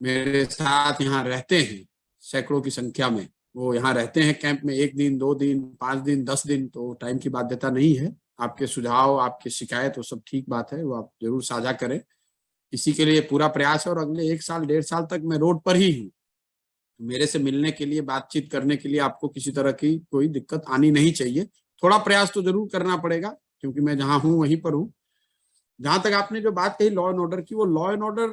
मेरे साथ यहाँ रहते हैं सैकड़ों की संख्या में, वो यहाँ रहते हैं कैंप में 1 दिन 2 दिन 5 दिन 10 दिन, तो टाइम की बाध्यता नहीं है। आपके सुझाव, आपकी शिकायत, वो सब ठीक बात है, वो आप जरूर साझा करें। इसी के लिए पूरा प्रयास है, और अगले 1 साल 1.5 साल तक मैं रोड पर ही हूँ। मेरे से मिलने के लिए, बातचीत करने के लिए आपको किसी तरह की कोई दिक्कत आनी नहीं चाहिए। थोड़ा प्रयास तो जरूर करना पड़ेगा, क्योंकि मैं जहाँ हूँ वहीं पर हूँ। जहां तक आपने जो बात कही लॉ एंड ऑर्डर की, वो लॉ एंड ऑर्डर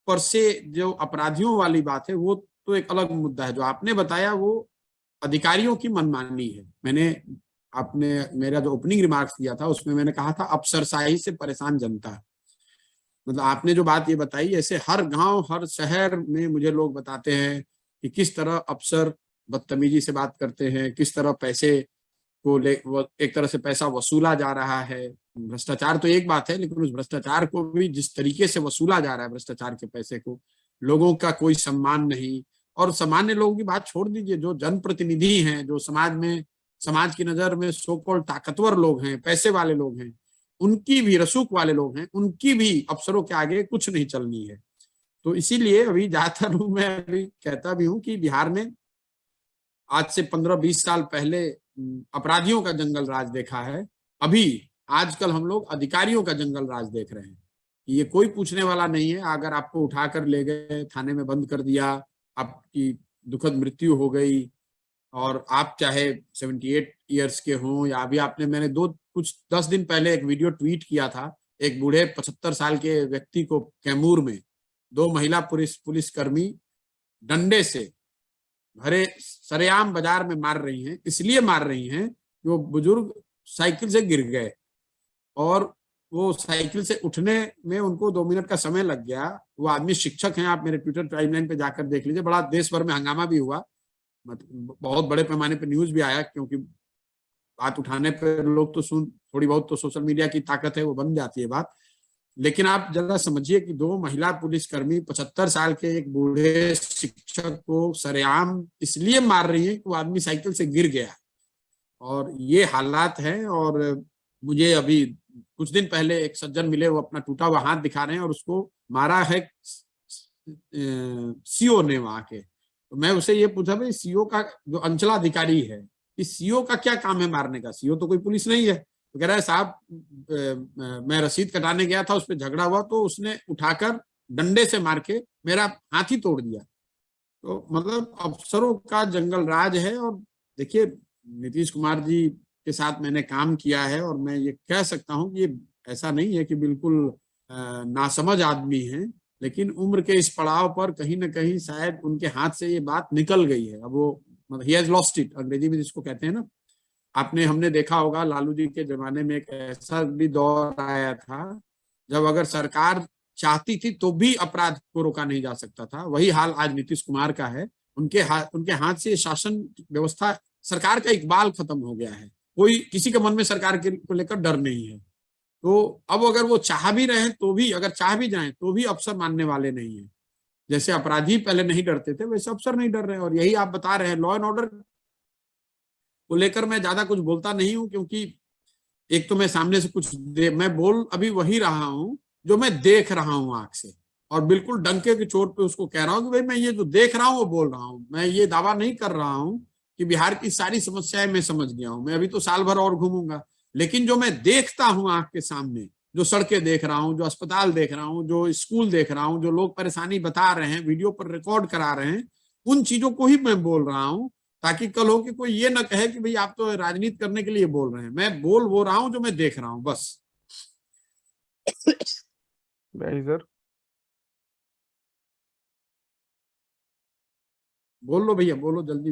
पर से जो अपराधियों वाली बात है, वो तो एक अलग मुद्दा है। जो आपने बताया वो अधिकारियों की मनमानी है। आपने मेरा जो ओपनिंग रिमार्क्स दिया था उसमें मैंने कहा था अफसरशाही से परेशान जनता। मतलब आपने जो बात ये बताई, ऐसे हर गांव हर शहर में मुझे लोग बताते हैं कि किस तरह अफसर बदतमीजी से बात करते हैं, किस तरह पैसे को एक तरह से पैसा वसूला जा रहा है। भ्रष्टाचार तो एक बात है, लेकिन उस भ्रष्टाचार को भी जिस तरीके से वसूला जा रहा है, भ्रष्टाचार के पैसे को, लोगों का कोई सम्मान नहीं। और सामान्य लोगों की बात छोड़ दीजिए, जो जनप्रतिनिधि हैं, जो समाज की नजर में सो कॉल्ड ताकतवर लोग हैं, पैसे वाले लोग हैं, उनकी भी, रसूख वाले लोग हैं, उनकी भी अफसरों के आगे कुछ नहीं चलनी है। तो इसीलिए अभी ज्यादातर मैं अभी कहता भी हूँ कि बिहार में आज से 15-20 साल पहले अपराधियों का जंगल राज देखा है, अभी आजकल हम लोग अधिकारियों का जंगल राज देख रहे हैं। ये कोई पूछने वाला नहीं है। अगर आपको उठाकर ले गए, थाने में बंद कर दिया, आपकी दुखद मृत्यु हो गई, और आप चाहे 78 ईयर्स के हों, या अभी मैंने 10 दिन पहले एक वीडियो ट्वीट किया था, एक बूढ़े 75 साल के व्यक्ति को कैमूर में 2 महिला पुलिसकर्मी डंडे से भरे सरेआम बाजार में मार रही हैं। इसलिए मार रही हैं कि वो बुजुर्ग साइकिल से गिर गए, और वो साइकिल से उठने में उनको 2 मिनट का समय लग गया। वो आदमी शिक्षक हैं, आप मेरे ट्विटर टाइमलाइन पे जाकर देख लीजिए। बड़ा देश भर में हंगामा भी हुआ, बहुत बड़े पैमाने पे न्यूज भी आया, क्योंकि बात उठाने पर लोग तो थोड़ी बहुत तो सोशल मीडिया की ताकत है, वो बन जाती है बात। लेकिन आप जरा समझिए कि 2 महिला पुलिसकर्मी 75 साल के एक बूढ़े शिक्षक को सरेआम इसलिए मार रही है कि वो आदमी साइकिल से गिर गया, और ये हालात हैं। और मुझे अभी कुछ दिन पहले एक सज्जन मिले, वो अपना टूटा हुआ हाथ दिखा रहे हैं, और उसको मारा है सीओ ने वहां के। तो मैं उसे ये पूछा, भाई सीओ का जो अंचलाधिकारी है, इस सीओ का क्या काम है मारने का? सीओ तो कोई पुलिस नहीं है। तो कह रहा है, साहब मैं रसीद कटाने गया था, उस पर झगड़ा हुआ, तो उसने उठाकर डंडे से मार के मेरा हाथ ही तोड़ दिया। तो मतलब अफसरों का जंगल राज है। और देखिए, नीतीश कुमार जी के साथ मैंने काम किया है, और मैं ये कह सकता हूँ कि ये ऐसा नहीं है कि बिल्कुल नासमझ आदमी हैं, लेकिन उम्र के इस पड़ाव पर कहीं ना कहीं शायद उनके हाथ से ये बात निकल गई है। अब वो मतलब ही हैज लॉस्ट इट, अंग्रेजी में जिसको कहते हैं ना। हमने देखा होगा, लालू जी के जमाने में एक ऐसा भी दौर आया था जब अगर सरकार चाहती थी तो भी अपराध को रोका नहीं जा सकता था। वही हाल आज नीतीश कुमार का है। उनके हाथ से शासन व्यवस्था, सरकार का इकबाल खत्म हो गया है। कोई किसी के मन में सरकार को लेकर डर नहीं है। तो अब अगर वो चाह भी रहे तो भी, अगर चाह भी जाएं तो भी अफसर मानने वाले नहीं है। जैसे अपराधी पहले नहीं डरते थे वैसे अफसर नहीं डर रहे हैं। और यही आप बता रहे हैं, लॉ एंड ऑर्डर को लेकर मैं ज्यादा कुछ बोलता नहीं हूं, क्योंकि एक तो मैं सामने से कुछ मैं बोल अभी वही रहा हूं जो मैं देख रहा हूं आंख से, और बिल्कुल डंके की चोट पे उसको कह रहा हूं कि भाई मैं ये जो देख रहा हूं वो बोल रहा हूं। मैं ये दावा नहीं कर रहा हूं कि बिहार की सारी समस्याएं मैं समझ गया हूं, मैं अभी तो साल भर और घूमूंगा, लेकिन जो मैं देखता हूं आंख के सामने, जो सड़कें देख रहा हूं, जो अस्पताल देख रहा हूं, जो स्कूल देख रहा हूं, जो लोग परेशानी बता रहे हैं, वीडियो पर रिकॉर्ड करा रहे हैं, उन चीजों को ही मैं बोल रहा हूं, ताकि कल हो कि कोई ये ना कहे कि भाई आप तो राजनीति करने के लिए बोल रहे हैं। मैं बोल वो रहा हूं जो मैं देख रहा हूं, बस। सर बोल लो भैया, बोलो जल्दी।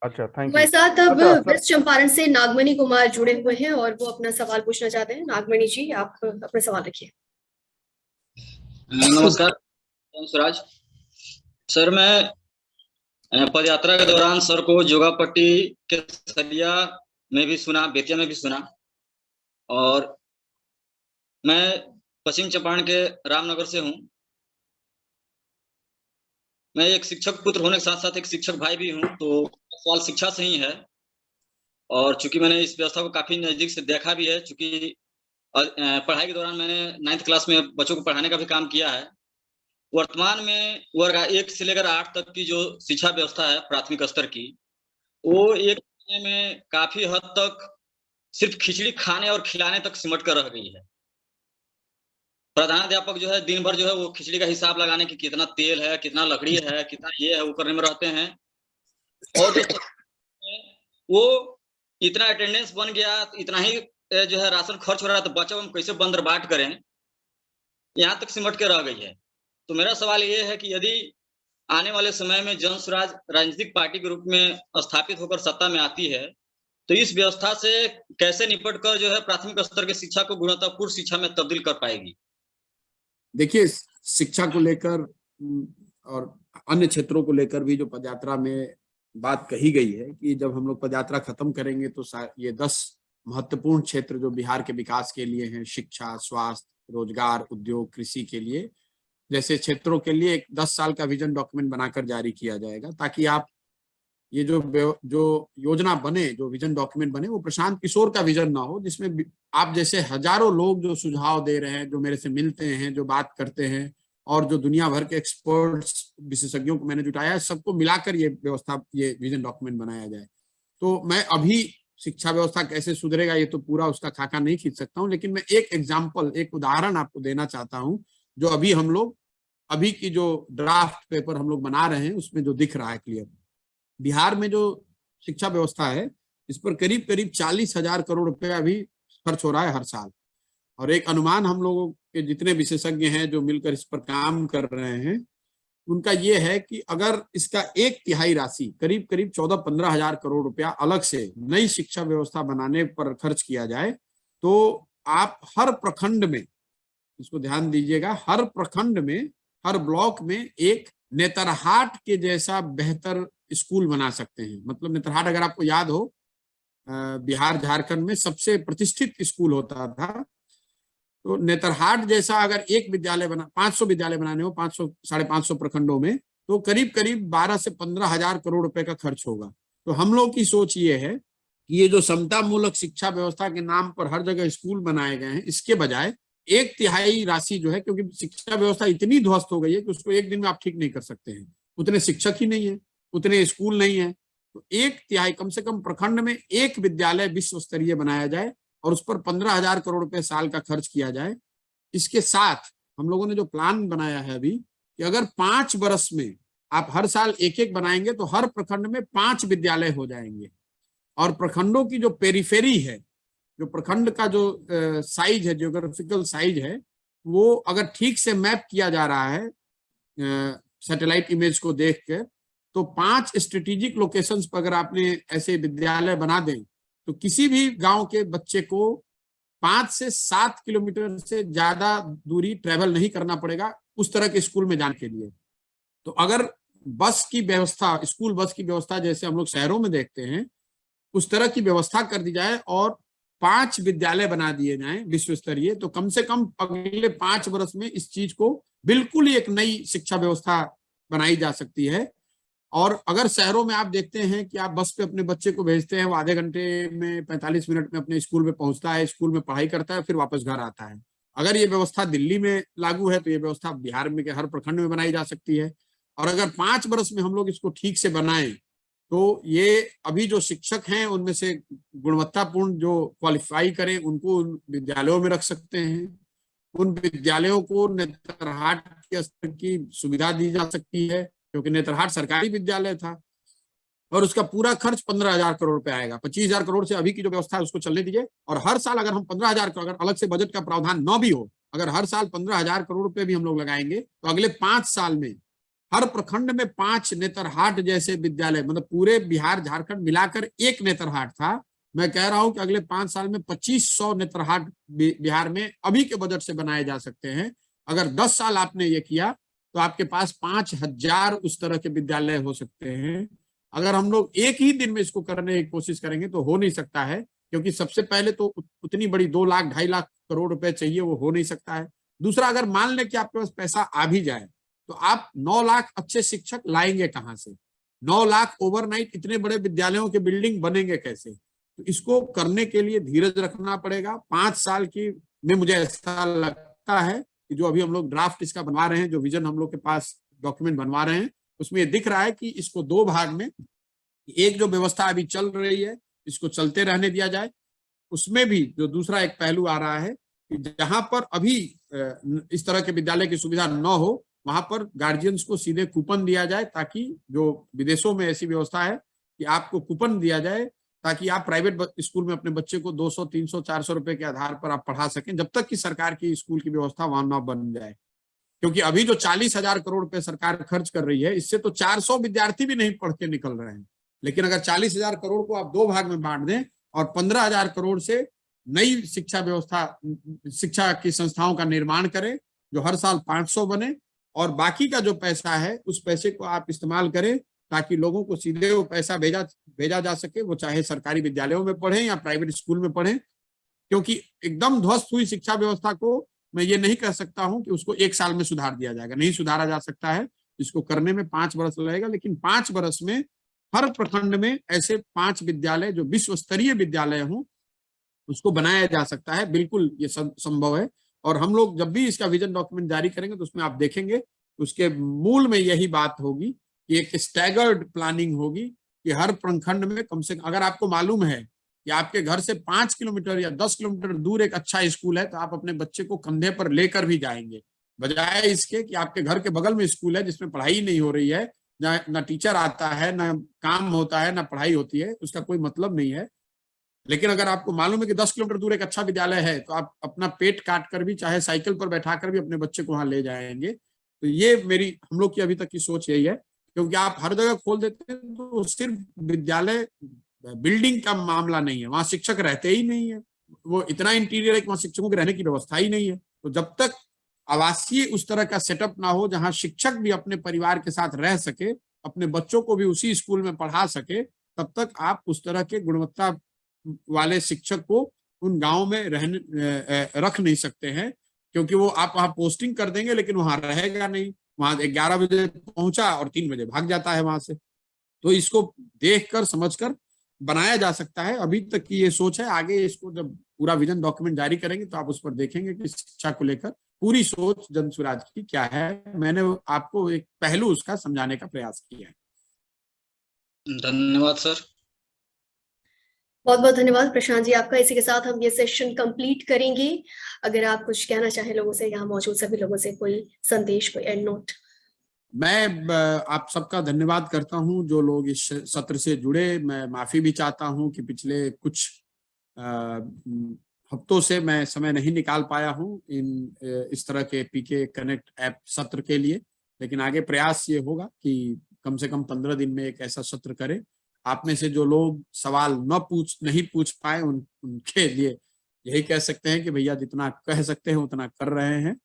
अच्छा, थैंक हमारे यू। साथ अब अच्छा, सर, वेस्ट चंपारण से नागमणि कुमार जुड़े हुए हैं और वो अपना सवाल पूछना चाहते हैं। नागमणि जी, आप अपना सवाल रखिए। नमस्कार स्वराज सर, मैं पद यात्रा के दौरान सर को जोगापट्टी के सरिया में भी सुना, बेतिया में भी सुना, और मैं पश्चिम चंपारण के रामनगर से हूँ। मैं एक शिक्षक पुत्र होने के साथ साथ एक शिक्षक भाई भी हूँ, तो सवाल शिक्षा से ही है। और चूंकि मैंने इस व्यवस्था को काफी नजदीक से देखा भी है, चूंकि पढ़ाई के दौरान मैंने 9th क्लास में बच्चों को पढ़ाने का भी काम किया है। वर्तमान में वर्ग 1 से लेकर 8 तक की जो शिक्षा व्यवस्था है प्राथमिक स्तर की, वो एक में काफी हद तक सिर्फ खिचड़ी खाने और खिलाने तक सिमट कर रह गई है। प्रधानाध्यापक जो है दिन भर जो है वो खिचड़ी का हिसाब लगाने की कितना तेल है, कितना लकड़ी है, कितना ये है, वो करने में रहते हैं। और जो वो इतना अटेंडेंस बन गया, इतना ही जो है राशन खर्च हो रहा है, तो बच्चों हम कैसे बंदर बाट करें, यहाँ तक सिमट के रह गई है। तो मेरा सवाल ये है कि यदि आने वाले समय में जन स्वराज राजनीतिक पार्टी के रूप में स्थापित होकर सत्ता में आती है, तो इस व्यवस्था से कैसे निपट कर जो है प्राथमिक स्तर की शिक्षा को गुणवत्तापूर्ण शिक्षा में तब्दील कर पाएगी? देखिए, शिक्षा को लेकर और अन्य क्षेत्रों को लेकर भी जो पदयात्रा में बात कही गई है कि जब हम लोग पदयात्रा खत्म करेंगे तो ये 10 महत्वपूर्ण क्षेत्र जो बिहार के विकास के लिए हैं, शिक्षा, स्वास्थ्य, रोजगार, उद्योग, कृषि के लिए, जैसे क्षेत्रों के लिए एक 10 साल का विजन डॉक्यूमेंट बनाकर जारी किया जाएगा, ताकि आप ये जो योजना बने, जो विजन डॉक्यूमेंट बने, वो प्रशांत किशोर का विजन ना हो, जिसमें आप जैसे हजारों लोग जो सुझाव दे रहे हैं, जो मेरे से मिलते हैं, जो बात करते हैं, और जो दुनिया भर के एक्सपर्ट्स, विशेषज्ञों को मैंने जुटाया है, सबको मिलाकर ये व्यवस्था, ये विजन डॉक्यूमेंट बनाया जाए। तो मैं अभी शिक्षा व्यवस्था कैसे सुधरेगा ये तो पूरा उसका खाका नहीं खींच सकता हूँ, लेकिन मैं एक एग्जाम्पल, एक उदाहरण आपको देना चाहता हूँ, जो अभी की जो ड्राफ्ट पेपर हम लोग बना रहे हैं उसमें जो दिख रहा है क्लियर। बिहार में जो शिक्षा व्यवस्था है, इस पर करीब करीब 40,000 करोड़ रुपए अभी खर्च हो रहा है हर साल। और एक अनुमान हम लोगों के जितने विशेषज्ञ हैं जो मिलकर इस पर काम कर रहे हैं, उनका ये है कि अगर इसका 1/3 राशि, करीब करीब 14-15 हजार करोड़ रुपया अलग से नई शिक्षा व्यवस्था बनाने पर खर्च किया जाए, तो आप हर प्रखंड में, इसको ध्यान दीजिएगा, हर प्रखंड में, हर ब्लॉक में एक नेतरहाट के जैसा बेहतर स्कूल बना सकते हैं। मतलब नेतरहाट, अगर आपको याद हो, बिहार झारखंड में सबसे प्रतिष्ठित स्कूल होता था, तो नेतरहाट जैसा अगर एक विद्यालय 500 विद्यालय बनाने हो 500-550 प्रखंडों में, तो करीब करीब 12 से 15 हजार करोड़ रुपए का खर्च होगा। तो हम लोग की सोच ये है कि ये जो समता मूलक शिक्षा व्यवस्था के नाम पर हर जगह स्कूल बनाए गए हैं, इसके बजाय 1/3 राशि जो है, क्योंकि शिक्षा व्यवस्था इतनी ध्वस्त हो गई है कि उसको एक दिन में आप ठीक नहीं कर सकते हैं, उतने शिक्षक ही नहीं है, उतने स्कूल नहीं है, तो 1/3 कम से कम प्रखंड में एक विद्यालय विश्व स्तरीय बनाया जाए और उस पर 15,000 करोड़ रुपए साल का खर्च किया जाए। इसके साथ हम लोगों ने जो प्लान बनाया है अभी, कि अगर 5 वर्ष में आप हर साल एक बनाएंगे तो हर प्रखंड में 5 विद्यालय हो जाएंगे। और प्रखंडों की जो पेरिफेरी है, जो प्रखंड का जो साइज है, जियोग्राफिकल साइज है, वो अगर ठीक से मैप किया जा रहा है सैटेलाइट इमेज को देख के, तो 5 स्ट्रेटेजिक लोकेशंस पर अगर आपने ऐसे विद्यालय बना दें, तो किसी भी गांव के बच्चे को 5 से 7 किलोमीटर से ज्यादा दूरी ट्रेवल नहीं करना पड़ेगा उस तरह के स्कूल में जाने के लिए। तो अगर बस की व्यवस्था, स्कूल बस की व्यवस्था जैसे हम लोग शहरों में देखते हैं, उस तरह की व्यवस्था कर दी जाए, और 5 विद्यालय बना दिए जाएं विश्व स्तरीय, तो कम से कम अगले 5 वर्ष में इस चीज को बिल्कुल ही एक नई शिक्षा व्यवस्था बनाई जा सकती है। और अगर शहरों में आप देखते हैं कि आप बस पे अपने बच्चे को भेजते हैं, वो आधे घंटे में 45 मिनट में अपने स्कूल में पहुंचता है, स्कूल में पढ़ाई करता है, फिर वापस घर आता है। अगर ये व्यवस्था दिल्ली में लागू है तो ये व्यवस्था बिहार में के हर प्रखंड में बनाई जा सकती है। और अगर 5 वर्ष में हम लोग इसको ठीक से बनाएं तो ये अभी जो शिक्षक हैं उनमें से गुणवत्तापूर्ण जो क्वालिफाई करें उनको उन विद्यालयों में रख सकते हैं। उन विद्यालयों को नेतरहाट के स्तर की सुविधा दी जा सकती है, क्योंकि नेतरहाट सरकारी विद्यालय था और उसका पूरा खर्च 15,000 करोड़ रुपए आएगा। 25,000 करोड़ से अभी की जो व्यवस्था है उसको चलने दीजिए, और हर साल अगर हम 15,000 करोड़, अगर अलग से बजट का प्रावधान न भी हो, अगर हर साल 15,000 करोड़ रुपए भी हम लोग लगाएंगे तो अगले 5 साल में हर प्रखंड में 5 नेतरहाट जैसे विद्यालय, मतलब पूरे बिहार झारखंड मिलाकर एक नेतरहाट था। मैं कह रहा हूं कि अगले 5 साल में 2500 नेतरहाट बिहार में अभी के बजट से बनाए जा सकते हैं। अगर 10 साल आपने ये किया तो आपके पास 5,000 उस तरह के विद्यालय हो सकते हैं। अगर हम लोग एक ही दिन में इसको करने की कोशिश करेंगे तो हो नहीं सकता है, क्योंकि सबसे पहले तो उतनी बड़ी 2 लाख 2.5 लाख करोड़ रुपए चाहिए, वो हो नहीं सकता है। दूसरा, अगर मान लें कि आपके पास पैसा आ भी जाए तो आप 9 लाख अच्छे शिक्षक लाएंगे कहां से? 9 लाख ओवरनाइट इतने बड़े विद्यालयों के बिल्डिंग बनेंगे कैसे? तो इसको करने के लिए धीरज रखना पड़ेगा। 5 साल की में मुझे ऐसा लगता है कि जो अभी हम लोग ड्राफ्ट इसका बनवा रहे हैं, जो विजन हम लोग के पास डॉक्यूमेंट बनवा रहे हैं, उसमें ये दिख रहा है कि इसको 2 भाग में, एक जो व्यवस्था अभी चल रही है इसको चलते रहने दिया जाए, उसमें भी जो दूसरा एक पहलू आ रहा है कि जहां पर अभी इस तरह के विद्यालय की सुविधा न हो वहां पर गार्जियंस को सीधे कूपन दिया जाए, ताकि जो विदेशों में ऐसी व्यवस्था है कि आपको कूपन दिया जाए ताकि आप प्राइवेट स्कूल में अपने बच्चे को 200, 300, 400 रुपए के आधार पर आप पढ़ा सकें, जब तक कि सरकार की स्कूल की व्यवस्था वहां न बन जाए। क्योंकि अभी जो 40,000 करोड़ रुपए सरकार खर्च कर रही है, इससे तो 400 विद्यार्थी भी नहीं पढ़ के निकल रहे हैं। लेकिन अगर 40,000 करोड़ को आप 2 भाग में बांट दें और 15,000 करोड़ से नई शिक्षा व्यवस्था, शिक्षा की संस्थाओं का निर्माण करें जो हर साल 500 बने, और बाकी का जो पैसा है उस पैसे को आप इस्तेमाल करें ताकि लोगों को सीधे वो पैसा भेजा जा सके, वो चाहे सरकारी विद्यालयों में पढ़ें या प्राइवेट स्कूल में पढ़ें। क्योंकि एकदम ध्वस्त हुई शिक्षा व्यवस्था को मैं ये नहीं कह सकता हूं कि उसको 1 साल में सुधार दिया जाएगा, नहीं सुधारा जा सकता है। इसको करने में 5 वर्ष लगेगा, लेकिन 5 वर्ष में हर प्रखंड में ऐसे 5 विद्यालय जो विश्व स्तरीय विद्यालय हों उसको बनाया जा सकता है। बिल्कुल ये संभव है। और हम लोग जब भी इसका विजन डॉक्यूमेंट जारी करेंगे तो उसमें आप देखेंगे उसके मूल में यही बात होगी कि एक स्टैगर्ड प्लानिंग होगी कि हर प्रखंड में कम से कम, अगर आपको मालूम है कि आपके घर से 5 किलोमीटर या 10 किलोमीटर दूर एक अच्छा स्कूल है तो आप अपने बच्चे को कंधे पर लेकर भी जाएंगे, बजाय इसके कि आपके घर के बगल में स्कूल है जिसमें पढ़ाई नहीं हो रही है, ना टीचर आता है, ना काम होता है, ना पढ़ाई होती है, उसका कोई मतलब नहीं है। लेकिन अगर आपको मालूम है कि 10 किलोमीटर दूर एक अच्छा विद्यालय है तो आप अपना पेट काट कर भी, चाहे साइकिल पर बैठा कर भी अपने बच्चे को वहां ले जाएंगे। तो ये हम लोग की अभी तक की सोच यही है, क्योंकि आप हर जगह खोल देते हैं तो सिर्फ विद्यालय बिल्डिंग का मामला नहीं है, वहां शिक्षक रहते ही नहीं है, वो इतना इंटीरियर है कि वहां शिक्षकों के रहने की व्यवस्था ही नहीं है। तो जब तक आवासीय उस तरह का सेटअप ना हो जहां शिक्षक भी अपने परिवार के साथ रह सके, अपने बच्चों को भी उसी स्कूल में पढ़ा सके, तब तक आप उस तरह के गुणवत्ता वाले शिक्षक को उन गांव में रख नहीं सकते हैं। क्योंकि वो आप वहां पोस्टिंग कर देंगे लेकिन वहां रहेगा नहीं, वहां 11 बजे पहुंचा और 3 बजे भाग जाता है वहां से। तो इसको देखकर समझकर बनाया जा सकता है। अभी तक की ये सोच है, आगे इसको जब पूरा विजन डॉक्यूमेंट जारी करेंगे तो आप उस पर देखेंगे कि शिक्षा को लेकर पूरी सोच जन स्वराज की क्या है। मैंने आपको एक पहलू उसका समझाने का प्रयास किया है। धन्यवाद सर। बहुत बहुत धन्यवाद प्रशांत जी आपका। इसी के साथ हम ये सेशन कंप्लीट करेंगे। अगर आप कुछ कहना चाहें लोगों से, यहाँ मौजूद सभी लोगों से, कोई संदेश, कोई एंड नोट। मैं आप सबका धन्यवाद करता हूं जो लोग इस सत्र से जुड़े। मैं माफी भी चाहता हूं कि पिछले कुछ हफ्तों से मैं समय नहीं निकाल पाया हूं इस तरह के पीके कनेक्ट ऐप सत्र के लिए, लेकिन आगे प्रयास ये होगा कि कम से कम 15 दिन में एक ऐसा सत्र करें। आप में से जो लोग सवाल नहीं पूछ पाए उनके लिए यही कह सकते हैं कि भैया जितना कह सकते हैं उतना कर रहे हैं,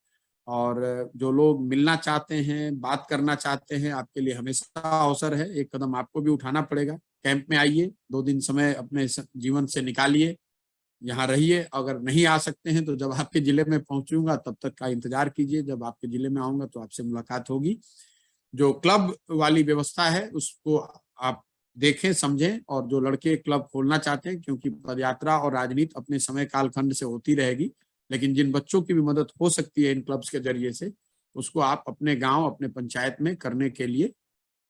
और जो लोग मिलना चाहते हैं, बात करना चाहते हैं, आपके लिए हमेशा अवसर है। एक कदम आपको भी उठाना पड़ेगा। कैंप में आइए, 2 दिन समय अपने जीवन से निकालिए, यहाँ रहिए। अगर नहीं आ सकते हैं तो जब आपके जिले में पहुंचूंगा तब तक का इंतजार कीजिए, जब आपके जिले में आऊंगा तो आपसे मुलाकात होगी। जो क्लब वाली व्यवस्था है उसको आप देखें, समझें, और जो लड़के क्लब खोलना चाहते हैं, क्योंकि पदयात्रा और राजनीति अपने समय कालखंड से होती रहेगी, लेकिन जिन बच्चों की भी मदद हो सकती है इन क्लब्स के जरिए से, उसको आप अपने गांव, अपने पंचायत में करने के लिए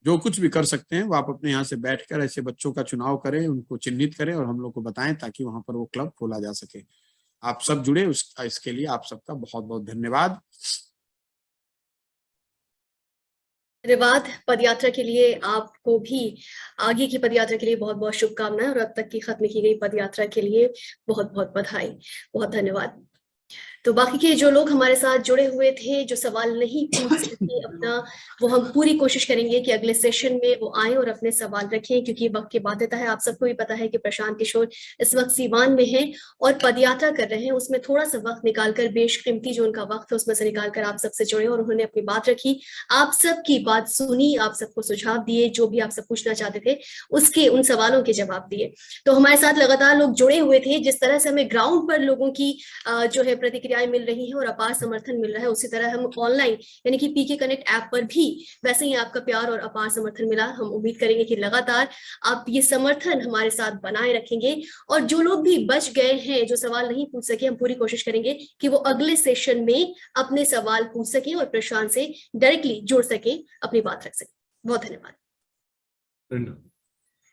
जो कुछ भी कर सकते हैं वो आप अपने यहाँ से बैठकर ऐसे बच्चों का चुनाव करें, उनको चिन्हित करें और हम लोग को बताएं, ताकि वहां पर वो क्लब खोला जा सके। आप सब जुड़े इसके लिए आप सबका बहुत बहुत धन्यवाद। धन्यवाद। पदयात्रा के लिए आपको भी आगे की पदयात्रा के लिए बहुत बहुत शुभकामनाएं, और अब तक की खत्म की गई पदयात्रा के लिए बहुत बहुत बधाई, बहुत धन्यवाद। तो बाकी के जो लोग हमारे साथ जुड़े हुए थे, जो सवाल नहीं पूछ सके अपना, वो हम पूरी कोशिश करेंगे कि अगले सेशन में वो आए और अपने सवाल रखें, क्योंकि वक्त की बाध्यता है। आप सबको भी पता है कि प्रशांत किशोर इस वक्त सीवान में है और पदयात्रा कर रहे हैं, उसमें थोड़ा सा वक्त निकालकर, बेशकीमती जो उनका वक्त है उसमें से निकालकर आप सबसे जुड़े और उन्होंने अपनी बात रखी, आप सबकी बात सुनी, आप सबको सुझाव दिए, जो भी आप सब पूछना चाहते थे उसके उन सवालों के जवाब दिए। तो हमारे साथ लगातार लोग जुड़े हुए थे। जिस तरह से हमें ग्राउंड पर लोगों की जो है प्रतिक्रियाएं मिल रही हैं और अपार समर्थन मिल रहा है, उसी तरह हम ऑनलाइन यानी कि पीके कनेक्ट ऐप पर भी वैसे ही आपका प्यार और अपार समर्थन मिला। हम उम्मीद करेंगे कि लगातार आप ये समर्थन हमारे साथ बनाए रखेंगे, और जो लोग भी बच गए हैं, जो सवाल नहीं पूछ सके, हम पूरी कोशिश करेंगे कि वो अगले सेशन में अपने सवाल पूछ सके और प्रशांत से डायरेक्टली जुड़ सके, अपनी बात रख सके। बहुत धन्यवाद।